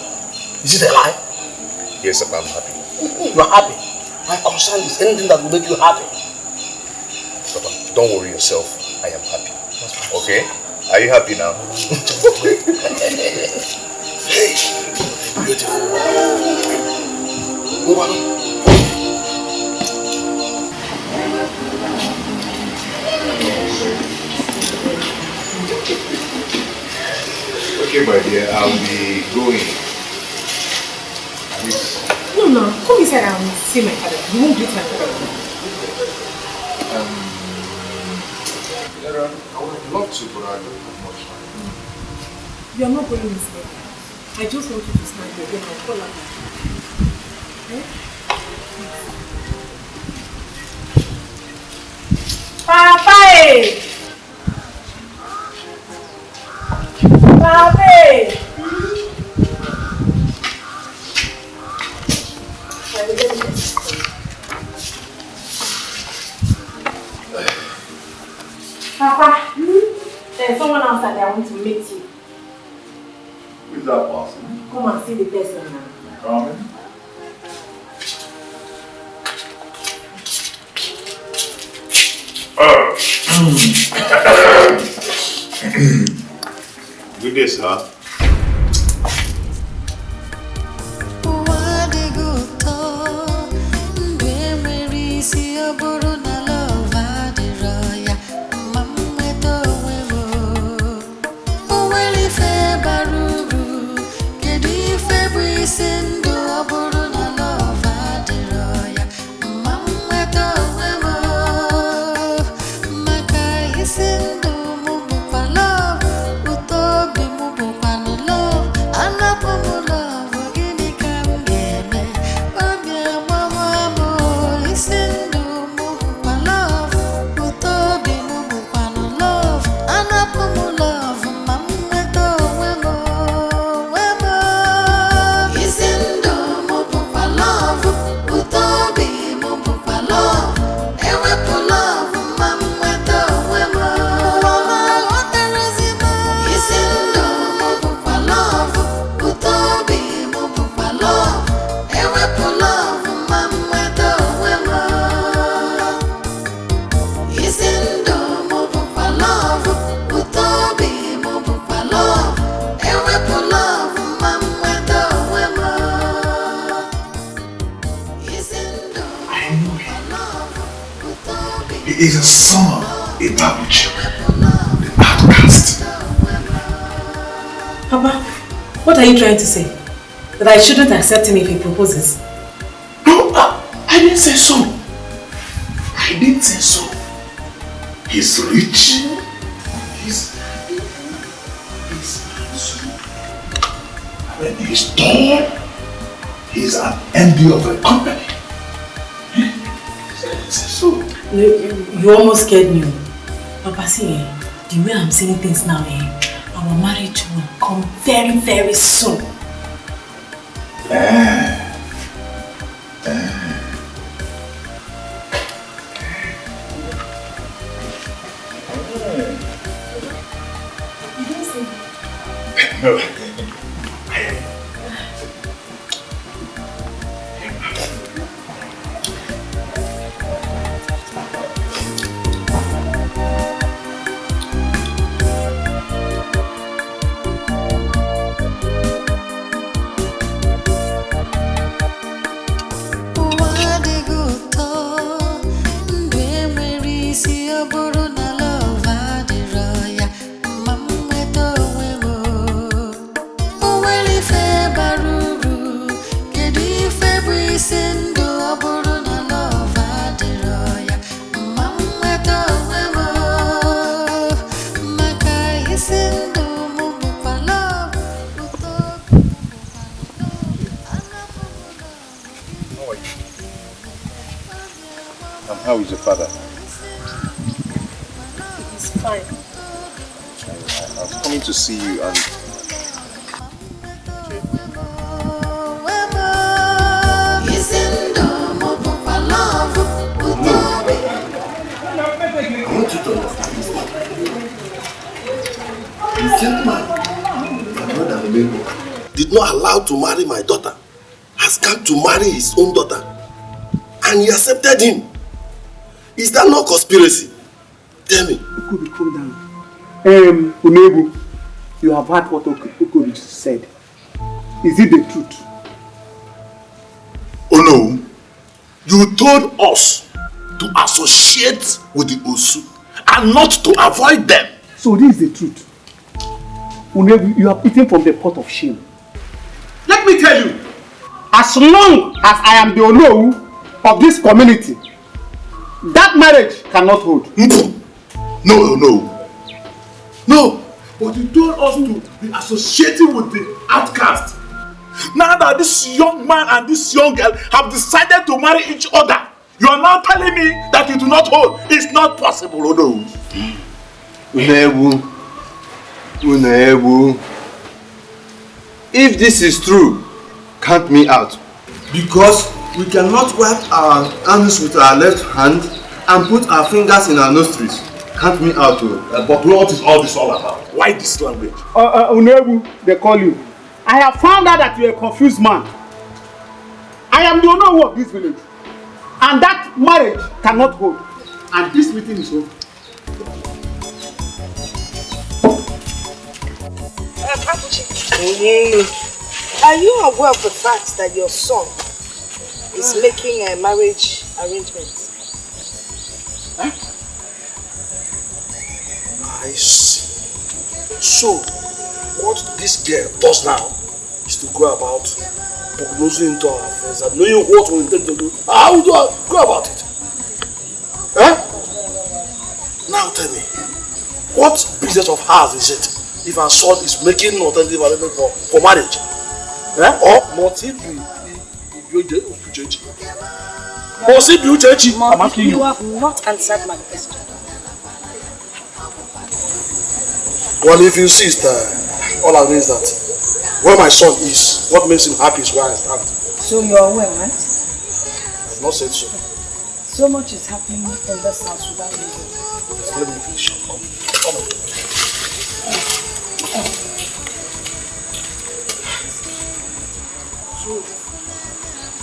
Is it a lie? Yes, Papa, I'm happy. You are happy. My concern is anything that will make you happy. Papa, don't worry yourself. I am happy. Okay? Are you happy now? Hey, beautiful. Okay, my dear, I'll be going. No, come inside and see my father. You won't greet my father. I would love to, but I don't have much time. You are not going inside. I just want you to stand here. Then I'll call out. Okay? Papa! Papa, there's someone outside that I want to meet you. Who is that person? Come and see the person now. Coming. Good day, sir. He is a son of a taboo child, the outcast. Papa, what are you trying to say? That I shouldn't accept him if he proposes? No, I didn't say so. I didn't say so. He's rich. He's handsome. When he's tall, he's an MD of a company. I didn't say so. You almost scared me. Papa, see, the way I'm seeing things now, our marriage will come very, very soon. You don't see? No. How are you? And how is your father? He's fine. I was coming to see you and... I want you to understand this. The gentleman, my brother Memo, did not allow to marry my daughter, has come to marry his own daughter, and he accepted him. Is that not conspiracy? Tell me. Okubi, calm down. Unebu, you have heard what Okubi said. Is it the truth? Oh no. You told us to associate with the Osu and not to avoid them. So this is the truth. Unebu, you have eaten from the pot of shame. Let me tell you, as long as I am the Olowu of this community, that marriage cannot hold. No, but you told us to be associating with the outcast. Now that this young man and this young girl have decided to marry each other, you are now telling me that you do not hold. It's not possible, Odo. Unebu. If this is true, count me out. Because we cannot wipe our hands with our left hand and put our fingers in our nostrils. Count me out. But what is all this all about? Why this language? Unebu, they call you. I have found out that you are a confused man. I am the owner of this village. And that marriage cannot hold. And this meeting is over. Are you aware of the fact that your son is making a marriage arrangements? Huh? I see. So, what this girl does now is to go about prognosing into our affairs and knowing what we intend to do. How do I go about it? Huh? Now tell me, what business of hers is it if her son is making alternative arrangement for marriage? Or must he be Uchechi? Must he be Uchechi? I'm asking you. You have not answered my question. Well, if you insist, all I mean is that where my son is, what makes him happy is where I stand. So you're aware, right? I've not said so. So much is happening in this house without you. Let me finish. Come on. So,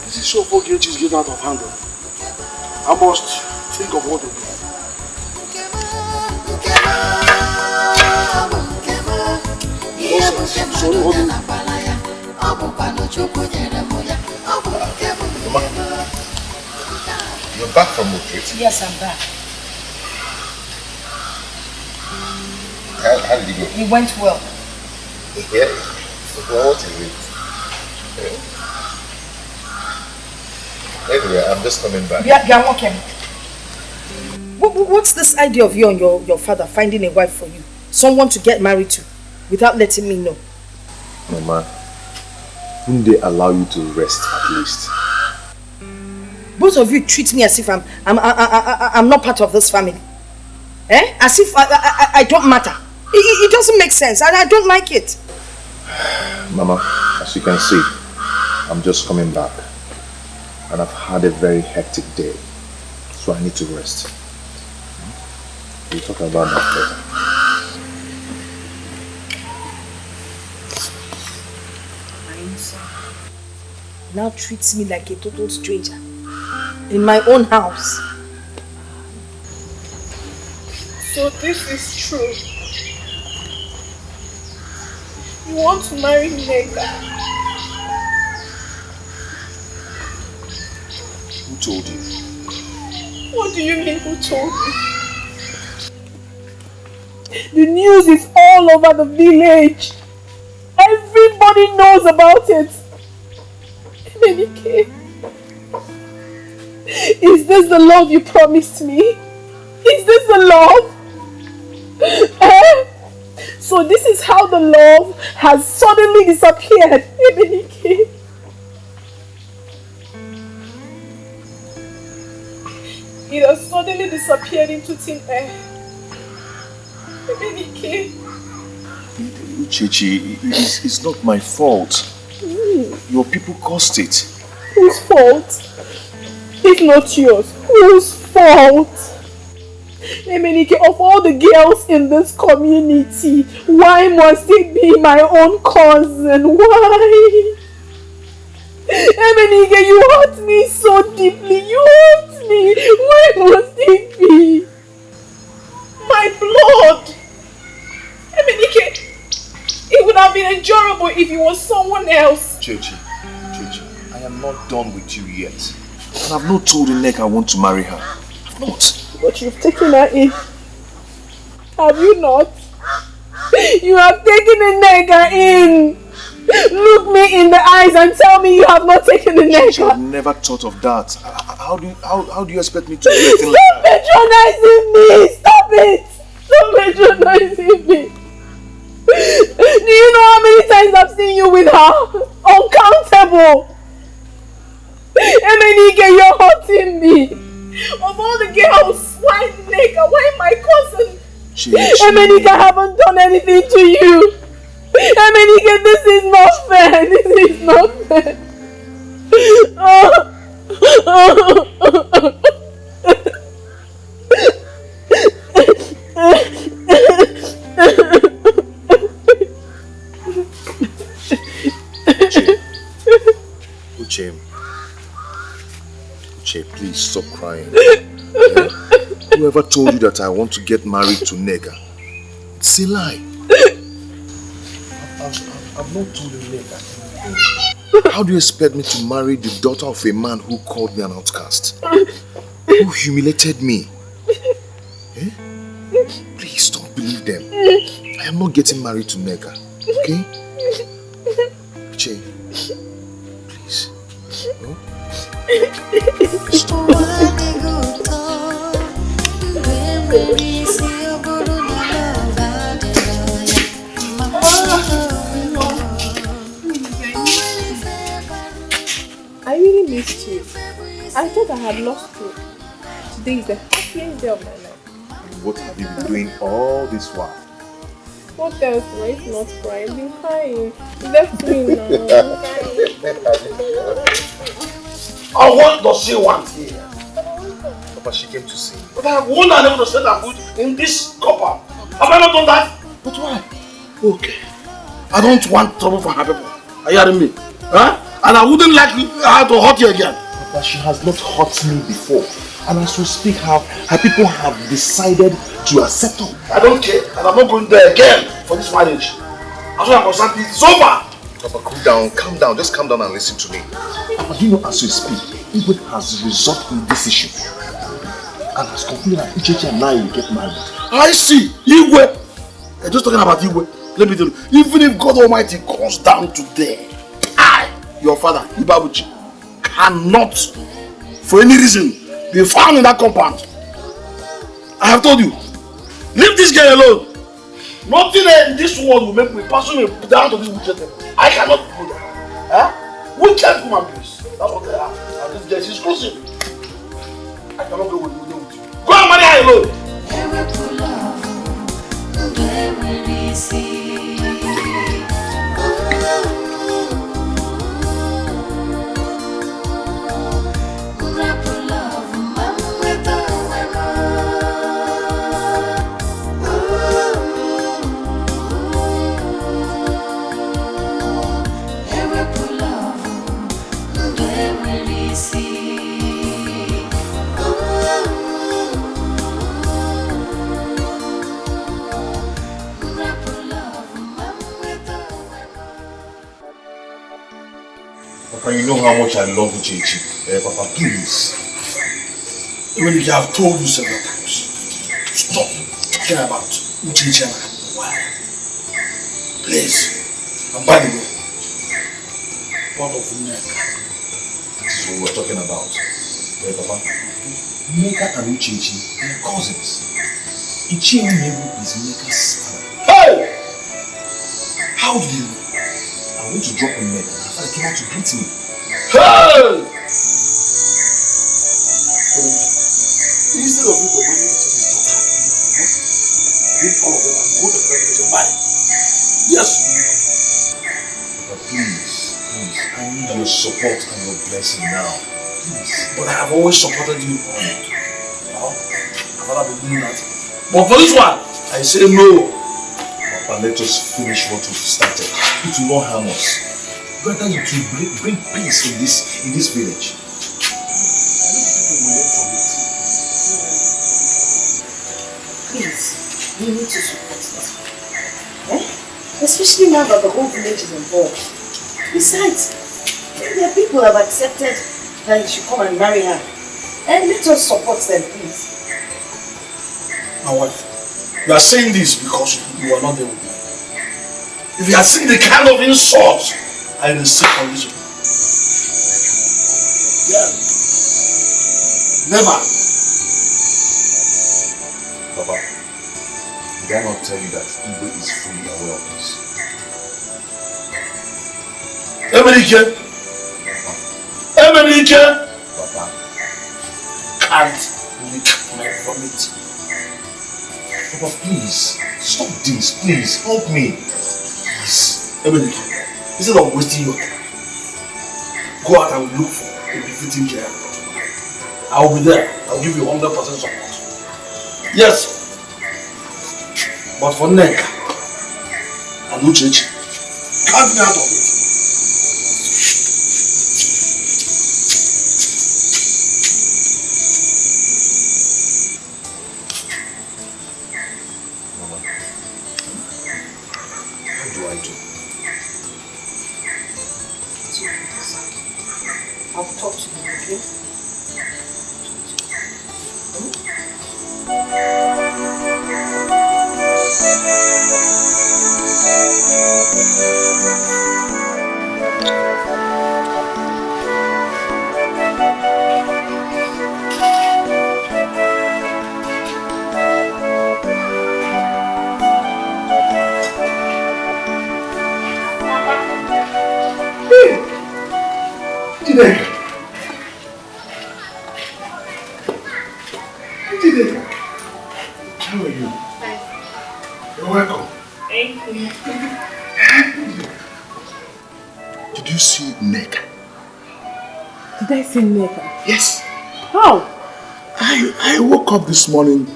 this is so Fogechi is getting out of hand. I must think of what to do. Sorry, hold on. You're back from retreat? Yes, I'm back. How did it go? It went well. Yeah? Well, what is it? Anyway, I'm just coming back. Yeah, welcome. What's this idea of you and your father finding a wife for you? Someone to get married to, without letting me know? Mama, wouldn't they allow you to rest at least? Both of you treat me as if I'm not part of this family. Eh? As if I don't matter. It doesn't make sense, and I don't like it. Mama, as you can see, I'm just coming back. And I've had a very hectic day. So I need to rest. We'll talk about that later. Now treats me like a total stranger in my own house. So this is true. You want to marry Nega? Who told you? What do you mean who told you? The news is all over the village. Everybody knows about it. Menike, is this the love you promised me? Is this the love? So this is how the love has suddenly disappeared. Menike. it has suddenly disappeared into thin air. Emenike. Chichi, it's not my fault. Your people caused it. Whose fault? If not yours, whose fault? Emenike, of all the girls in this community, why must it be my own cousin? Why? Emenike, you hurt me so deeply. You hurt me. Why must it be my blood? Emenike, it would have been endurable if it was someone else. Chichi, I am not done with you yet. And I've not told Nneka I want to marry her. I've not. But you've taken her in. Have you not? You have taken Nneka in. Look me in the eyes and tell me you have not taken Nneka. I've never thought of that. How do you expect me to do anything like Stop that? patronizing me! Stop it! Stop patronizing me! Do you know how many times I've seen you with her? Uncountable! Emenike, you're hurting me! Of all the girls, why Nneka? Why my cousin? Emenike, I haven't done anything to you! Emenike, this is not fair! This is not fair! Uche, please stop crying. Yeah? Whoever told you that I want to get married to Nneka? It's a lie. I've not told Nneka. How do you expect me to marry the daughter of a man who called me an outcast? Who humiliated me? Eh? Please don't believe them. I am not getting married to Nneka. Okay? Uche, please. No? Stop. I really missed you. I thought I had lost you. Today is the happiest day of my life. What have you been doing all this while? What else? Why is not crying? I've been crying. You left me now. What does she want here? Papa, she came to see me. But I have warned her never to set her foot in this copper. Have I not done that? But why? Okay. I don't want trouble from her people. Are you hearing me? Huh? And I wouldn't like her to hurt you again. Papa, she has not hurt me before. And as we speak, her people have decided to accept her. I don't care. And I'm not going there again for this marriage. As far as I'm concerned, it's over. Papa, calm down. Just calm down and listen to me. Papa, do you know as we speak, Igwe has resolved in this issue. And has concluded that Uchechi and I will get married. I see. Igwe. I'm just talking about Igwe. Let me tell you, even if God Almighty comes down today, I, your father, Ibabuchi, cannot, for any reason, be found in that compound. I have told you, leave this girl alone. Nothing in this world will make me personally down to this wicked thing. I cannot do that. Huh? Wicked woman, please. That's what they are. And this girl is exclusive. I cannot go with you. Go and marry her alone. Papa, you know how much I love Uchechi. Papa, please. Even if I have told you several times, stop talking about Uchechi and why. Please. And by the way, what of Nneka? That is what we're talking about. Papa, Nneka and Uchechi are cousins. Ichie Umeru is Nneka's father. Hey! How do you know? I went to drop Nneka and I came out to greet me. Hey! Instead of you to marry each other's daughter, leave all of them and go to the graduation marry. Yes. But please, I need your support and your blessing now. Please. But I have always supported you on it. I've never been doing that. But for this one, I say no. Papa, let us finish what we've started. It will not harm us. Rather, it will bring peace in this village. Please, we need to support this. Especially now that the whole village is involved. Besides, there are people who have accepted that you should come and marry her. And let us support them, please. My wife, you are saying this because you are not there with me. If you had seen the kind of insult I received from this woman. Yeah. Never. Papa, did I not tell you that Igwe is fully aware of this? Emenike! Emenike! Papa. Can't lick my vomit. Papa, please, stop this, please, help me. Please. Emenike, instead of wasting your time, go out and look for a befitting care. I will be there. I will give you 100% support. Yes. But for Nneka and Uchechi, cut me out of it. Mama, how do I do? I'll talk to you, okay? How are you? You're welcome. Thank you. Did you see Nneka? Did I see Nneka? Yes. How? I woke up this morning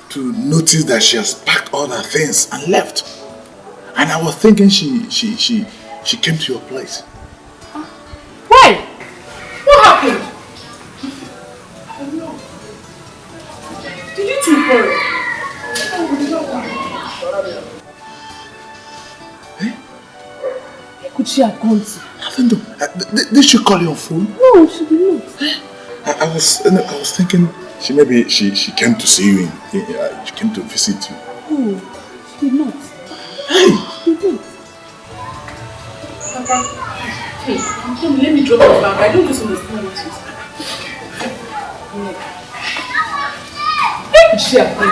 to notice that she has packed all her things and left. And I was thinking she came to your place. Why? What happened? I don't know. Did you two quarrel? Where could she have gone to? I don't know. Did she call you on phone? No, she did not. I was thinking she came to see you. She came to visit you. Oh, she did not. Hey! She did not. Papa, hey, come, let me drop you back. I don't just understand what you're saying. Where could she have gone to?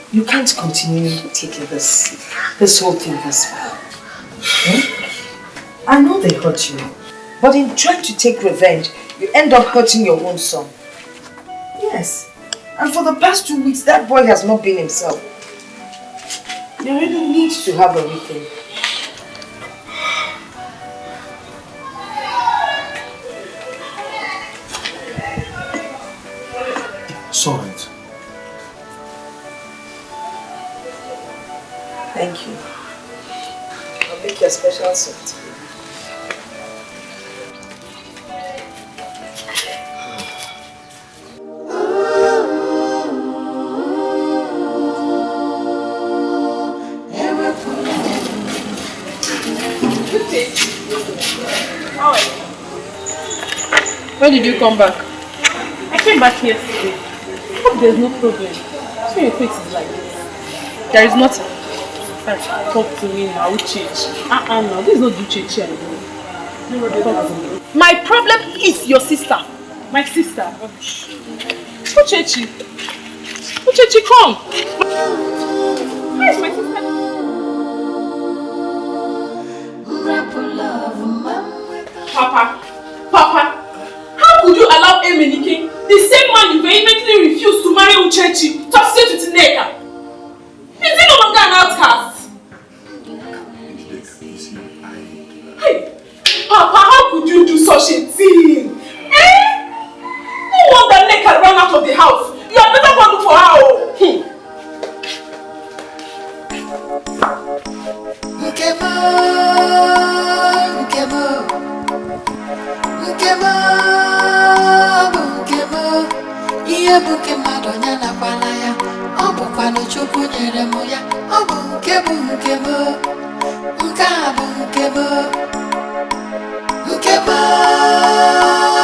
You can't continue taking this whole thing this far. I know they hurt you, but in trying to take revenge, you end up hurting your own son. Yes, and for the past 2 weeks, that boy has not been himself. You really need to have a rethink. Sorry. Thank you. I'll make you a special soup. When did you come back? I came back yesterday. Hope there's no problem. So your face is like this. There is nothing. Talk to me now, Uchechi. No, this is not Uchechi anymore. Talk to me. My problem is your sister. My sister. Uchechi. Uchechi, come. Where is my sister? Papa, how could you allow Emenike, the same man you vehemently refused to marry Uchechi, to associate with Nneka? Is he no longer an outcast? Hey, Papa, how could you do such a thing? No wonder Nneka ran out of the house. You had better go look for her. Ihe bụ nke mmadụ onye na-akwala ya, ọ bụkwanụ Chukwu nyere m ya, ọ bụ nke m, nke a bụ nke m, nke m,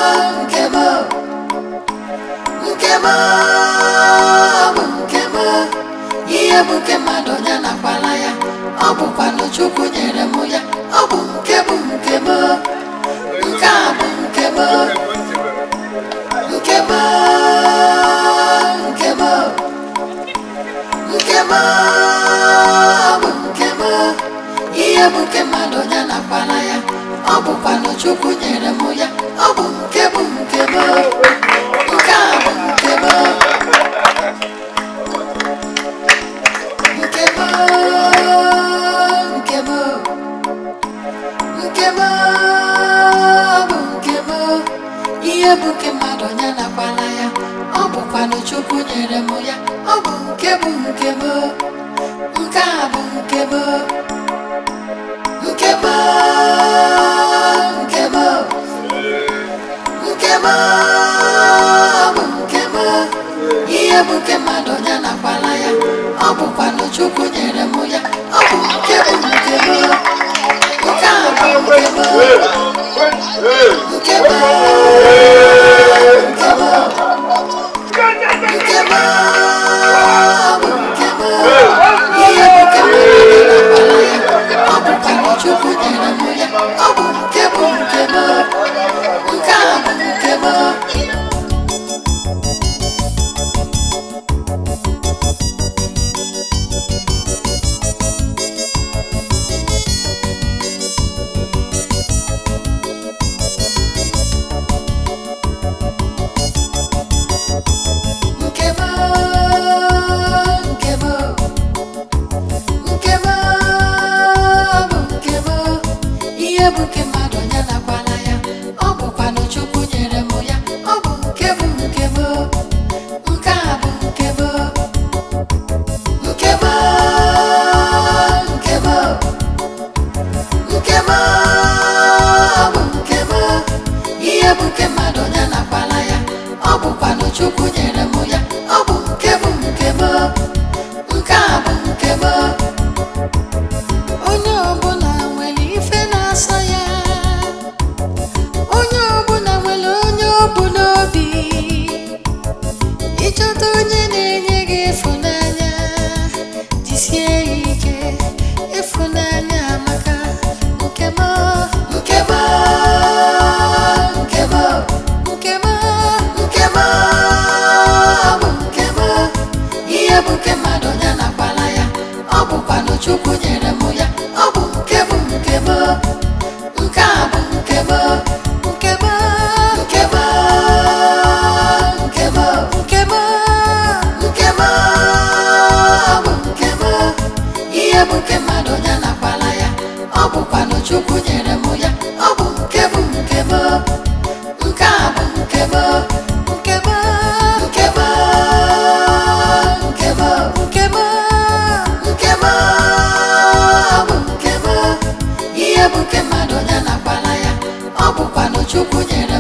nke m, nke m, bụ nke m. Ihe bụ nke mmadụ onye na-akwala ya, ọ bụkwanụ Chukwu nyere m ya, ọ bụ nke m, nke a bụ nke m. Ihe bụ nke mmadụ onye na-akwala ya, ọ bụkwanụ Chukwu nyere m ya, ọ bụ nke m, nke a bụ nke m, nke m, nke m, nke m, bụ nke m. Ihe bụ nke mmadụ onye na-akwala ya, ọ bụkwanụ Chukwu nyere m ya, ọ bụ nke m, nke a bụ nke m, nke m, nke m, nke m, bụ nke m. Ihe bụ nke mmadụ onye na-akwala ya, ọ bụkwanụ Chukwu nyere m ya, ọ bụ nke m, nke m, nke a bụ nke m, nke m, nke m, nke m, bụ nke m. Ihe bụ nke mmadụ onye na-akwala ya, ọ bụkwanụ Chukwu nyere m ya, ọ bụ nke m, nke m, nke a bụ nke m. Chukwu nyere